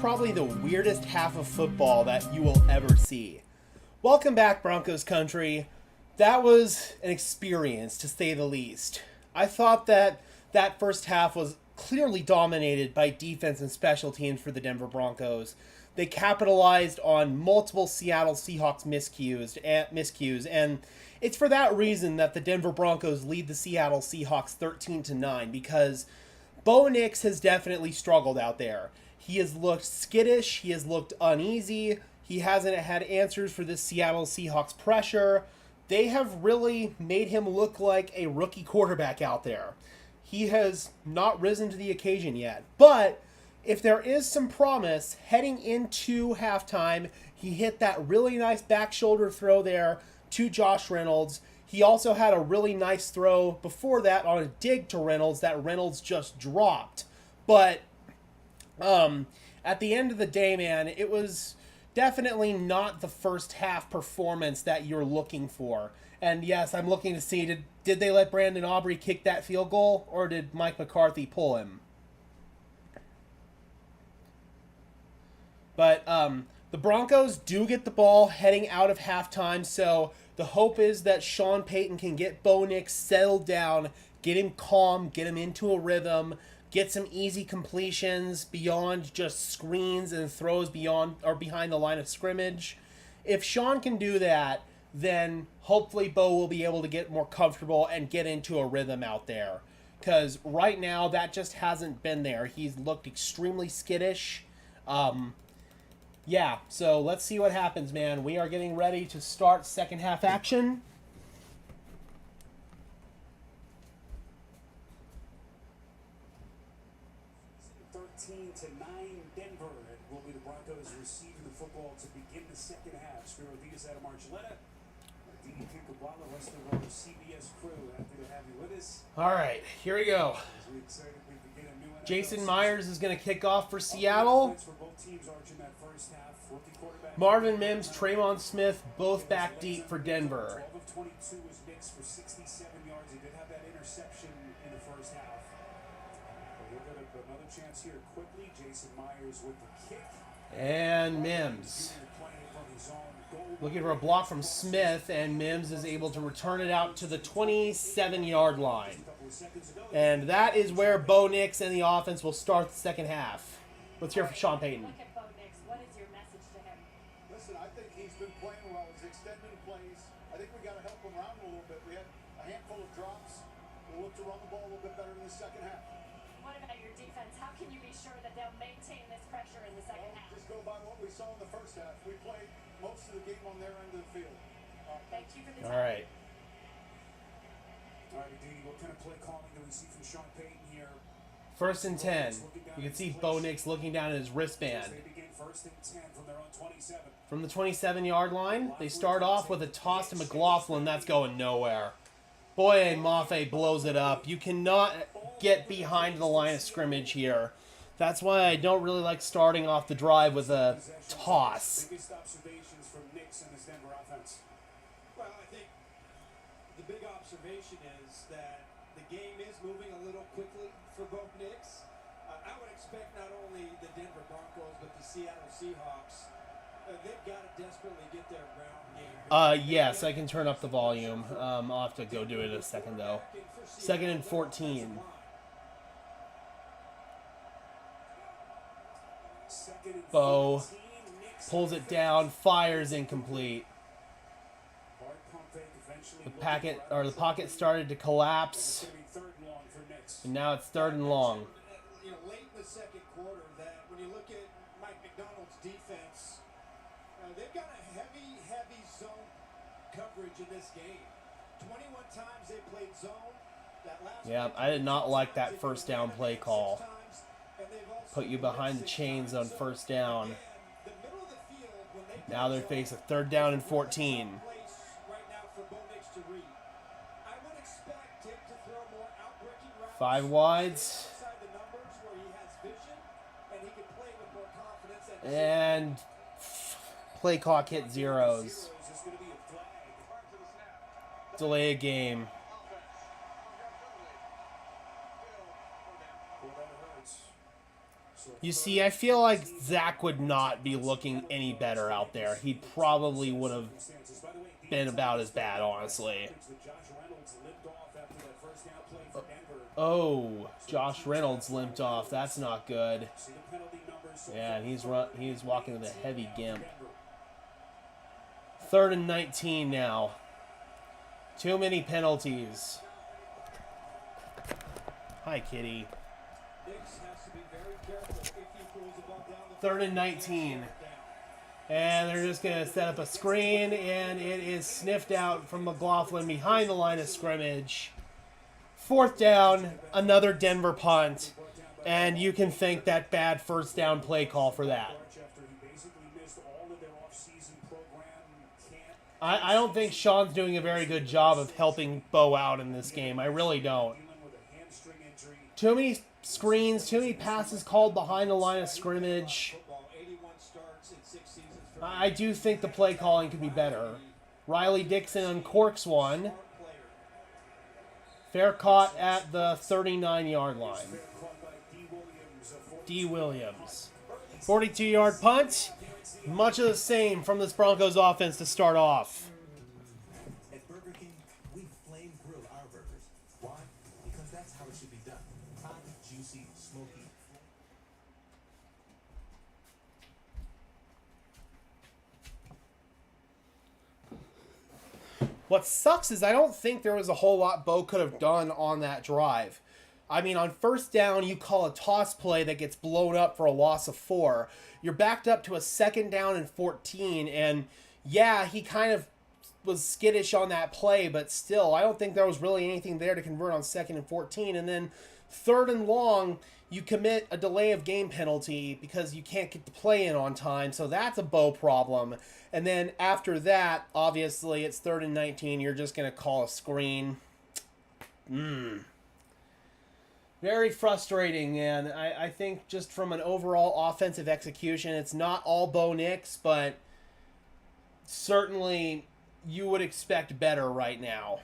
probably the weirdest half of football that you will ever see. Welcome back, Broncos country. That was an experience, to say the least. I thought that first half was clearly dominated by defense and special teams for the Denver Broncos. They capitalized on multiple Seattle Seahawks miscues, and it's for that reason that the Denver Broncos lead the Seattle Seahawks 13-9, because Bo Nix has definitely struggled out there. He has looked skittish, he has looked uneasy, he hasn't had answers for this Seattle Seahawks pressure. They have really made him look like a rookie quarterback out there. He has not risen to the occasion yet, but if there is some promise heading into halftime, he hit that really nice back shoulder throw there to Josh Reynolds. He also had a really nice throw before that on a dig to Reynolds that Reynolds just dropped. But at the end of the day, man, it was definitely not the first half performance that you're looking for. And yes, I'm looking to see, did they let Brandon Aubrey kick that field goal, or did Mike McCarthy pull him? But the Broncos do get the ball heading out of halftime, so the hope is that Sean Payton can get Bo Nix settled down, get him calm, get him into a rhythm, get some easy completions beyond just screens and throws beyond or behind the line of scrimmage. If Sean can do that, then hopefully Bo will be able to get more comfortable and get into a rhythm out there. Because right now, that just hasn't been there. He's looked extremely skittish. Yeah, so let's see what happens, man. We are getting ready to start second half action. Denver. It will be the Broncos receiving the football to begin the second half. Spiro Diaz out of Marcelletta. Didi Kinkabala, rest of our CBS crew. Happy to have you with us. All right, here we go. As we excitedly begin a new NFL Jason season. Myers is going to kick off for Seattle. For both teams arching that first half. Rookie quarterback Marvin Mims, Tremon Smith, both back deep for Denver. 12 of 22 was Nix for 67 yards. He did have that interception in the first half. But we'll get another chance here quickly. Jason Myers with the kick. And Mims looking for a block from Smith, and Mims is able to return it out to the 27-yard line. And that is where Bo Nix and the offense will start the second half. Let's hear from Sean Payton. Look at Bo Nix. What is your message to him? Listen, I think he's been playing well. He's extending plays. I think we got to help him around a little bit. We had a handful of drops. We'll look to run the ball a little bit better in the second half. What about your defense? How can you be sure that they'll maintain this pressure in the second half? Just go by what we saw in the first half. We played most of the game on their end of the field. Thank you for the All right. All right, Didi, what kind of play calling do we see from Sean Payton here? First and 10. You can see Bo Nix looking down at his wristband. They begin first and 10 from their own 27. From the 27-yard line, they start off with a toss to McLaughlin. That's going nowhere. Boye Mafe blows it up. You cannot get behind the line of scrimmage here. That's why I don't really like starting off the drive with a toss. Biggest observations from Nix and his Denver offense. Well, I think the big observation is that the game is moving a little quickly for Bo Nix. I would expect not only the Denver Broncos, but the Seattle Seahawks. They've got to desperately get their ground game. Yes, I can turn up the volume. I'll have to go do it in a second, though. Second and 14. Bo pulls it down, fires incomplete. The pocket started to collapse, and now it's third and long. You know, late in the second quarter, that when you look at Mike McDonald's defense, they've got a heavy zone coverage in this game. 21 times they played zone. Yeah, I did not like that first down play call. Put you behind the chains on first down. Now they face a third down and 14. 5 wides. And play clock hit zeros. Delay a game. You see, I feel like Zach would not be looking any better out there. He probably would have been about as bad, honestly. Oh, Josh Reynolds limped off. That's not good. Yeah, and he's walking with a heavy gimp. 3rd and 19 now. Too many penalties. Hi, kitty. 3rd and 19. And they're just going to set up a screen, and it is sniffed out from McLaughlin behind the line of scrimmage. 4th down, another Denver punt, and you can thank that bad 1st down play call for that. I don't think Sean's doing a very good job of helping Bo out in this game. I really don't. Too many screens, too many passes called behind the line of scrimmage. I do think the play calling could be better. Riley Dixon uncorks one. Fair caught at the 39-yard line. D. Williams. 42-yard punt. Much of the same from this Broncos offense to start off. At Burger King, we flame grill our burgers. Why? Because that's how it should be done. Hot, juicy, smoky. What sucks is I don't think there was a whole lot Bo could have done on that drive. I mean, on 1st down, you call a toss play that gets blown up for a loss of 4. You're backed up to a 2nd down and 14, and yeah, he kind of was skittish on that play, but still, I don't think there was really anything there to convert on 2nd and 14. And then 3rd and long, you commit a delay of game penalty because you can't get the play in on time, so that's a Bo problem. And then after that, obviously, it's 3rd and 19. You're just going to call a screen. Very frustrating, and I think just from an overall offensive execution, it's not all Bo Nix, but certainly you would expect better right now.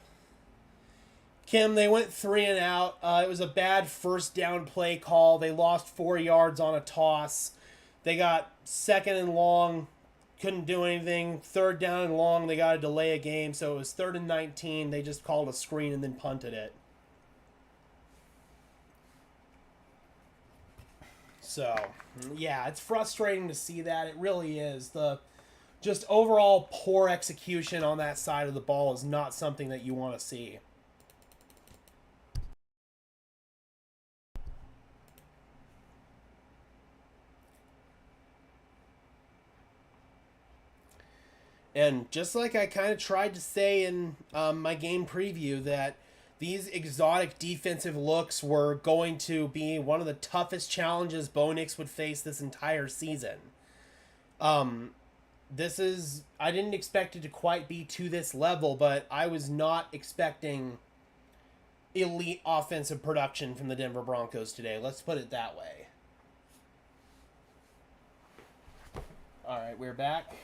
Kim, they went 3 and out. It was a bad 1st down play call. They lost 4 yards on a toss. They got 2nd and long, couldn't do anything. 3rd down and long, they got to delay a game, so it was 3rd and 19. They just called a screen and then punted it. So, yeah, it's frustrating to see that. It really is. The just overall poor execution on that side of the ball is not something that you want to see. And just like I kind of tried to say in my game preview, that these exotic defensive looks were going to be one of the toughest challenges Bo Nix would face this entire season. I didn't expect it to quite be to this level, but I was not expecting elite offensive production from the Denver Broncos today. Let's put it that way. All right, we're back.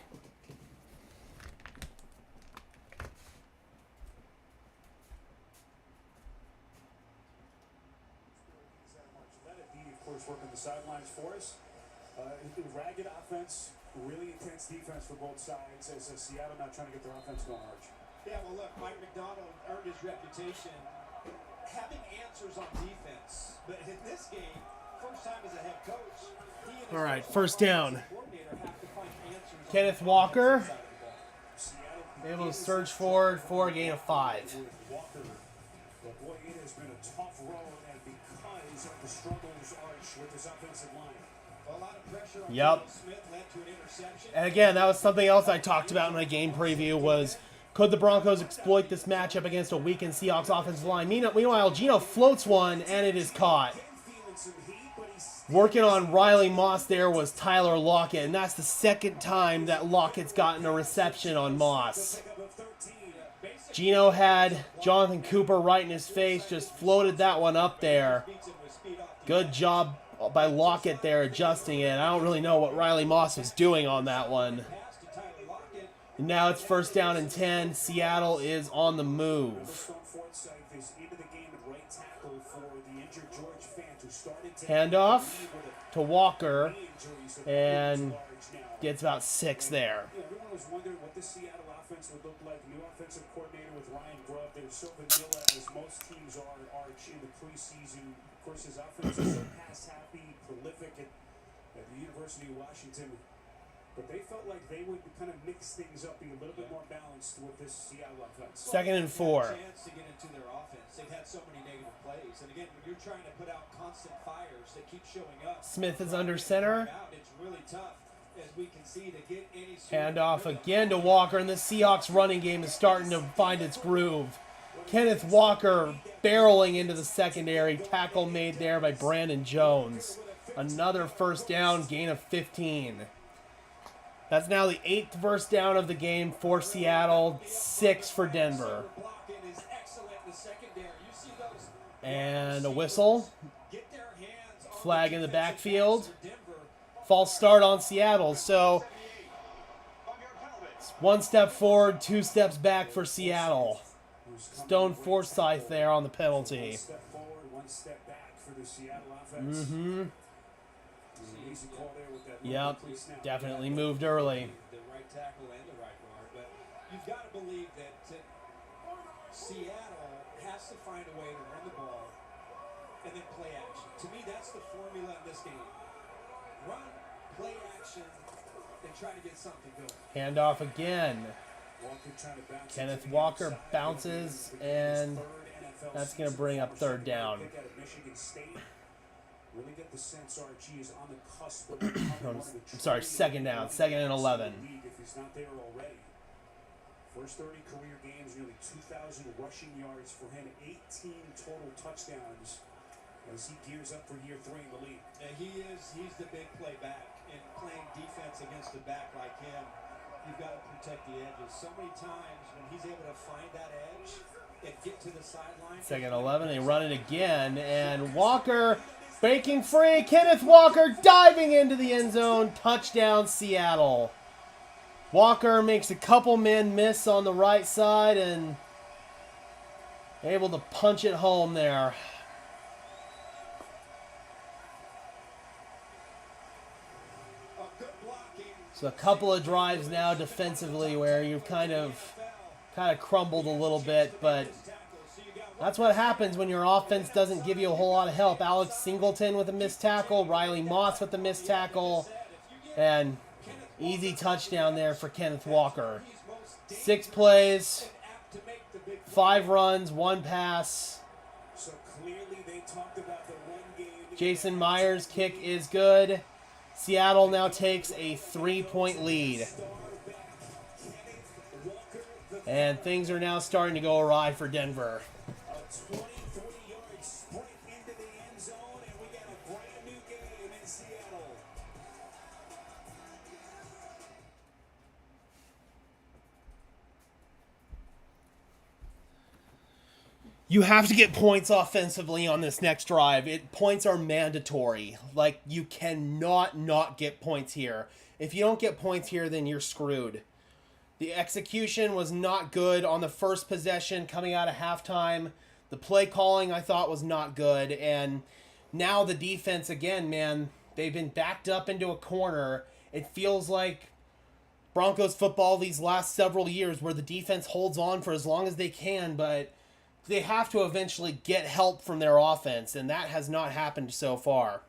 Working the sidelines for us. Ragged offense, really intense defense for both sides as Seattle not trying to get their offense going, Arch. Yeah, well, look, Mike McDonald earned his reputation having answers on defense. But in this game, first time as a head coach, he and his all right, 1st down. coordinator have to find answers Kenneth Walker able to surge forward for a gain of 5. Walker, but boy, it has been a tough road, and because of the struggles, Arch, with this offensive line. a lot of pressure on Yep. Smith led to an interception. And again, that was something else I talked about in my game preview was, could the Broncos exploit this matchup against a weakened Seahawks offensive line? Meanwhile, Geno floats one, and it is caught. Working on Riley Moss there was Tyler Lockett, and that's the 2nd time that Lockett's gotten a reception on Moss. Geno had Jonathan Cooper right in his face, just floated that one up there. Good job by Lockett there adjusting it. I don't really know what Riley Moss was doing on that one. And now it's 1st down and 10. Seattle is on the move. Handoff to Walker, and gets about 6 there. Everyone was wondering what the Seattle offense would look like. New offensive coordinator with Ryan Grubb. They were so vanilla, as most teams are in the preseason. Of course, his offense is so pass-happy, prolific at the University of Washington. But they felt like they would kind of mix things up, be a little bit more balanced with this Seattle offense. 2nd and 4. Chance to get into their offense. They've had so many negative plays, and again, when you're trying to put out constant fires that keep showing up, Smith is under center. it's really tough, as we can see, to get any Handoff again to Walker, and the Seahawks running game is starting to find its groove. Kenneth Walker barreling into the secondary. Tackle made there by Brandon Jones. Another first down, gain of 15. That's now the 8th first down of the game for Seattle, 6 for Denver. And a whistle. Flag in the backfield. False start on Seattle. So, it's 1 step forward, 2 steps back for Seattle. Stone Forsythe there on the penalty. 1 step forward, 1 step back for the Seattle offense. Easy call there with that. Yep, definitely moved early. The right tackle and the right guard, but you've got to believe that Seattle has to find a way to run the ball and then play action. To me, that's the formula in this game. Run, play action, and try to get something going. Handoff again. Kenneth Walker bounces, and that's going to bring up 3rd down. Really get the sense RG is on the cusp of I'm sorry, 2nd down, 2nd and 11. If he's not there already. First 30 career games, nearly 2,000 rushing yards for him, 18 total touchdowns as he gears up for year 3 in the league. And he's the big play back, and playing defense against a back like him, you've got to protect the edges. So many times when he's able to find that edge and get to the sideline. 2nd and 11, they run it again, and Walker breaking free. Kenneth Walker diving into the end zone. Touchdown, Seattle. Walker makes a couple men miss on the right side and able to punch it home there. So a couple of drives now defensively where you've kind of crumbled a little bit, but that's what happens when your offense doesn't give you a whole lot of help. Alex Singleton with a missed tackle, Riley Moss with a missed tackle, and easy touchdown there for Kenneth Walker. 6 plays, 5 runs, 1 pass. Jason Myers' kick is good. Seattle now takes a 3-point lead. And things are now starting to go awry for Denver. 20-40 yard sprint into the end zone, and we got a brand new game in Seattle. You have to get points offensively on this next drive. Points are mandatory. Like, you cannot not get points here. If you don't get points here, then you're screwed. The execution was not good on the first possession coming out of halftime. The play calling, I thought, was not good. And now the defense, again, man, they've been backed up into a corner. It feels like Broncos football these last several years where the defense holds on for as long as they can, but they have to eventually get help from their offense, and that has not happened so far.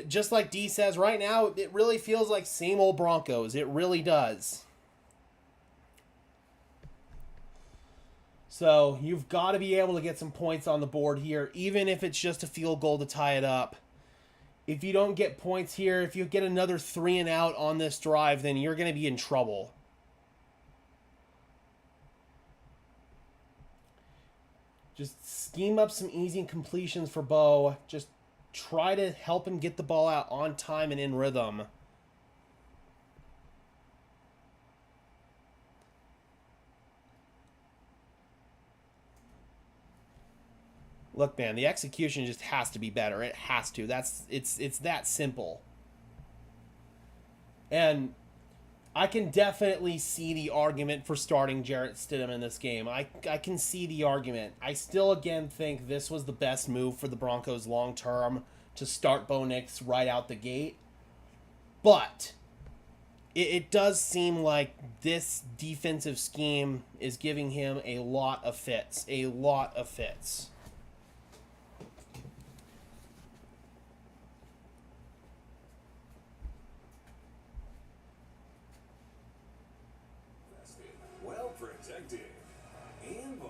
Just like D says, right now, it really feels like same old Broncos. It really does. So you've got to be able to get some points on the board here, even if it's just a field goal to tie it up. If you don't get points here, if you get another 3 and out on this drive, then you're going to be in trouble. Just scheme up some easy completions for Bo. Just try to help him get the ball out on time and in rhythm. Look, man, the execution just has to be better. It has to. It's that simple. And I can definitely see the argument for starting Jarrett Stidham in this game. I can see the argument. I still, again, think this was the best move for the Broncos long term to start Bo Nix right out the gate. But it does seem like this defensive scheme is giving him a lot of fits. A lot of fits. Well protected. And by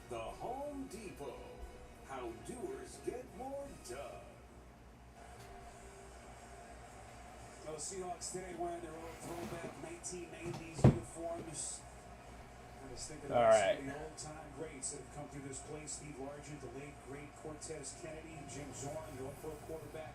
the Home Depot. How doers get more done. So the Seahawks today wearing their old throwback 1990s uniforms. I was thinking All about right. some of the old-time greats that have come through this place. Steve Largent, the late, great Cortez Kennedy, Jim Zorn, the All-Pro quarterback.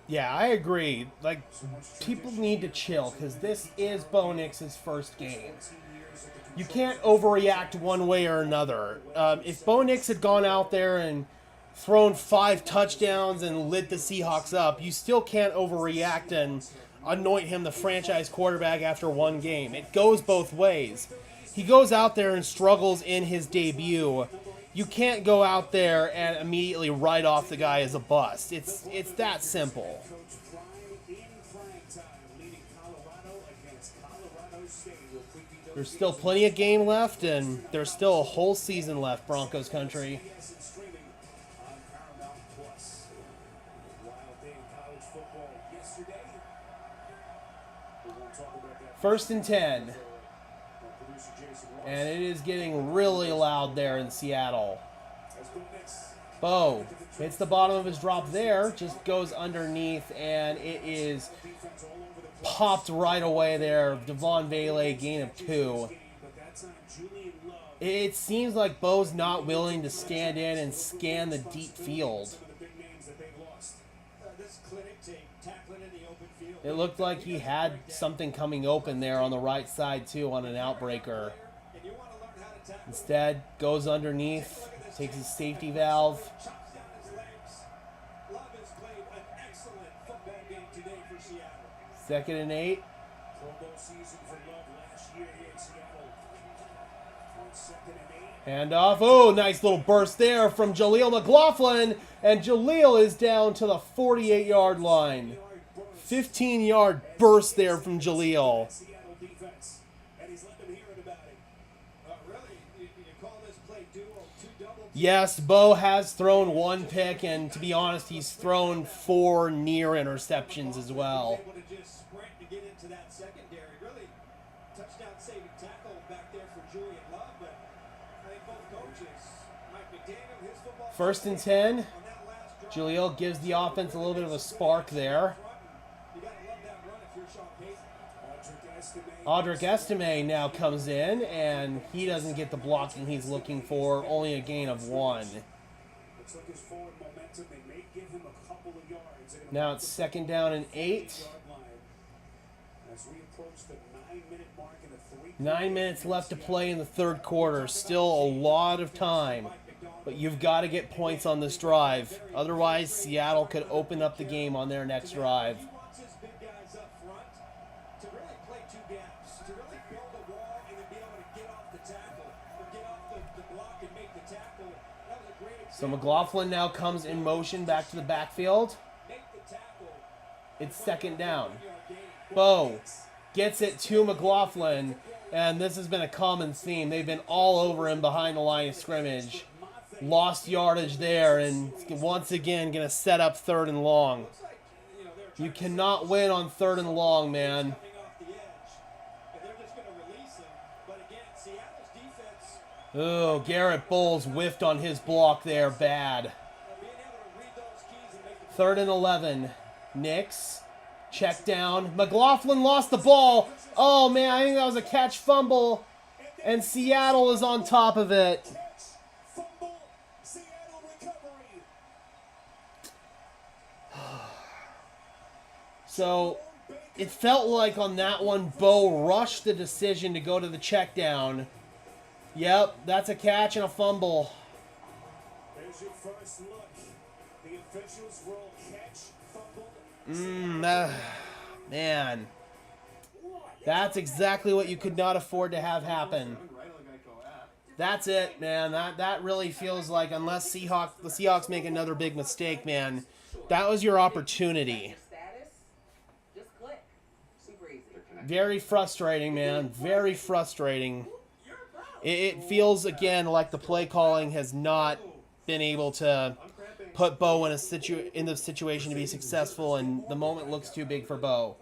Yeah, I agree. Like, So much people tradition need to here. chill because this is Bo Nix's first game. 14 years at the You controls can't of the overreact one way or another. If Bo Nix had gone out there and thrown 5 touchdowns and lit the Seahawks up, you still can't overreact and anoint him the franchise quarterback after one game. It goes both ways. He goes out there and struggles in his debut. You can't go out there and immediately write off the guy as a bust. It's that simple. Coach Prime in prime time, leading Colorado against Colorado State. We'll preview those There's still plenty of game left, and there's still a whole season left, Broncos country. CBS and streaming on Paramount Plus. Wild day in college football yesterday. We won't talk about that. 1st and 10. Producer Jason Ross. And it is getting really loud there in Seattle. As Bo Nix Bo hits the bottom of his drop there, just goes underneath, and it is defense all over the place. popped right away there. Devon Vele, gain of 2. But that time, Julian Love. It seems like Bo's not willing to stand in and scan the deep field. Some of the big names that they lost. This clinic tape, tackling in the open field. It looked like he had something coming open there on the right side, too, on an outbreaker. And you want to learn how to tackle. Instead, goes underneath, takes his safety valve. Chops down his legs. Love has played an excellent football game today for Seattle. 2nd and 8. Pro Bowl season for Love last year here in Seattle. On 2nd and 8. Handoff. Oh, nice little burst there from Jaleel McLaughlin. And Jaleel is down to the 48-yard line. 15-yard burst there from Jaleel. Seattle defense. And he's let them hear it about it. Really, you call this play duo, 2 double teams. Yes, Bo has thrown 1 pick, and to be honest, he's thrown 4 near interceptions as well. Able to just sprint to get into that secondary. Really, touchdown saving tackle back there for Julian Love, but I think both coaches, Mike McDaniel, his football. 1st and 10. On that last drive, Jaleel gives the offense a little bit of a spark there. you gotta love that run if you're Sean Payton. Audric Estime. Audric Estime now comes in, and he doesn't get the blocking he's looking for, only a gain of 1. Looks like his forward momentum. They may give him a couple of yards. They're gonna Now mark it's the 2nd down and 8. 8-yard line. As we approach the 9-minute mark in the 3. 9 minutes left to play in the 3rd quarter. Still a lot of time. But you've got to get points on this drive. Otherwise, Seattle could open up the game on their next drive. He wants his big guys up front to really play 2 gaps, to really build a wall and then be able to get off the tackle or get off the block and make the tackle. That was a great example. So McLaughlin now comes in motion back to the backfield. Make the tackle. It's 2nd down. 1-yard gain. Bo gets it to McLaughlin, and this has been a common theme. They've been all over him behind the line of scrimmage. Lost yardage there, and once again going to set up 3rd and long. Looks like, they're You cannot win on 3rd and long, man. coming off the edge, and they're just going to release him. But again, Seattle's defense Oh, Garrett Bowles whiffed on his block there, bad. being able to read those keys and make the 3rd and 11. Nix, check down. McLaughlin lost the ball. Oh, man, I think that was a catch fumble. And Seattle is on top of it. Catch, fumble, Seattle recovery. So it felt like on that one, Bo rushed the decision to go to the check down. Yep, that's a catch and a fumble. There's your first look. The officials roll catch, fumble. Man. What? That's exactly what you could not afford to have happen. That's it, man. That really feels like, unless the Seahawks make another big mistake, man, that was your opportunity. Very frustrating, man. Very frustrating. It feels, again, like the play calling has not been able to put Bo in the situation to be successful, and the moment looks too big for Bo.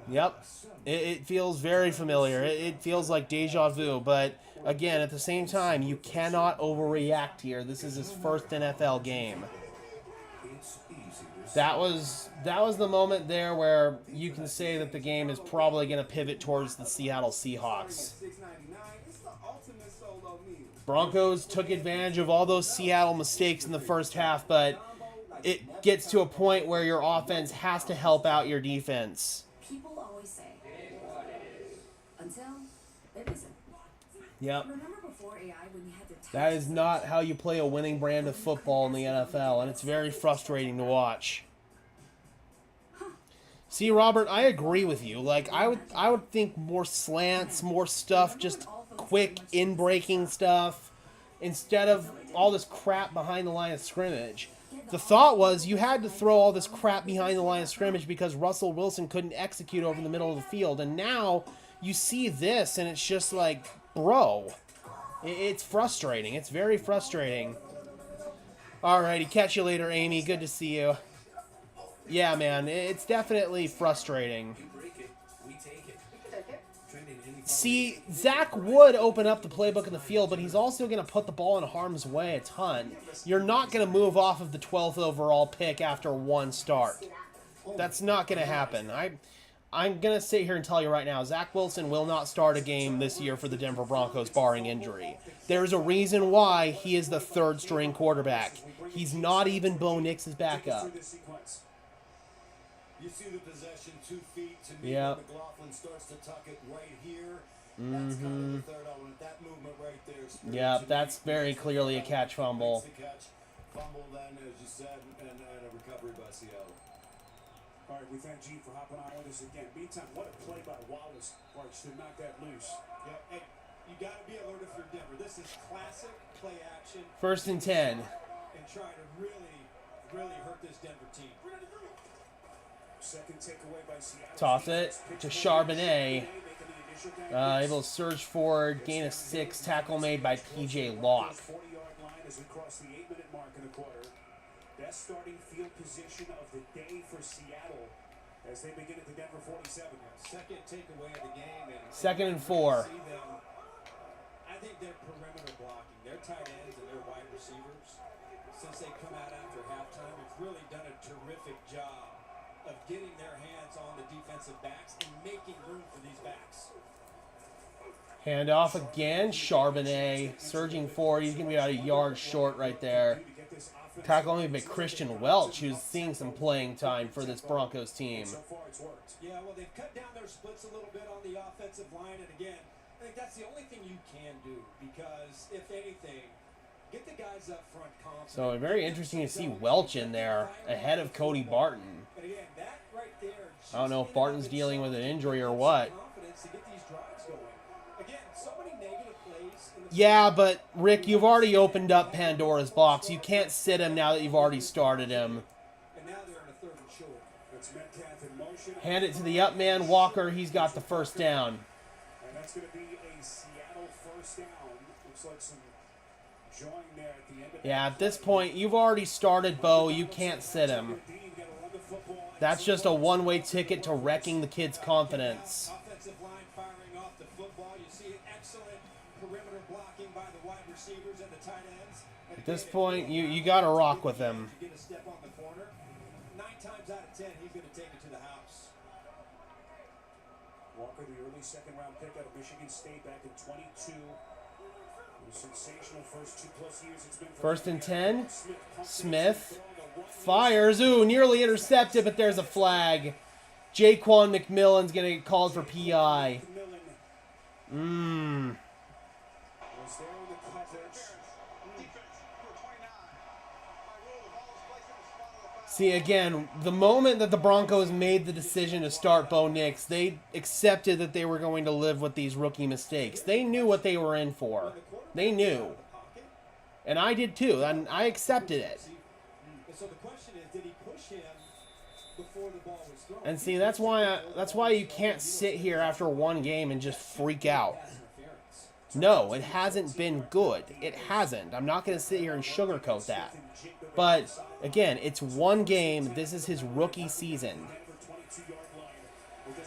Yep. It feels very familiar. It feels like deja vu, but again, at the same time, you cannot overreact here. This is his first NFL game. That was the moment there where you can say that the game is probably going to pivot towards the Seattle Seahawks. Broncos took advantage of all those Seattle mistakes in the first half, but it gets to a point where your offense has to help out your defense. People always say, until it isn't. Yep. Remember before AI when you had to That is not how you play a winning brand of football in the NFL, and it's very frustrating to watch. See, Robert, I agree with you. Like, I would think more slants, more stuff, just quick in-breaking stuff, instead of all this crap behind the line of scrimmage. The thought was you had to throw all this crap behind the line of scrimmage because Russell Wilson couldn't execute over the middle of the field, and now you see this, and it's just like, bro, it's frustrating. It's very frustrating. Alrighty, catch you later, Amy. Good to see you. Yeah, man, it's definitely frustrating. See, Zach would open up the playbook in the field, but he's also going to put the ball in harm's way a ton. You're not going to move off of the 12th overall pick after one start. That's not going to happen. I'm going to sit here and tell you right now, Zach Wilson will not start a game this year for the Denver Broncos, barring injury. There's a reason why he is the third-string quarterback. He's not even Bo Nix's backup. You see the possession 2 feet to me. Yeah. McLaughlin starts to tuck it right here. That's kind of the third element. That movement right there. Yeah, that's very clearly a catch fumble. Fumble then, as you said, and a recovery by Seattle. All right, we thank Gene for hopping on with us again. Meantime, what a play by Wallace, Arch, to knock that loose. Yeah, hey, you got to be alert if you're Denver. This is classic play action. 1st and 10. And try to really, really hurt this Denver team. Second takeaway by Seattle. Toss it to Charbonnet. Able to surge forward, gain of 6, tackle made by P.J. Locke. 40-yard line as we cross the 8-minute mark in the quarter. Best starting field position of the day for Seattle as they begin at the Denver 47. Second takeaway of the game. And 2nd and 4. I think they're perimeter blocking. Their tight ends and their wide receivers, since they come out after halftime, have really done a terrific job of getting their hands on the defensive backs and making room for these backs. Handoff again. Charbonnet surging forward. He's going to be about a yard short right there. Tackle made by Christian Welch, who's seeing some playing time for this Broncos team. So far, it's worked. Yeah, well, they've cut down their splits a little bit on the offensive line. And again, I think that's the only thing you can do because, if anything, get the guys up front confident. So very interesting to see Welch in there ahead of Cody Barton. And again, that right there, I don't know if Barton's dealing with an injury or what. confidence to get these drives going. Again, so many negative plays in the Yeah, but Rick, you've already opened up Pandora's box. You can't sit him now that you've already started him. and now they're in a 3rd and short. It's Metcalf in motion. Hand it to the up man, Walker. He's got the first down. And that's going to be a Seattle first down. Looks like some join there at the end of Yeah, at this point, you've already started Bo. You can't sit him. That's just a one-way ticket to wrecking the kid's confidence. Offensive line firing off the football. You see excellent perimeter blocking by the wide receivers and the tight ends. And At this again, point, you got to rock with him. to get a step on the corner. 9 times out of 10, he's going to take it to the house. Walker, the early 2nd-round pick out of Michigan State back in 22. Sensational first 2+ years it's been for 1st and 10. Smith fires. Ooh, nearly intercepted, but there's a flag. Jaquan McMillan's going to get called for PI. Was there in the coverage. See, again, the moment that the Broncos made the decision to start Bo Nix, they accepted that they were going to live with these rookie mistakes. They knew what they were in for. They knew. And I did too, and I accepted it. So the question is, did he push him before the ball was thrown? And see, that's why you can't sit here after one game and just freak out. No, it hasn't been good. It hasn't. I'm not going to sit here and sugarcoat that. But, again, it's one game. This is his rookie season.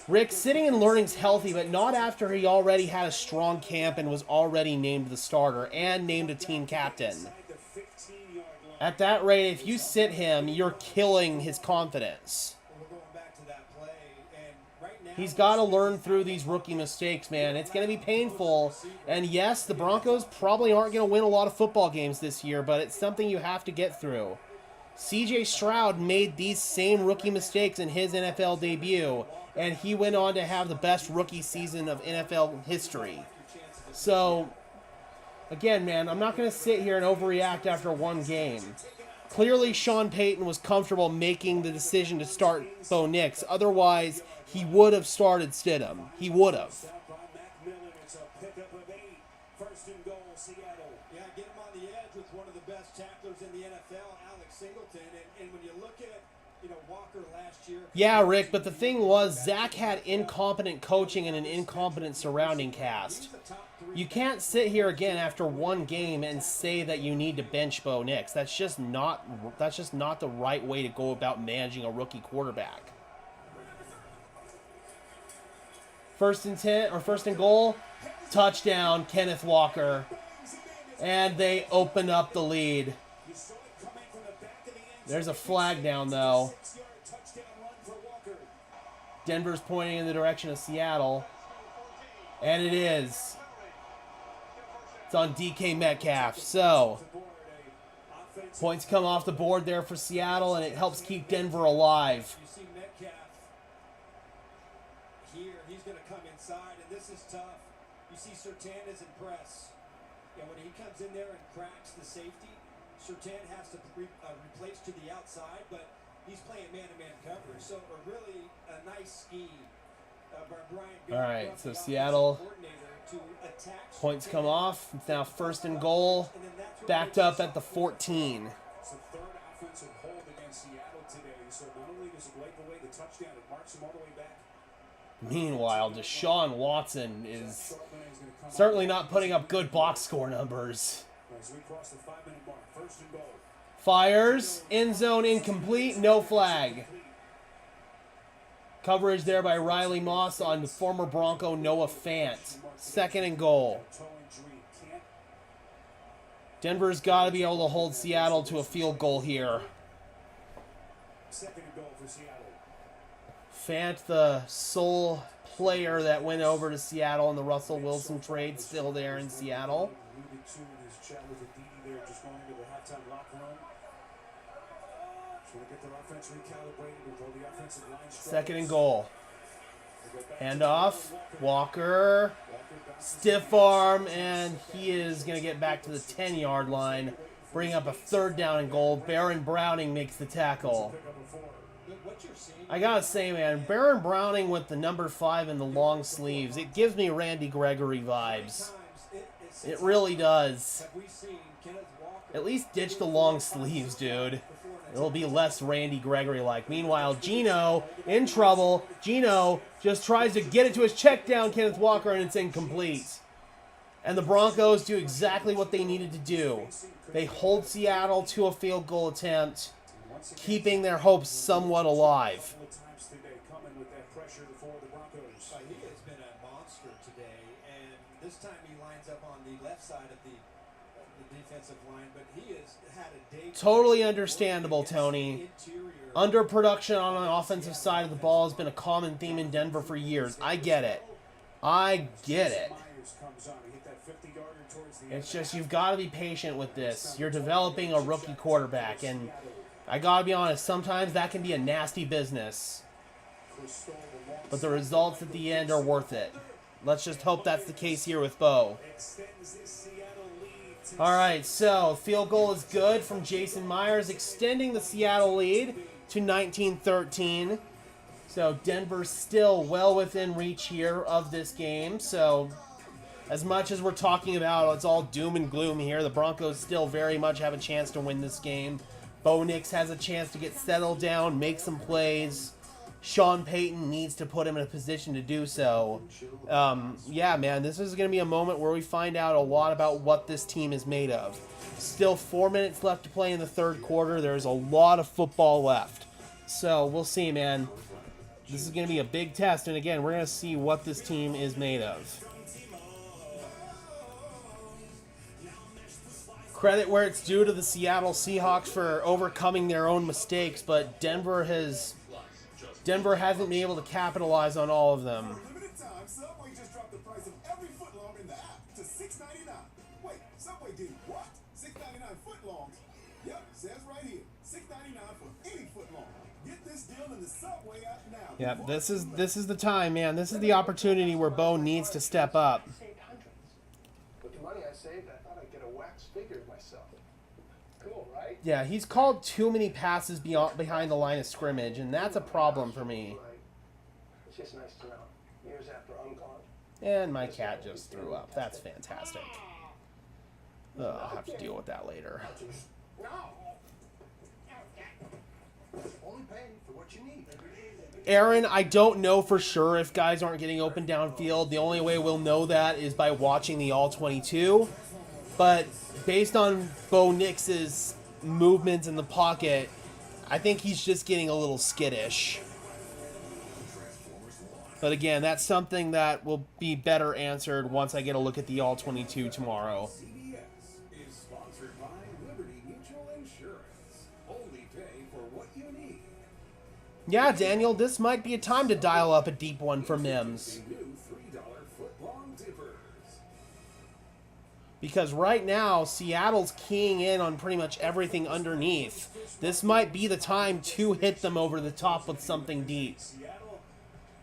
Rick, sitting and learning's healthy, but not after he already had a strong camp and was already named the starter and named a team captain. At that rate, if you sit him, you're killing his confidence. He's got to learn through these rookie mistakes, man. It's going to be painful. And yes, the Broncos probably aren't going to win a lot of football games this year, but it's something you have to get through. C.J. Stroud made these same rookie mistakes in his NFL debut, and he went on to have the best rookie season of NFL history. So, again, man, I'm not going to sit here and overreact after one game. Clearly, Sean Payton was comfortable making the decision to start Bo Nix. Otherwise, he would have started Stidham. He would have. Yeah, get him on the edge with one of the best tacklers in the NFL, Alex Singleton. And when you look at, Walker last year. Yeah, Rick, but the thing was, Zach had incompetent coaching and an incompetent surrounding cast. You can't sit here again after one game and say that you need to bench Bo Nix. That's just not the right way to go about managing a rookie quarterback. First and 10 or first and goal, touchdown, Kenneth Walker. And they open up the lead. There's a flag down though. Denver's pointing in the direction of Seattle. And it is. It's on DK Metcalf. So, points come off the board there for Seattle, and it helps keep Denver alive. You see Metcalf here. He's going to come inside, and this is tough. You see Surtain is in press. And when he comes in there and cracks the safety, Surtain has to replace to the outside, but he's playing man-to-man coverage. So a really nice scheme by Brian. All right, so Seattle, points come off. It's now first and goal, backed up at the 14. It's the third offensive hold against Seattle today. So not only does it wipe away the touchdown, it marks them all the way back. Meanwhile, Deshaun Watson is certainly not putting up good box score numbers. As we cross the 5-minute mark, first and goal. Fires, end zone incomplete, no flag. Coverage there by Riley Moss on the former Bronco Noah Fant. Second and goal. Denver's got to be able to hold Seattle to a field goal here. Second and goal for Seattle. Fant, the sole player that went over to Seattle in the Russell Wilson trade, still there in Seattle. Alluded to in his chat with Aditi there, just going into the halftime locker room. Trying to get their offense recalibrated with all the offensive line struggles. Second and goal. Handoff. Walker. Stiff arm, and he is going to get back to the 10-yard line. Bring up a third down and goal. Baron Browning makes the tackle. I gotta say, man, Baron Browning with the number 5 and the long sleeves, it gives me Randy Gregory vibes. It really does. At least ditch the long sleeves, dude. It'll be less Randy Gregory-like. Meanwhile, Geno in trouble. Geno just tries to get it to his check down, Kenneth Walker, and it's incomplete. And the Broncos do exactly what they needed to do. They hold Seattle to a field goal attempt, keeping their hopes somewhat alive. He has been a monster today, and this time he lines up on the left side of the defensive line, but he has had a day. Totally understandable, Tony. Underproduction on the offensive side of the ball has been a common theme in Denver for years. I get it. I get it. It's just you've got to be patient with this. You're developing a rookie quarterback, and I got to be honest, sometimes that can be a nasty business. But the results at the end are worth it. Let's just hope that's the case here with Bo. All right, so field goal is good from Jason Myers, extending the Seattle lead. to 19-13. So Denver's still well within reach here of this game. So as much as we're talking about it's all doom and gloom here, the Broncos still very much have a chance to win this game. Bo Nix has a chance to get settled down, make some plays. Sean Payton needs to put him in a position to do so. Yeah, man, this is going to be a moment where we find out a lot about what this team is made of. Still 4 minutes left to play in the third quarter. There's a lot of football left. So we'll see, man. This is going to be a big test. And again, we're going to see what this team is made of. Credit where it's due to the Seattle Seahawks for overcoming their own mistakes, but Denver hasn't been able to capitalize on all of them. For a limited time, Subway just dropped the price of every footlong in the app to $6.99. Wait, Subway did what? $6.99 footlongs? Yep, says right here, $6.99 for any footlong. Get this deal in the Subway app now. Yep, this is the time, man. This is the opportunity where Bo needs to step up. Saved hundreds. With the money I saved, I thought I'd get a wax figure myself. Cool, right? Yeah, he's called too many passes behind the line of scrimmage, and that's a problem for me. It's just nice to know. Years after I'm gone. And my cat just threw up. That's fantastic. I'll have to deal with that later. No. Only pay for what you need. Aaron, I don't know for sure if guys aren't getting open downfield. The only way we'll know that is by watching the All-22. But based on Bo Nix's movements in the pocket, I think he's just getting a little skittish. But again, that's something that will be better answered once I get a look at the All-22 tomorrow. CBS is sponsored by Liberty Mutual Insurance. Only pay for what you need. Yeah, Daniel, this might be a time to dial up a deep one for Mims. New $3 footlong dippers. Because right now, Seattle's keying in on pretty much everything underneath. This might be the time to hit them over the top with something deep. Seattle,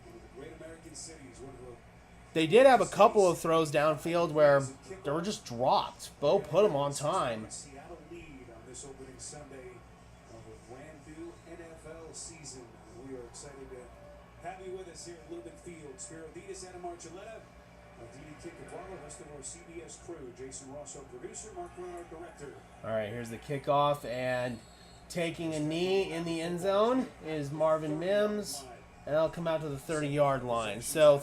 one of the great American cities, one of the They did have a couple of throws downfield where they were just dropped. Bo put them on time. Seattle lead on this opening Sunday of a brand new NFL season. We are excited to have you with us here at Lumen Field. Spiro Ditas, Anna Marcelletta, Didi Kikabala, rest of our CBS crew. Jason Rosso, producer, Mark Renard, director. All right, here's the kickoff, and taking a knee in the end zone is Marvin Mims, and that'll come out to the 30-yard line. So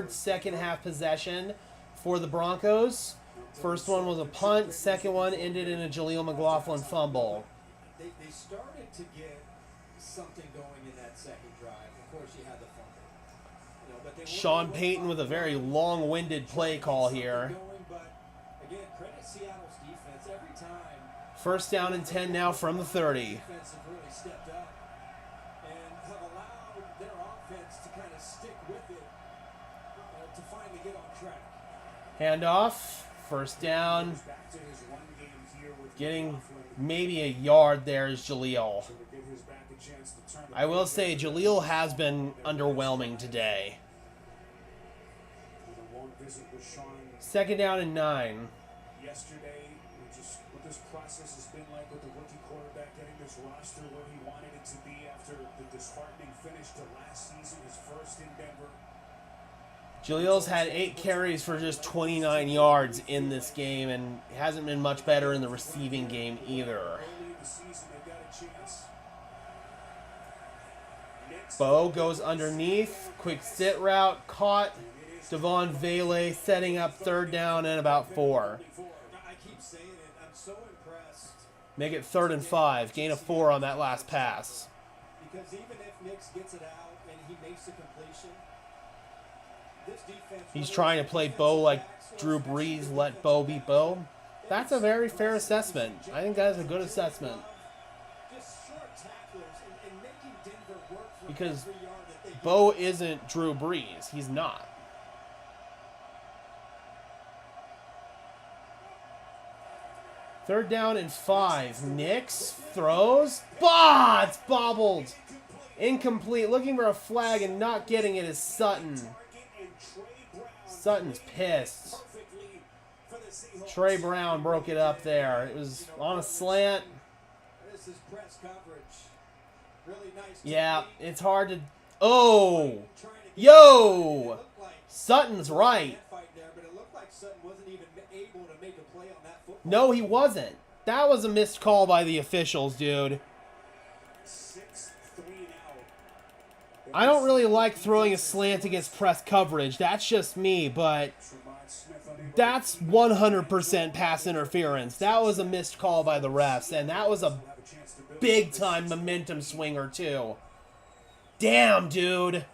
second half possession for the Broncos. First one was a punt. Second one ended in a Jaleel McLaughlin fumble. They started to get something going in that second drive. Of course, you had the fumble. You know, but they Sean Payton with a very long-winded play call here. But again, credit Seattle's defense every time. First down and 10 now from the 30. Defense have really stepped up and have allowed their offense to kind of stick with it to finally get on track. Handoff. First down. Back to his one game here with Getting McLaughlin. maybe a yard there is Jaleel. So to give his back a chance to turn the I will say Jaleel has been underwhelming today. with a long visit with Sean Second down and 9. yesterday, just what this process has been like with the rookie quarterback getting this roster where he wanted it to be after the disheartening finish to last season, his first in Denver. Jaleel's had 8 carries for just 29 yards in this game and hasn't been much better in the receiving game either. Early in the season, they got a chance. Nix, Bo goes underneath. Quick sit route. Caught. Devon Vele setting up third down and about 4. I keep saying it. I'm so impressed Make it 3rd and 5. Gain of 4 on that last pass. because even if Nix gets it out and he makes a completion, this defense. He's trying to play Bo like Drew Brees, let Bo be Bo. That's a very fair assessment. I think that is a good assessment. Just short tacklers and making Denver work for Because every yard that they Bo isn't Drew Brees. He's not. Third down and 5. Nix throws. Bah! It's bobbled. Incomplete. Looking for a flag and not getting it is Sutton. Sutton's pissed. Trey Brown broke it up there. It was on a slant. This is press coverage. Really nice. Yeah, technique. it's hard to... Oh! Trying to get Yo! it looked like Sutton's right. net fight there, but it looked like Sutton wasn't even able to make a play on that football. No, he wasn't. That was a missed call by the officials, dude. 6-3 now. I don't really like throwing a slant against press coverage. That's just me, but Tremont Smith unable to that's 100% pass interference. That was a missed call by the refs, and that was a have a chance to build big-time momentum swinger, too. Damn, dude.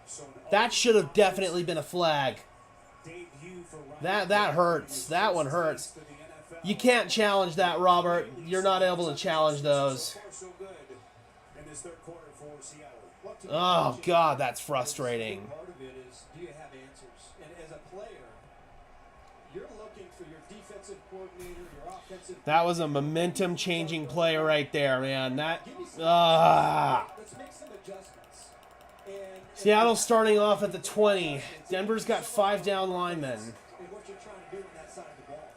So an That should have definitely been a flag. debut for Ryan That hurts. That one hurts. to the NFL. You can't challenge that, Robert. You're not able to challenge those. So far, so good in this third quarter for Seattle. Well, to me, Oh, Gage, God, that's the frustrating. Part of it is, do you have answers? And as a player, you're looking for your defensive coordinator, your offensive. That was a momentum-changing play right there, man. That... Give me some. Let's make some adjustments. And Seattle's starting off at the 20. Denver's got 5 down linemen. and what you're trying to do on that side of the ball.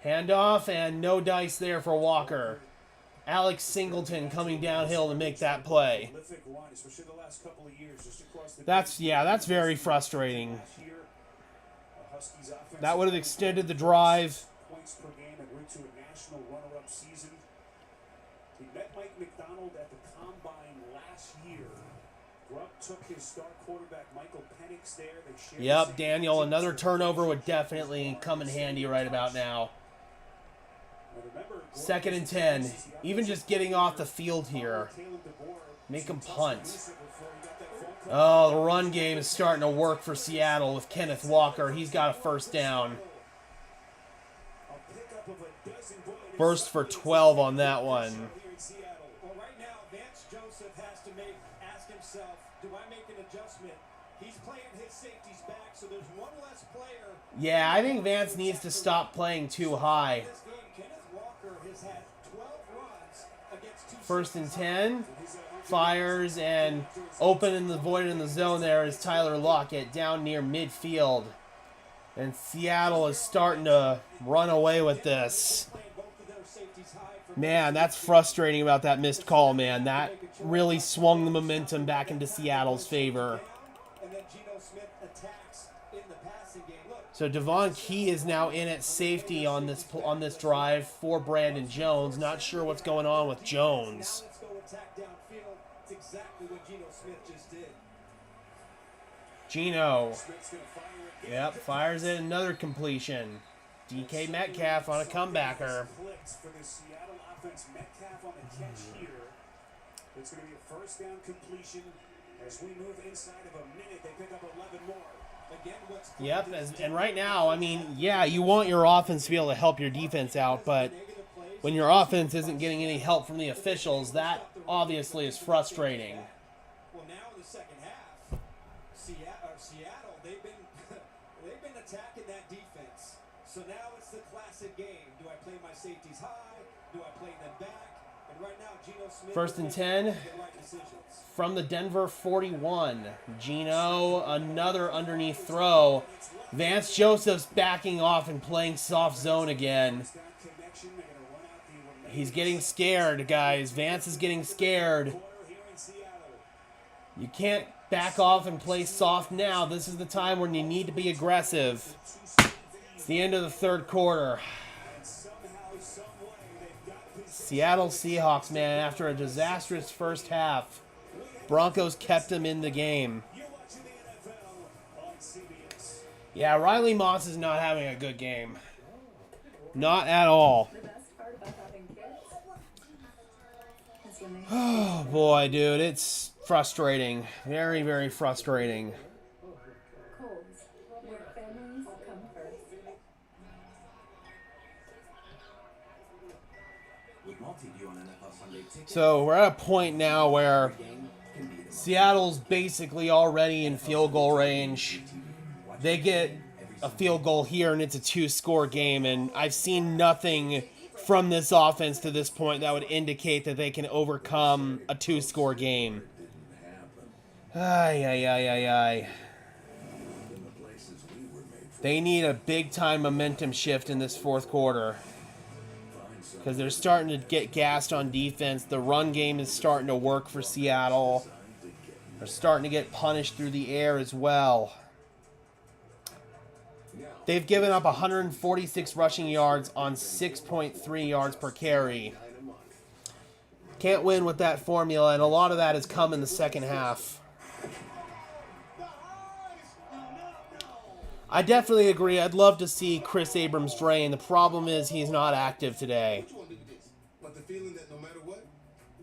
Handoff and no dice there for Walker. Alex Singleton coming downhill to make that play. Prolific line, especially the last couple of years, just across the That's very frustrating. last year. Huskies offense That would have extended the drive. points per game and went to a national runner-up season. He met Mike McDonald at the combine last year. Grubb took his star quarterback Michael Penix there. They shared the Yep, same Daniel, team. another turnover would definitely come in handy right about now. And remember, Grubb 2nd and was 10. the Even just getting off the field here. Caleb DeBoer Make some him tough punt. elusive before he got that phone call. Oh, the run game is starting to work for Seattle with Kenneth Walker. He's got a first down. A pickup of a dozen bullets. First for 12 on that one. Here in Seattle. Well, right now, Vance Joseph has to ask himself, do I make an adjustment? He's playing his safeties back, so there's one less player. Yeah, I think Vance needs to stop playing too high. This game, Kenneth Walker has had 12 runs against two. First and 10. Fires and open in the void in the zone there is Tyler Lockett down near midfield. And Seattle is starting to run away with this. Playing both of their safeties high for Man, that's frustrating about that missed call, man. That really swung the momentum back into Seattle's favor. and then Geno Smith attacks in the passing game. Look, So Devon Key is now in at safety on this drive for Brandon Jones. Not sure what's going on with Jones. now let's go attack downfield. It's exactly what Geno Smith just did. Geno. Smith's gonna fire again. Yep, fires in another completion. DK Metcalf on a comebacker. Clicks for the Seattle offense. Metcalf on the catch here. It's going to be a first down completion. As we move inside of a minute, they pick up 11 more. Again, what's Yep, and right now, I mean, yeah, you want your offense to be able to help your defense out, but when your offense isn't getting any help from the officials, that obviously is frustrating. Well, now in the second half, Seattle, they've been they've been attacking that defense. So now it's the classic game. Do I play my safeties high? Do I play them back? And right now, Geno Smith. First and is 10. making the right decisions. From the Denver 41, Geno, another underneath throw. Vance Joseph's backing off and playing soft zone again. That connection, they're going to run out the remaining He's getting scared, guys. Vance is getting scared. quarter here in Seattle. You can't back off and play soft now. This is the time when you need to be aggressive. It's the end of the third quarter. And somehow, some way, they've got this. Seattle Seahawks, man, after a disastrous first half, Broncos kept them in the game. You're watching the NFL on CBS. Yeah, Riley Moss is not having a good game. Not at all. The best part about having kids is when they Oh, boy, dude, it's frustrating. Very, very frustrating. colds, where families come first. With multi-view on NFL Sunday Ticket, So we're at a point now where game can be the Seattle's basically already in field goal range. They get a field goal here and it's a 2-score game, and I've seen nothing from this offense to this point that would indicate that they can overcome a 2-score game. Ay, ay, ay, ay, ay. Places we were made for. They need a big-time momentum shift in this fourth quarter. Find because they're starting to get gassed on defense. The run game is starting to work for Seattle. They're starting to get punished through the air as well. They've given up 146 rushing yards on 6.3 yards per carry. Can't win with that formula, and a lot of that has come in the second half. I definitely agree. I'd love to see Chris Abrams drain. The problem is he's not active today. But the feeling that no matter what,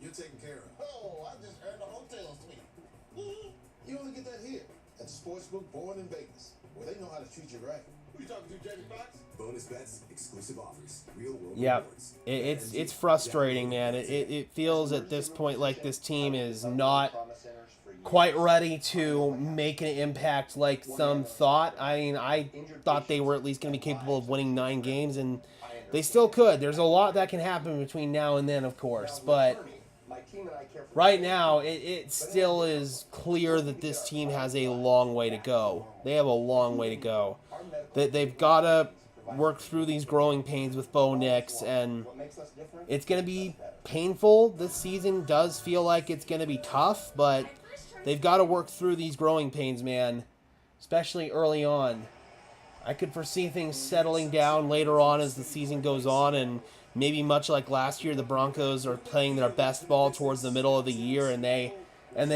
you're taken care of. Oh, I just earned a hotel suite. You only get that here at the sportsbook Born in Vegas, where they know how to treat you right. Who you talking to, Jamie Foxx? Bonus bets, exclusive offers, real world Yep. rewards. It's frustrating, man. It feels at this point like this team is not quite ready to make an impact like some thought. I mean, I thought they were at least going to be capable of winning 9 games, and they still could. There's a lot that can happen between now and then, of course, but right now, it still is clear that this team has a long way to go. They have a long way to go. They've got to work through these growing pains with Bo Nix, and it's going to be painful. This season does feel like it's going to be tough, but they've got to work through these growing pains, man, especially early on. I could foresee things settling down later on as the season goes on, and maybe much like last year, the Broncos are playing their best ball towards the middle of the year, and they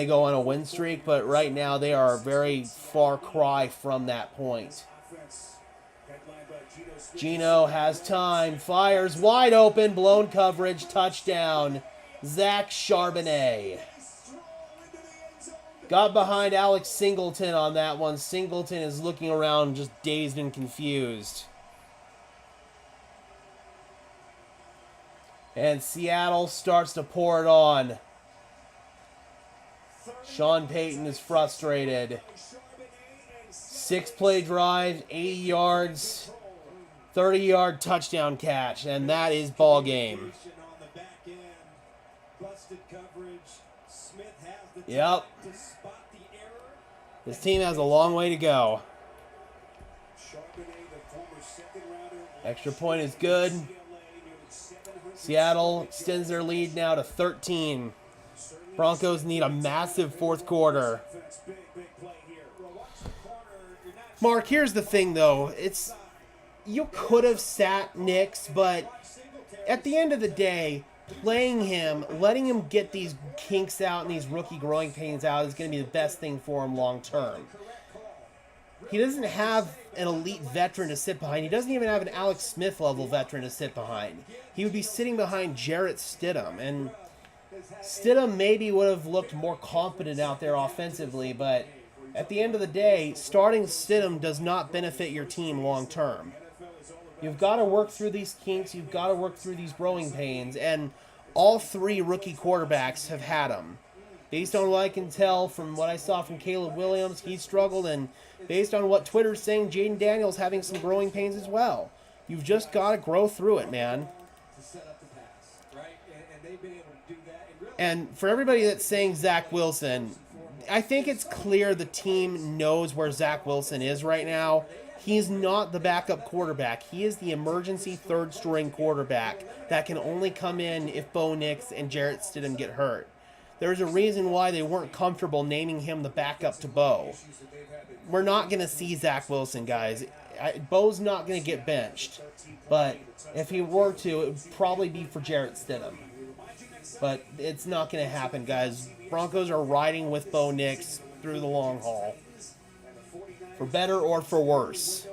go on a win streak. But right now, they are very far cry from that point. Geno has time, fires wide open, blown coverage, touchdown. Zach Charbonnet got behind Alex Singleton on that one. Singleton is looking around just dazed and confused. And Seattle starts to pour it on. Sean Payton is frustrated. 6-play drive, 80 yards, 30-yard touchdown catch, and that is ball game. Yep. This team has a long way to go. Extra point is good. Seattle extends their lead now to 13. Broncos need a massive fourth quarter. Mark, here's the thing, though. You could have sat Nix, but at the end of the day, playing him, letting him get these kinks out and these rookie growing pains out is going to be the best thing for him long term. He doesn't have an elite veteran to sit behind. He doesn't even have an Alex Smith level veteran to sit behind. He would be sitting behind Jarrett Stidham, and Stidham maybe would have looked more confident out there offensively, but at the end of the day, starting Stidham does not benefit your team long term. You've got to work through these kinks. You've got to work through these growing pains, and all 3 rookie quarterbacks have had them. Based on what I can tell from what I saw from Caleb Williams, he struggled, and based on what Twitter's saying, Jaden Daniels having some growing pains as well. You've just got to grow through it, man. And for everybody that's saying Zach Wilson, I think it's clear the team knows where Zach Wilson is right now. He's not the backup quarterback. He is the emergency third-string quarterback that can only come in if Bo Nix and Jarrett Stidham get hurt. There's a reason why they weren't comfortable naming him the backup to Bo. We're not going to see Zach Wilson, guys. Bo's not going to get benched. But if he were to, it would probably be for Jarrett Stidham. But it's not going to happen, guys. Broncos are riding with Bo Nix through the long haul. For better or for worse.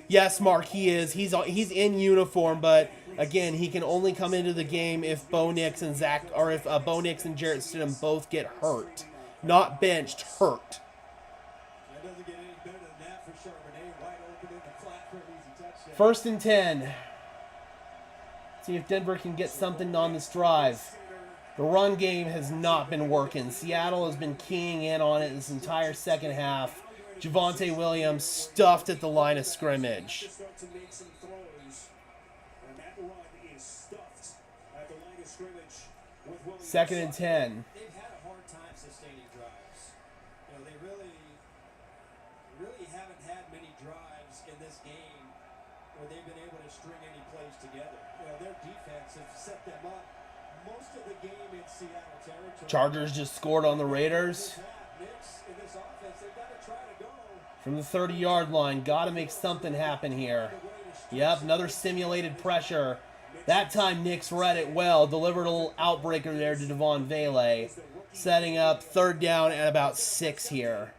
Yes, Mark, he is. He's in uniform, but again, he can only come into the game if Bo Nix and Bo Nix and Jarrett Stidham both get hurt, not benched, hurt. First and 10. See if Denver can get something on this drive. The run game has not been working. Seattle has been keying in on it this entire second half. Javonte Williams stuffed at the line of scrimmage. Second and 10. They've had a hard time sustaining drives. They really haven't had many drives in this game where they've been able to string any plays together. You know, their defense has set them up most of the game in Seattle territory. Chargers just scored on the Raiders. Knicks in this offense, they've got to try to go From the 30-yard line, got to make something happen here. Yep, another simulated pressure. That time Nix read it well, delivered a little outbreaker there to Devon Vele, setting up 3rd down at about 6 here.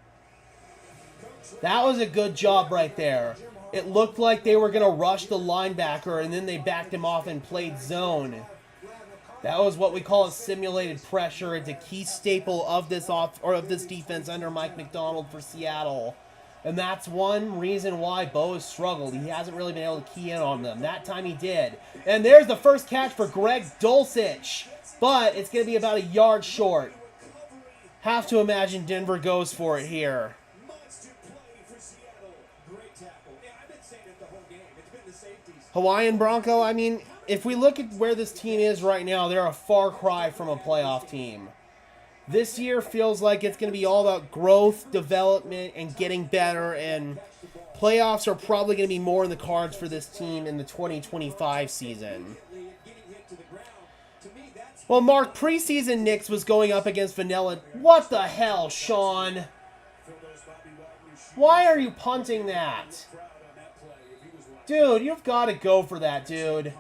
That was a good job right there. It looked like they were going to rush the linebacker, and then they backed him off and played zone. That was what we call a simulated pressure. It's a key staple of this defense under Mike McDonald for Seattle. And that's one reason why Bo has struggled. He hasn't really been able to key in on them. That time he did. And there's the first catch for Greg Dulcich. But it's going to be about a yard short. Have to imagine Denver goes for it here. monster play for Seattle. Great tackle. Yeah, I've been saying it the whole game. It's been the safeties. Hawaiian Bronco, I mean, if we look at where this team is right now, they're a far cry from a playoff team. This year feels like it's going to be all about growth, development, and getting better, and playoffs are probably going to be more in the cards for this team in the 2025 season. Well, Mark, preseason Nix was going up against Vanilla. What the hell, Sean? Why are you punting that? Dude, you've got to go for that, dude.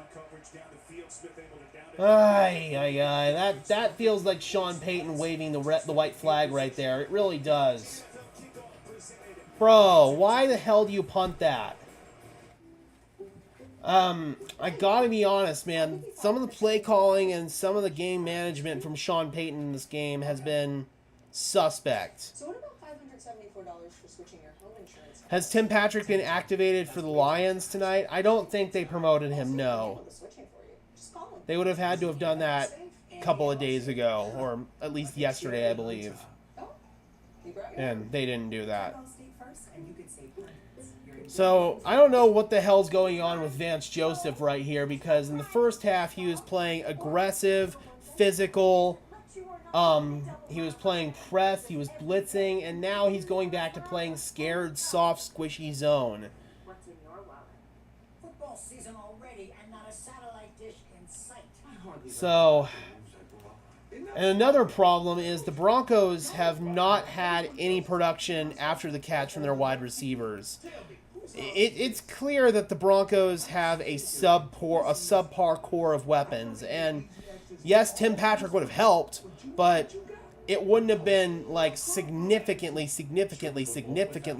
That feels like Sean Payton waving the white flag right there. It really does. Bro, why the hell do you punt that? I gotta be honest, man. Some of the play calling and some of the game management from Sean Payton in this game has been suspect. So what about $574 for switching your home insurance? Has Tim Patrick been activated for the Lions tonight? I don't think they promoted him, no. They would have had to have done that a couple of days ago, or at least yesterday, I believe. And they didn't do that. So, I don't know what the hell's going on with Vance Joseph right here, because in the first half he was playing aggressive, physical, he was playing press, he was blitzing, and now he's going back to playing scared, soft, squishy zone. What's in your wallet? Football season already and not a satellite dish in sight. So, and another problem is the Broncos have not had any production after the catch from their wide receivers. It's clear that the Broncos have a subpar core of weapons, and yes, Tim Patrick would have helped, but it wouldn't have been like significantly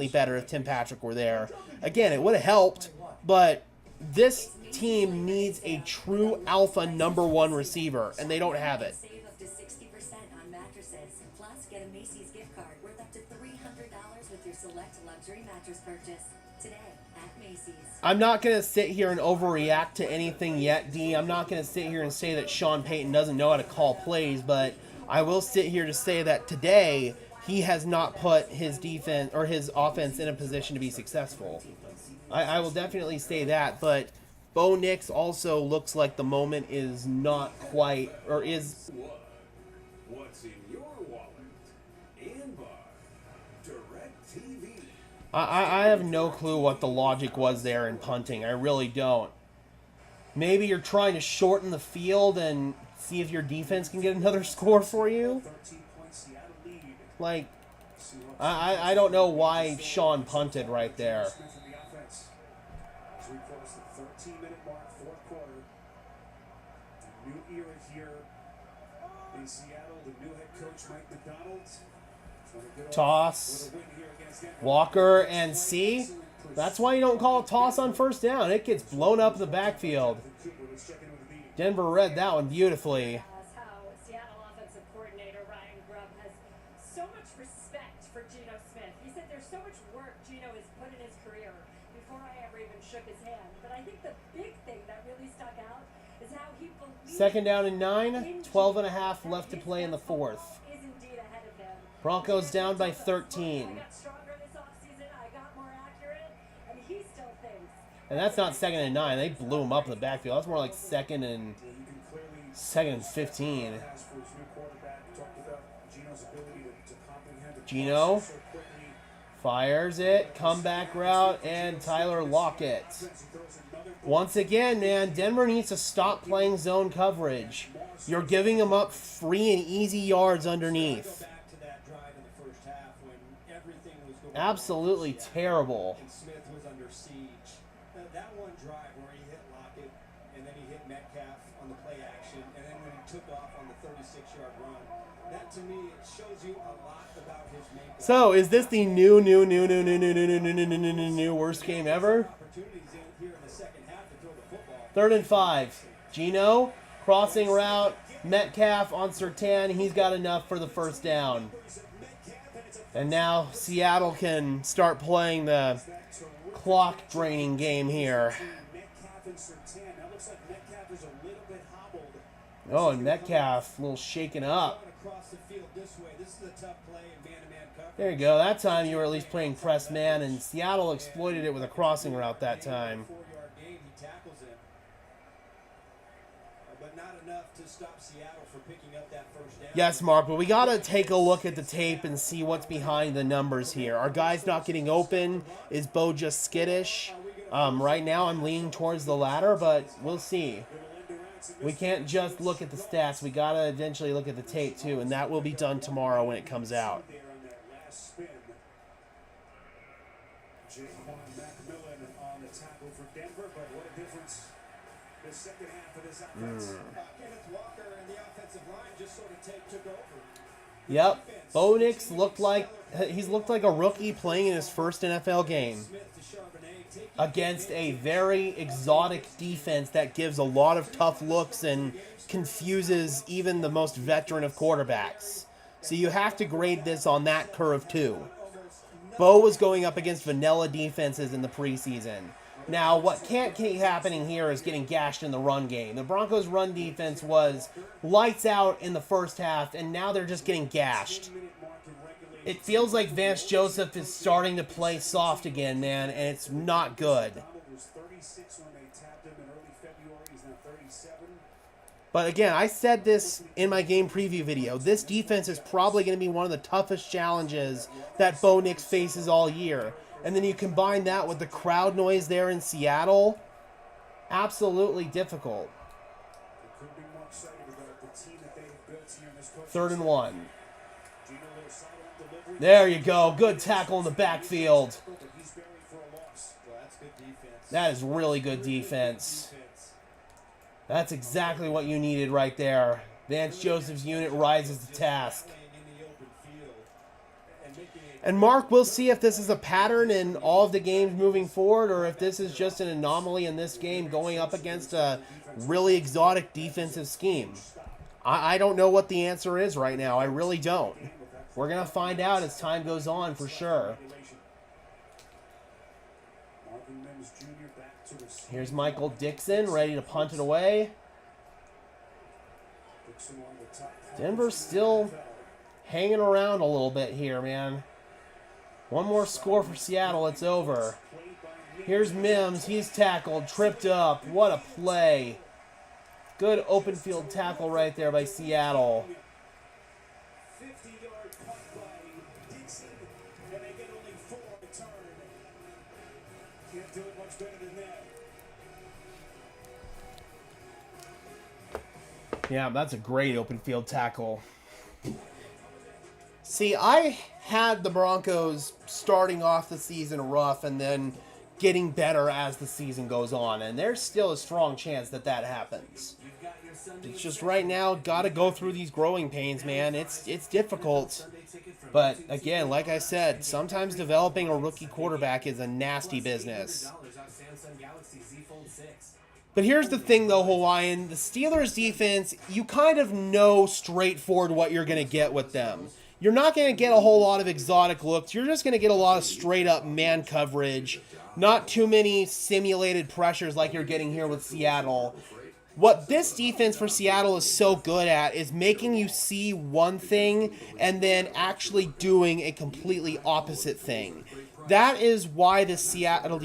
better if Tim Patrick were there. Again, it would have helped, but this team needs a true alpha #1 receiver, and they don't have it. Save up to 60% on mattresses. Plus, get a Macy's gift card worth up to $300 with your select luxury mattress purchase today at Macy's. I'm not going to sit here and overreact to anything yet, D. I'm not going to sit here and say that Sean Payton doesn't know how to call plays, but I will sit here to say that today he has not put his defense or his offense in a position to be successful. I will definitely say that, but Bo Nix also looks like the moment is not quite, or is... What's in your wallet? And by DirecTV. I have no clue what the logic was there in punting. I really don't. Maybe you're trying to shorten the field and see if your defense can get another score for you? Like, I don't know why Sean punted right there. 13-minute mark, fourth quarter. A new era here in Seattle. The new head coach, Mike McDonald. Toss. Walker and C. That's why you don't call a toss on first down. It gets blown up in the backfield. Denver read that one beautifully. How Seattle offensive coordinator Ryan Grubb has so much respect for Geno Smith. He said there's so much work Geno has put in his career before I ever even shook his hand. But I think the big thing that really stuck out is how he believes. Second down and 9, 12 and a half left to play in the fourth. Is indeed ahead of him. Broncos down by I 13. got stronger this offseason. I got more accurate, and he still thinks. And that's not second and 9. They blew him up in the backfield. That's more like second and 15. Geno Fires it. Comeback route. And Tyler Lockett. Once again, man, Denver needs to stop playing zone coverage. You're giving them up free and easy yards underneath. Absolutely terrible. And Smith was under siege. That one drive where he hit Lockett and then he hit Metcalf on the play action and then when he took off on the 36-yard run. That to me it shows you a lot about his makeup. So, is this the new worst game ever? Opportunities in here in the second half to throw the football. 3rd and 5. Geno, crossing route. Metcalf on Surtain. He's got enough for the first down. And now Seattle can start playing the clock draining game here. Oh, and Metcalf a little shaken up. There you go. That time you were at least playing press man, and Seattle exploited it with a crossing route that time. Yes, Mark, but we got to take a look at the tape and see what's behind the numbers here. Are guys not getting open? Is Bo just skittish? Right now I'm leaning towards the latter, but we'll see. We can't just look at the stats. We got to eventually look at the tape, too, and that will be done tomorrow when it comes out. Yep, Bo Nix looked like a rookie playing in his first NFL game against a very exotic defense that gives a lot of tough looks and confuses even the most veteran of quarterbacks. So you have to grade this on that curve too. Bo was going up against vanilla defenses in the preseason. Now, what can't keep happening here is getting gashed in the run game. The Broncos' run defense was lights out in the first half, and now they're just getting gashed. It feels like Vance Joseph is starting to play soft again, man, and it's not good. But again, I said this in my game preview video. This defense is probably going to be one of the toughest challenges that Bo Nix faces all year. And then you combine that with the crowd noise there in Seattle. Absolutely difficult. 3rd and 1. There you go. Good tackle in the backfield. That is really good defense. That's exactly what you needed right there. Vance Joseph's unit rises to task. And Mark, we'll see if this is a pattern in all of the games moving forward or if this is just an anomaly in this game going up against a really exotic defensive scheme. I don't know what the answer is right now. I really don't. We're going to find out as time goes on for sure. Here's Michael Dixon ready to punt it away. Denver's still hanging around a little bit here, man. One more score for Seattle, it's over. Here's Mims, he's tackled, tripped up. What a play. Good open field tackle right there by Seattle. 50-yard punt by Dixon, and they get only 4 return. Can't do it much better than that. Yeah, that's a great open field tackle. See, I had the Broncos starting off the season rough and then getting better as the season goes on, and there's still a strong chance that that happens. It's just right now, got to go through these growing pains, man. It's difficult. But again, like I said, sometimes developing a rookie quarterback is a nasty business. But here's the thing, though, Hawaiian. The Steelers' defense, you kind of know straightforward what you're going to get with them. You're not going to get a whole lot of exotic looks. You're just going to get a lot of straight-up man coverage. Not too many simulated pressures like you're getting here with Seattle. What this defense for Seattle is so good at is making you see one thing and then actually doing a completely opposite thing. That is why the Seattle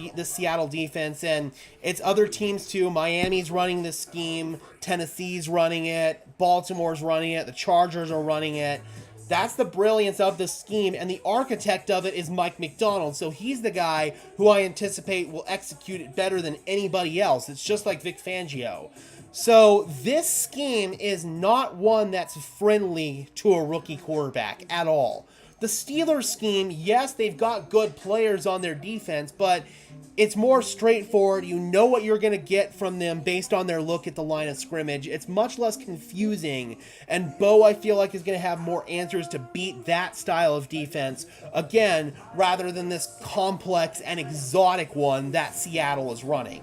defense, and it's other teams too. Miami's running this scheme. Tennessee's running it. Baltimore's running it. The Chargers are running it. That's the brilliance of the scheme, and the architect of it is Mike McDonald. So he's the guy who I anticipate will execute it better than anybody else. It's just like Vic Fangio. So this scheme is not one that's friendly to a rookie quarterback at all. The Steelers scheme, yes, they've got good players on their defense, but it's more straightforward. You know what you're going to get from them based on their look at the line of scrimmage. It's much less confusing, and Bo, I feel like, is going to have more answers to beat that style of defense, again, rather than this complex and exotic one that Seattle is running.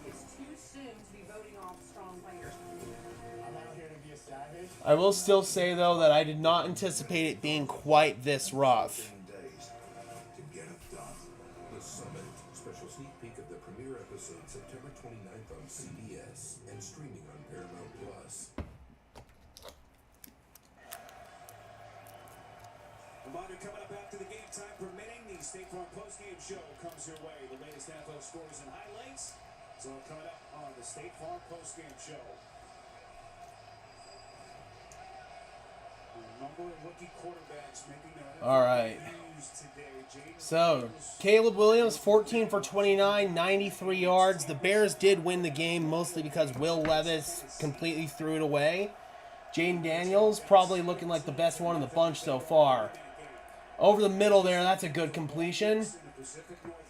It's too soon to be voting off strong players. I'm out here to be a savage. I will still say, though, that I did not anticipate it being quite this rough. Days to get it done. The Summit. Special sneak peek of the premiere episode September 29th on CBS and streaming on Paramount Plus. Reminder coming up after the game, time permitting, the State Farm postgame show comes your way. The latest NFL scores and highlights. So coming up on the State Farm postgame show. A number of rookie quarterbacks making their All right. news today. So, Caleb Williams, 14 for 29, 93 yards. The Bears did win the game mostly because Will Levis completely threw it away. Jaden Daniels probably looking like the best one in the bunch so far. Over the middle there, that's a good completion.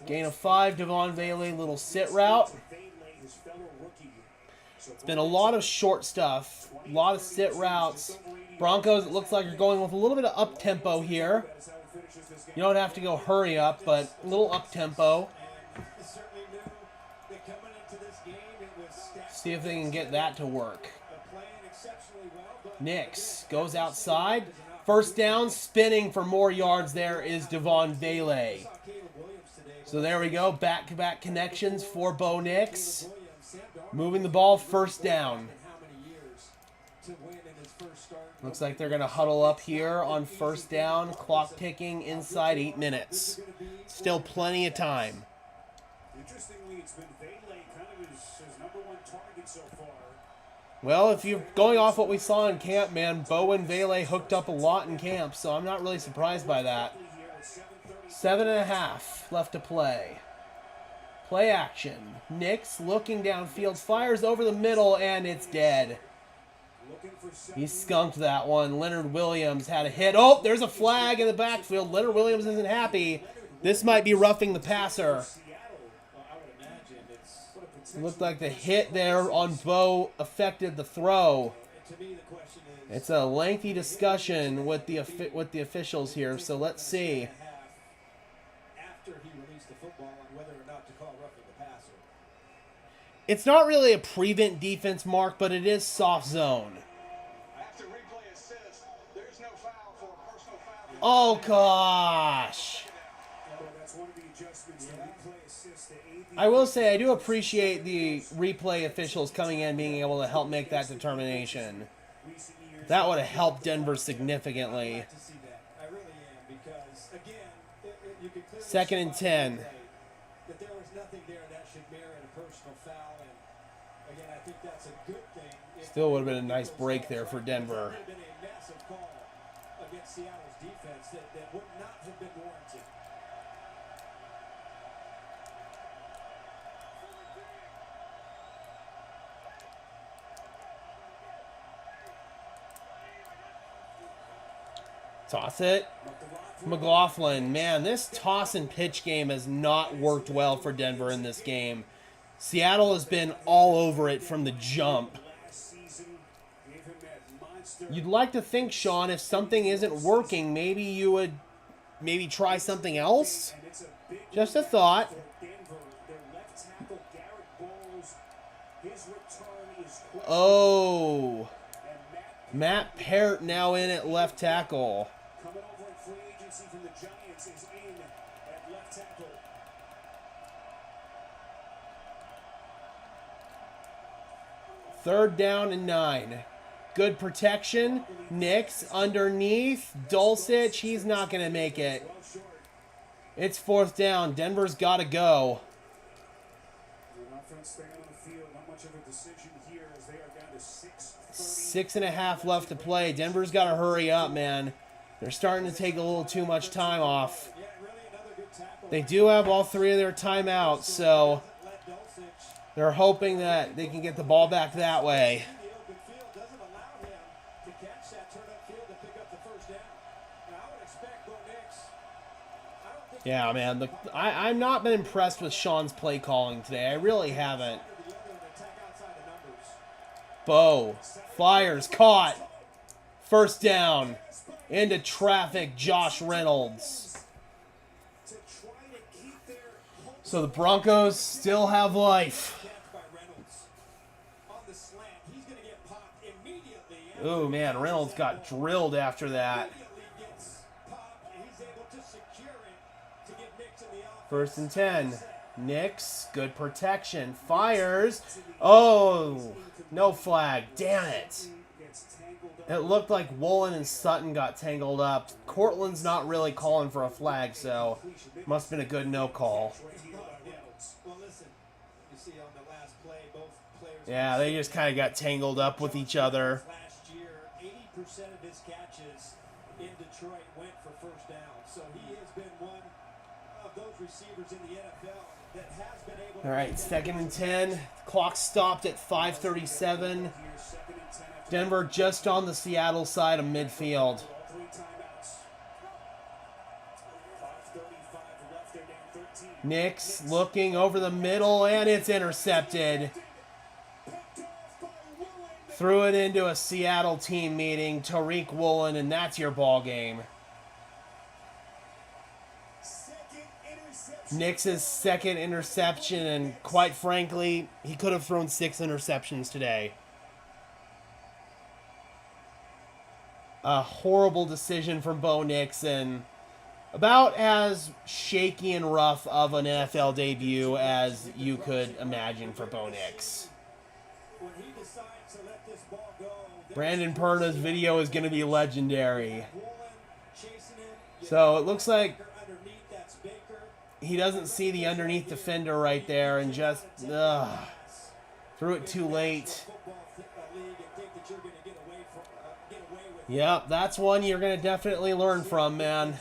Gain of 5, Devon Bailey, little sit route. It's been a lot of short stuff, a lot of sit routes. Broncos, it looks like, are going with a little bit of up-tempo here. You don't have to go hurry up, but a little up-tempo. See if they can get that to work. Nix goes outside. First down, spinning for more yards there is Devon Bailey. So there we go, back-to-back connections for Bo Nix. Moving the ball, first down. Looks like they're going to huddle up here on first down. Clock ticking inside 8 minutes. Still plenty of time. Interestingly, it's been Bailey kind of his number one target so far. Well, if you're going off what we saw in camp, man, Bo and Bailey hooked up a lot in camp, so I'm not really surprised by that. 7.5 left to play. Play action. Nix looking downfield, fires over the middle, and it's dead. He skunked that one. Leonard Williams had a hit. Oh, there's a flag in the backfield. Leonard Williams isn't happy. This might be roughing the passer. Looked like the hit there on Bo affected the throw. It's a lengthy discussion with the officials here, so let's see. It's not really a prevent defense, Mark, but it is soft zone. Oh, gosh. I will say I do appreciate the replay officials coming in being able to help make that determination. That would have helped Denver significantly. 2nd and 10. Still would have been a nice break there for Denver. Seattle's defense that would not have been warranted. Toss it. McLaughlin. Man, this toss and pitch game has not worked well for Denver in this game. Seattle has been all over it from the jump. You'd like to think, Sean, if something isn't working, maybe you would try something else? Just a thought. Oh. Matt Parrott now in at left tackle. Coming over in free agency from the Giants is in at left tackle. Third down and 9. Good protection. Nix underneath. Dulcich, he's not going to make it. It's 4th down. Denver's got to go. The offense staying on the field. Not much of a decision here as they are down to 6 6.5 left to play. Denver's got to hurry up, man. They're starting to take a little too much time off. They do have all 3 of their timeouts, so they're hoping that they can get the ball back that way. Yeah, man. I've not been impressed with Sean's play calling today. I really haven't. Bo fires, caught. First down. Into traffic, Josh Reynolds. So the Broncos still have life. Oh, man, Reynolds got drilled after that. First and 10. Nix, good protection. Fires. Oh, no flag. Damn it. It looked like Woolen and Sutton got tangled up. Cortland's not really calling for a flag, so must have been a good no call. Yeah, they just kind of got tangled up with each other. Last year, 80% of his catches in Detroit went for first down. So he has been one of those receivers in the NFL that has been able to... All right, 2nd and 10. Clock stopped at 5:37. Denver just on the Seattle side of midfield. Nix looking over the middle, and it's intercepted. Threw it into a Seattle team meeting, Tariq Woolen, and that's your ball game. Nix's 2nd interception, and quite frankly, he could have thrown 6 interceptions today. A horrible decision from Bo Nix, and about as shaky and rough of an NFL debut as you could imagine for Bo Nix. Brandon Perna's video is going to be legendary. So it looks like he doesn't see the underneath defender right there and just threw it too late. Yep, that's one you're going to definitely learn from, man.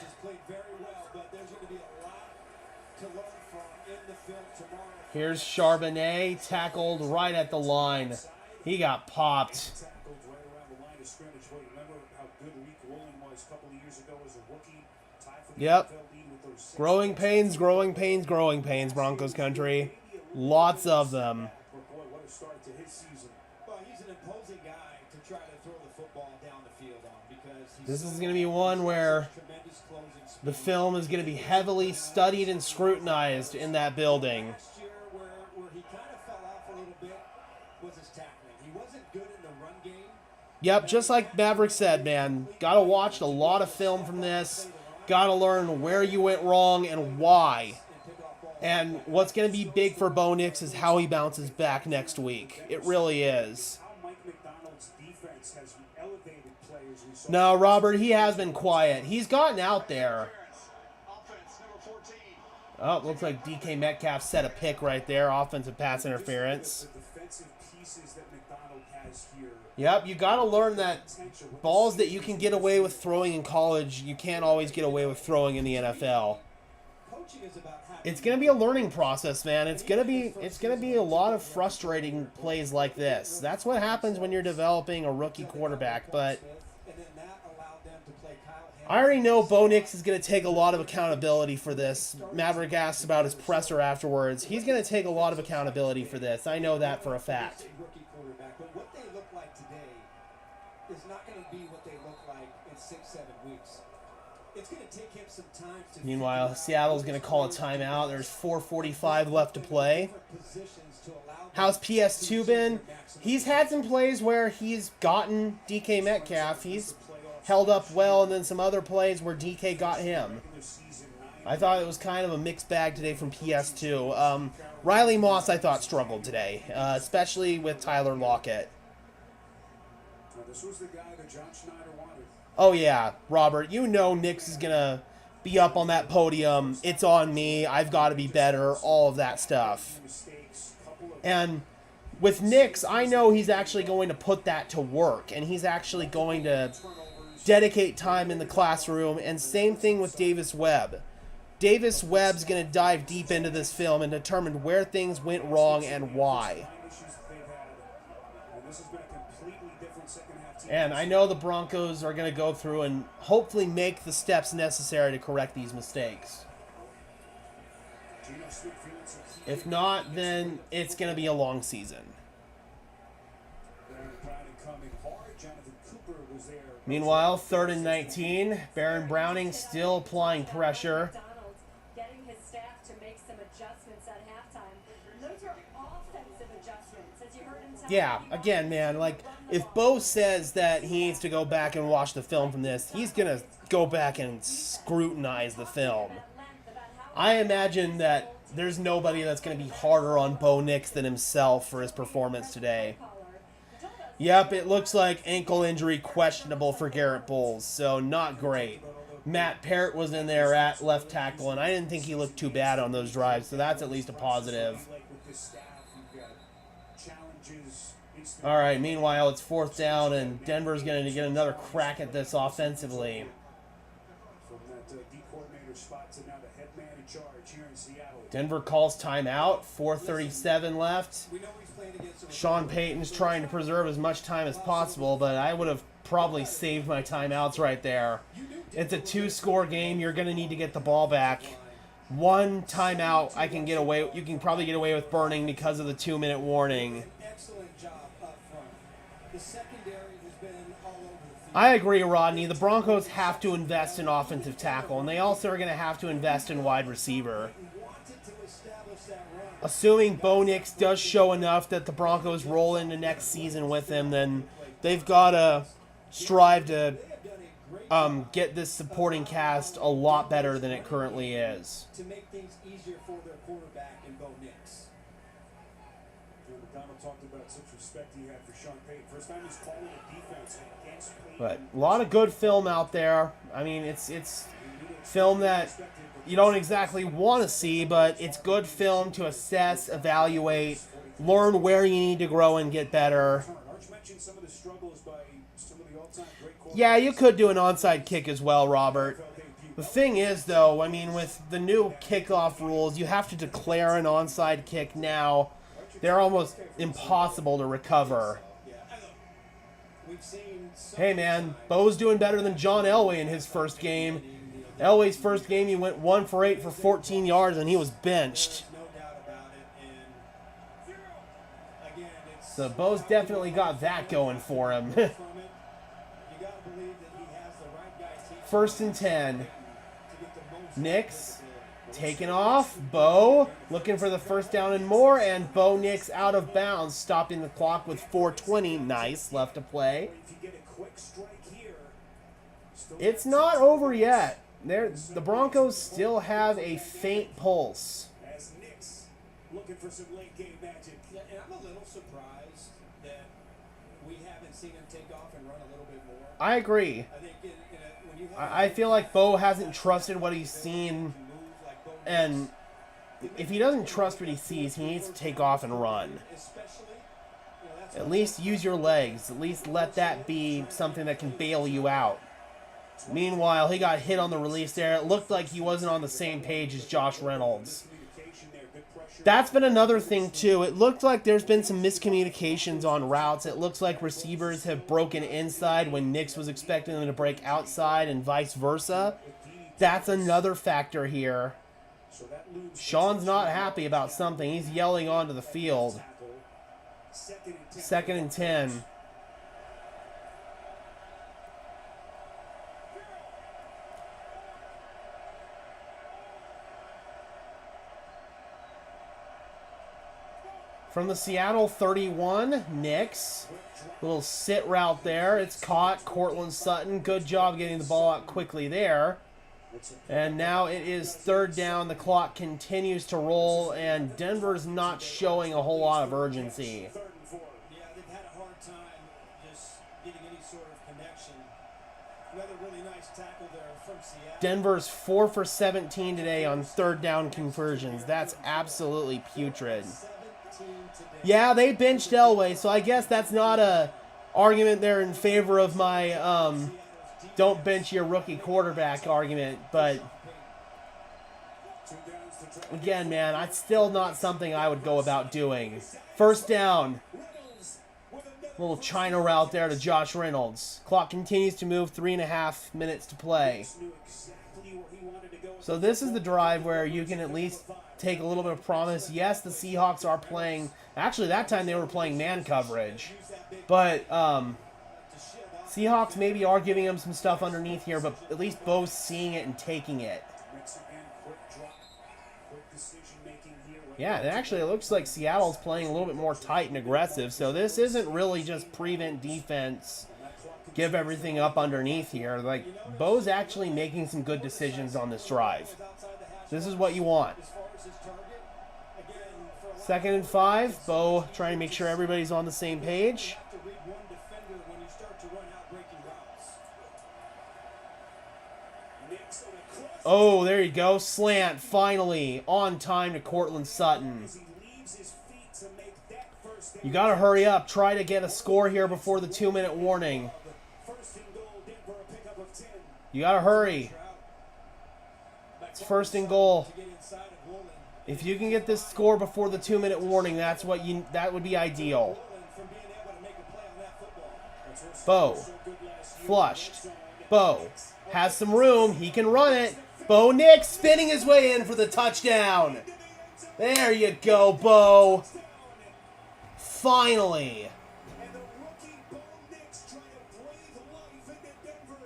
Here's Charbonnet, tackled right at the line. He got popped. Yep. Growing pains, growing pains, growing pains, Broncos country. Lots of them. This is going to be one where the film is going to be heavily studied and scrutinized in that building. Yep, just like Maverick said, man. Got to watch a lot of film from this. Got to learn where you went wrong and why. And what's going to be big for Bo Nix is how he bounces back next week. It really is. No, Robert, he has been quiet. He's gotten out there. Oh, looks like DK Metcalf set a pick right there. Offensive pass interference. Yep, you got to learn that balls that you can get away with throwing in college, you can't always get away with throwing in the NFL. It's going to be a learning process, man. It's going to be a lot of frustrating plays like this. That's what happens when you're developing a rookie quarterback, but I already know Bo Nix is going to take a lot of accountability for this. Maverick asked about his presser afterwards. He's going to take a lot of accountability for this. I know that for a fact. What they look like today is not going to be what they look like in 6-7 weeks. It's going to take him some time to... Meanwhile, Seattle's going to call a timeout. There's 4:45 left to play. How's PS2 been? He's had some plays where he's gotten DK Metcalf. He's held up well, and then some other plays where DK got him. I thought it was kind of a mixed bag today from PS2. Riley Moss, I thought, struggled today, especially with Tyler Lockett. This was the guy that John Schneider wanted. Oh, yeah, Robert, you know Nix is going to be up on that podium. It's on me. I've got to be better, all of that stuff. And with Nix, I know he's actually going to put that to work, and he's actually going to dedicate time in the classroom, and same thing with Davis Webb. Davis Webb's going to dive deep into this film and determine where things went wrong and why. And I know the Broncos are going to go through and hopefully make the steps necessary to correct these mistakes. If not, then it's going to be a long season. Meanwhile, 3rd and 19. Baron Browning still applying pressure. Getting his staff to make some adjustments at halftime. Those are offensive adjustments, as you heard him tell. Yeah, again, man, like, if Bo says that he needs to go back and watch the film from this, he's going to go back and scrutinize the film. I imagine that there's nobody that's going to be harder on Bo Nix than himself for his performance today. Yep, it looks like ankle injury questionable for Garrett Bowles, so not great. Matt Parrott was in there at left tackle, and I didn't think he looked too bad on those drives, so that's at least a positive. All right, meanwhile, it's 4th down, and Denver's going to get another crack at this offensively. Denver calls timeout, 4:37 left. Sean Payton's trying to preserve as much time as possible, but I would have probably saved my timeouts right there. It's a 2-score game. You're going to need to get the ball back. 1 timeout I can get away. You can probably get away with burning because of the 2-minute warning. Excellent job up front. The secondary has been all over the field. I agree, Rodney. The Broncos have to invest in offensive tackle, and they also are going to have to invest in wide receiver. Assuming Bo Nix does show enough that the Broncos roll into next season with him, then they've got to strive to get this supporting cast a lot better than it currently is. To make things easier for their quarterback in Bo Nix. McDonald talked about such respect he had for Sean Payton. First time he's calling a defense against Payton. But a lot of good film out there. I mean, it's film that you don't exactly want to see, but it's good film to assess, evaluate, learn where you need to grow and get better. Yeah, you could do an onside kick as well, Robert. The thing is, though, I mean, with the new kickoff rules, you have to declare an onside kick now. They're almost impossible to recover. Hey, man, Bo's doing better than John Elway in his first game. Elway's first game, he went 1 for 8 for 14 yards, and he was benched. So Bo's definitely got that going for him. 1st and 10. Nix taking off. Bo looking for the 1st down and more, and Bo Nix out of bounds, stopping the clock with 4:20. Nice, left to play. It's not over yet. The Broncos still have a faint pulse. As Nix looking for some late game magic. Yeah, and I'm a little surprised that we haven't seen him take off and run a little bit more. I agree. I think when you I feel like Bo hasn't trusted what he's seen, and if he doesn't trust what he sees, he needs to take off and run. At least use your legs. At least let that be something that can bail you out. Meanwhile, he got hit on the release there. It looked like he wasn't on the same page as Josh Reynolds. That's been another thing, too. It looked like there's been some miscommunications on routes. It looks like receivers have broken inside when Nix was expecting them to break outside and vice versa. That's another factor here. Sean's not happy about something. He's yelling onto the field. 2nd and 10. From the Seattle 31, Nix. Little sit route there. It's caught. Cortland Sutton. Good job getting the ball out quickly there. And now it is 3rd down. The clock continues to roll, and Denver's not showing a whole lot of urgency. Yeah, they've had a hard time just getting any sort of connection. Another really nice tackle there from Seattle. Denver's 4 for 17 today on 3rd down conversions. That's absolutely putrid. 17 Yeah, they benched Elway, so I guess that's not a argument there in favor of my don't bench your rookie quarterback argument. But again, man, that's still not something I would go about doing. First down. Little China route there to Josh Reynolds. Clock continues to move, 3.5 minutes to play. So this is the drive where you can at least take a little bit of promise. Yes, the Seahawks are playing. Actually, that time they were playing man coverage. But Seahawks maybe are giving him some stuff underneath here, but at least Bo's seeing it and taking it. Yeah, and actually it looks like Seattle's playing a little bit more tight and aggressive. So this isn't really just prevent defense, give everything up underneath here. Like, Bo's actually making some good decisions on this drive. This is what you want. 2nd and 5. Bo trying to make sure everybody's on the same page. Oh, there you go. Slant, finally. On time to Cortland Sutton. You got to hurry up. Try to get a score here before the 2-minute warning. You got to hurry. It's 1st and goal. If you can get this score before the 2-minute warning, that would be ideal. Bo. Flushed. Bo has some room. He can run it. Bo Nix spinning his way in for the touchdown. There you go, Bo. Finally.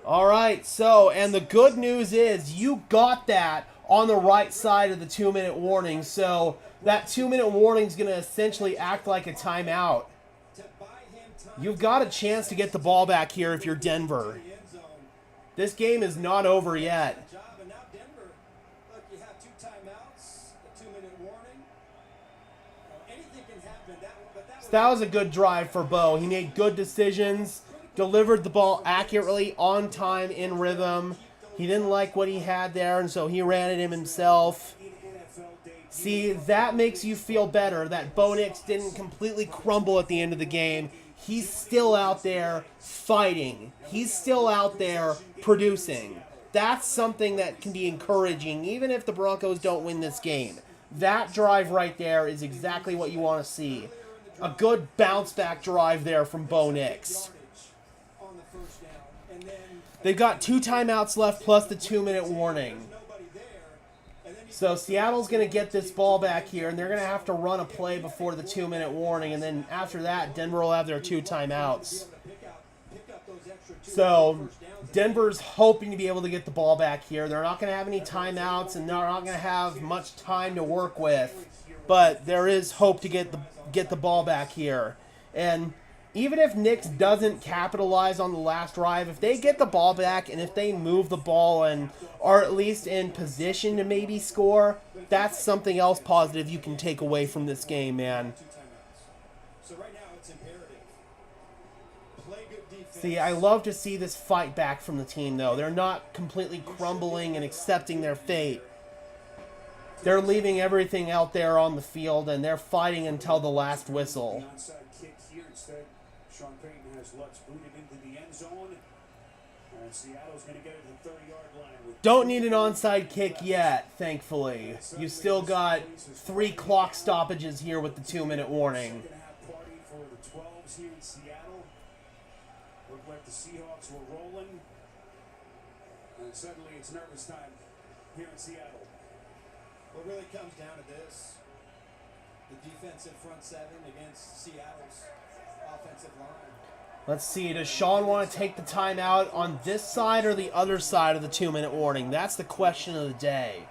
All right, so, and the good news is you got that on the right side of the 2-minute warning. So that 2-minute warning is going to essentially act like a timeout. You've got a chance to get the ball back here if you're Denver. This game is not over yet. So that was a good drive for Bo. He made good decisions, delivered the ball accurately, on time, in rhythm. He didn't like what he had there, and so he ran it himself. See, that makes you feel better that Bo Nix didn't completely crumble at the end of the game. He's still out there fighting. He's still out there producing. That's something that can be encouraging, even if the Broncos don't win this game. That drive right there is exactly what you want to see. A good bounce-back drive there from Bo Nix. They've got 2 timeouts left plus the 2-minute warning. So Seattle's going to get this ball back here, and they're going to have to run a play before the 2-minute warning, and then after that, Denver will have their 2 timeouts. So Denver's hoping to be able to get the ball back here. They're not going to have any timeouts, and they're not going to have much time to work with, but there is hope to get the ball back here. And even if Nix doesn't capitalize on the last drive, if they get the ball back and if they move the ball and are at least in position to maybe score, that's something else positive you can take away from this game, man. See, I love to see this fight back from the team, though. They're not completely crumbling and accepting their fate. They're leaving everything out there on the field, and they're fighting until the last whistle. Sean Payton has Lutz booted into the end zone. And Seattle's going to get it to the 30-yard line. Don't need an onside kick yet, thankfully. You still got 3 clock stoppages here with the 2-minute warning. Second half party for the 12s here in Seattle. Looked like the Seahawks were rolling. And suddenly it's nervous time here in Seattle. What really comes down to this, the defensive front 7 against Seattle's offensive line. Let's see, does Sean want to take the timeout on this side or the other side of the 2-minute warning? That's the question of the day.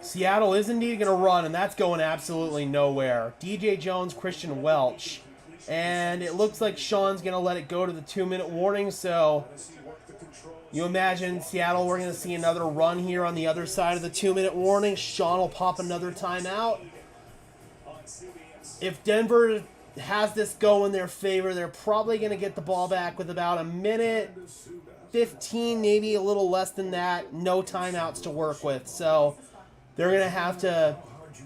Seattle is indeed going to run, and that's going absolutely nowhere. DJ Jones, Christian Welch. And it looks like Sean's going to let it go to the 2-minute warning, so you imagine Seattle, we're going to see another run here on the other side of the 2-minute warning. Sean will pop another timeout. If Denver has this go in their favor, they're probably going to get the ball back with about 1:15, maybe a little less than that. No timeouts to work with. So they're going to have to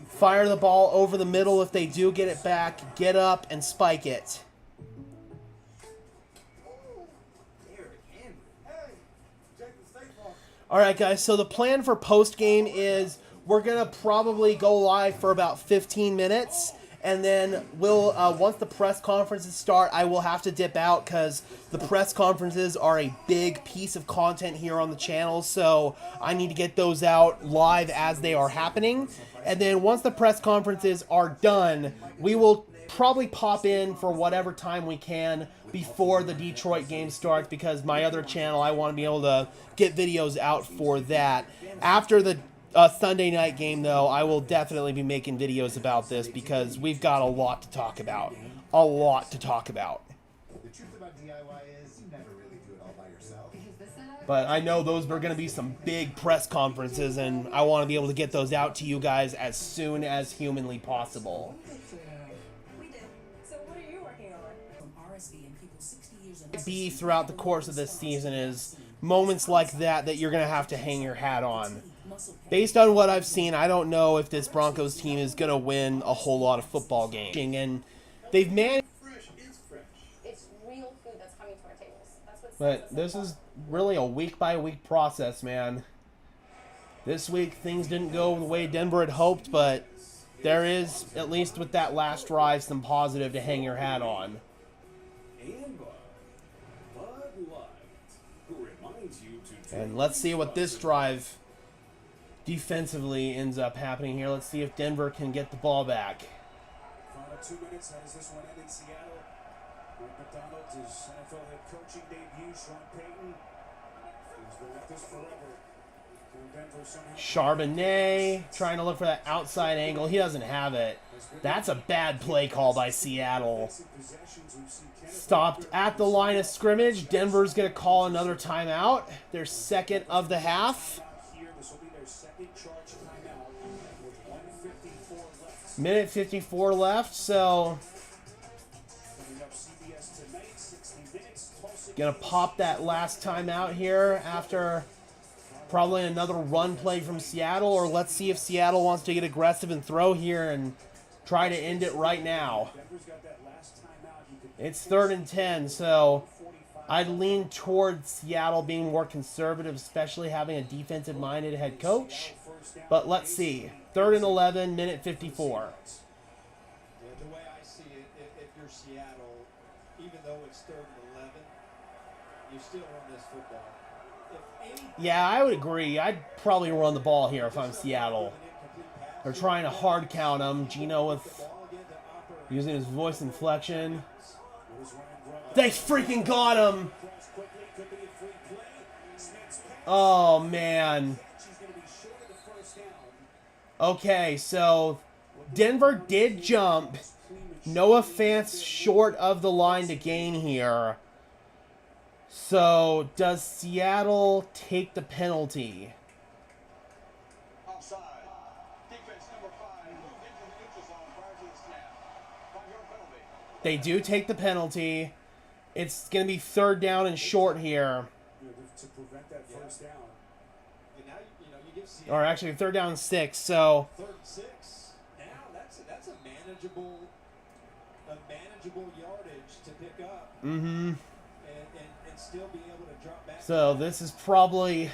Fire the ball over the middle if they do get it back. Get up and spike it. Alright guys, so the plan for post-game is we're going to probably go live for about 15 minutes. And then we'll, once the press conferences start, I will have to dip out because the press conferences are a big piece of content here on the channel. So I need to get those out live as they are happening. And then once the press conferences are done, we will probably pop in for whatever time we can before the Detroit game starts, because my other channel, I want to be able to get videos out for that. After the Sunday night game, though, I will definitely be making videos about this because we've got a lot to talk about. A lot to talk about. The truth about DIY is you never really do it all by yourself. But I know those are going to be some big press conferences, and I want to be able to get those out to you guys as soon as humanly possible. We do. So what are you working on? From RSV and people 60 years and Be throughout the course of this season is moments like that you're going to have to hang your hat on. Based on what I've seen, I don't know if this Broncos team is going to win a whole lot of football games. And they've managed... It's real food that's coming to our tables. That's what. But this is really a week-by-week process, man. This week, things didn't go the way Denver had hoped, but there is, at least with that last drive, some positive to hang your hat on. And let's see what this drive defensively ends up happening here. Let's see if Denver can get the ball back. Final 2 minutes. How does this one end in Seattle? Mike McDonald, his NFL head coaching debut. Sean Payton. He's been at this forever. Charbonnet trying to look for that outside angle. He doesn't have it. That's a bad play call by Seattle. Stopped at the line of scrimmage. Denver's going to call another timeout. Their second of the half. Minute 54 left, so gonna pop that last timeout here after probably another run play from Seattle, or let's see if Seattle wants to get aggressive and throw here and try to end it right now. It's 3rd and 10, so I'd lean towards Seattle being more conservative, especially having a defensive-minded head coach. But let's see. 3rd and 11, minute 54. Yeah, the way I see it, if you're Seattle, even though it's 3rd and 11, you still run this football. Yeah, I would agree. I'd probably run the ball here if I'm Seattle. They're trying to hard count him. Gino with using his voice inflection. They freaking got him. Oh, man. Okay, so Denver did jump. Noah Fant's short of the line to gain here. So, does Seattle take the penalty? They do take the penalty. It's going to be 3rd down and short here. To prevent that first down. Or actually 3rd down and 6, so 3rd and 6. Now that's a manageable yardage to pick up. And still be able to drop back. So this is probably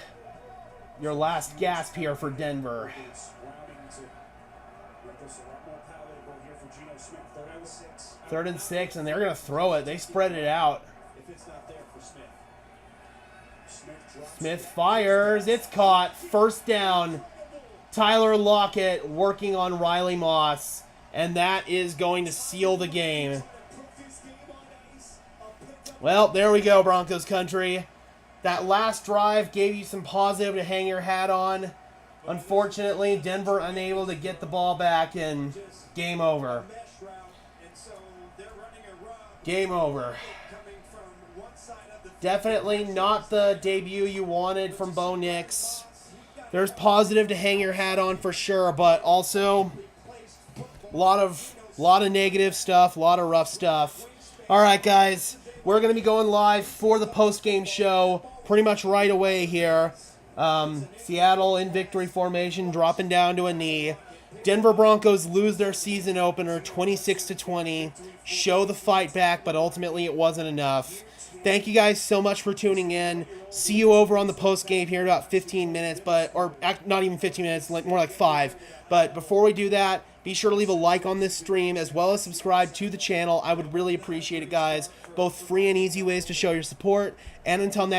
your last gasp here for Denver. 3rd and 6, and they're going to throw it. They spread it out. If it's not there for Smith. Smith fires. It's caught. 1st down. Tyler Lockett working on Riley Moss. And that is going to seal the game. Well, there we go, Broncos country. That last drive gave you some positive to hang your hat on. Unfortunately, Denver unable to get the ball back, and game over. Game over. Definitely not the debut you wanted from Bo Nix. There's positive to hang your hat on for sure, but also a lot of negative stuff, a lot of rough stuff. All right, guys, we're going to be going live for the post-game show pretty much right away here. Seattle in victory formation, dropping down to a knee. Denver Broncos lose their season opener 26-20. Show the fight back, but ultimately it wasn't enough. Thank you guys so much for tuning in. See you over on the post game here in about 15 minutes, or not even 15 minutes, more like 5. But before we do that, be sure to leave a like on this stream as well as subscribe to the channel. I would really appreciate it, guys. Both free and easy ways to show your support. And until next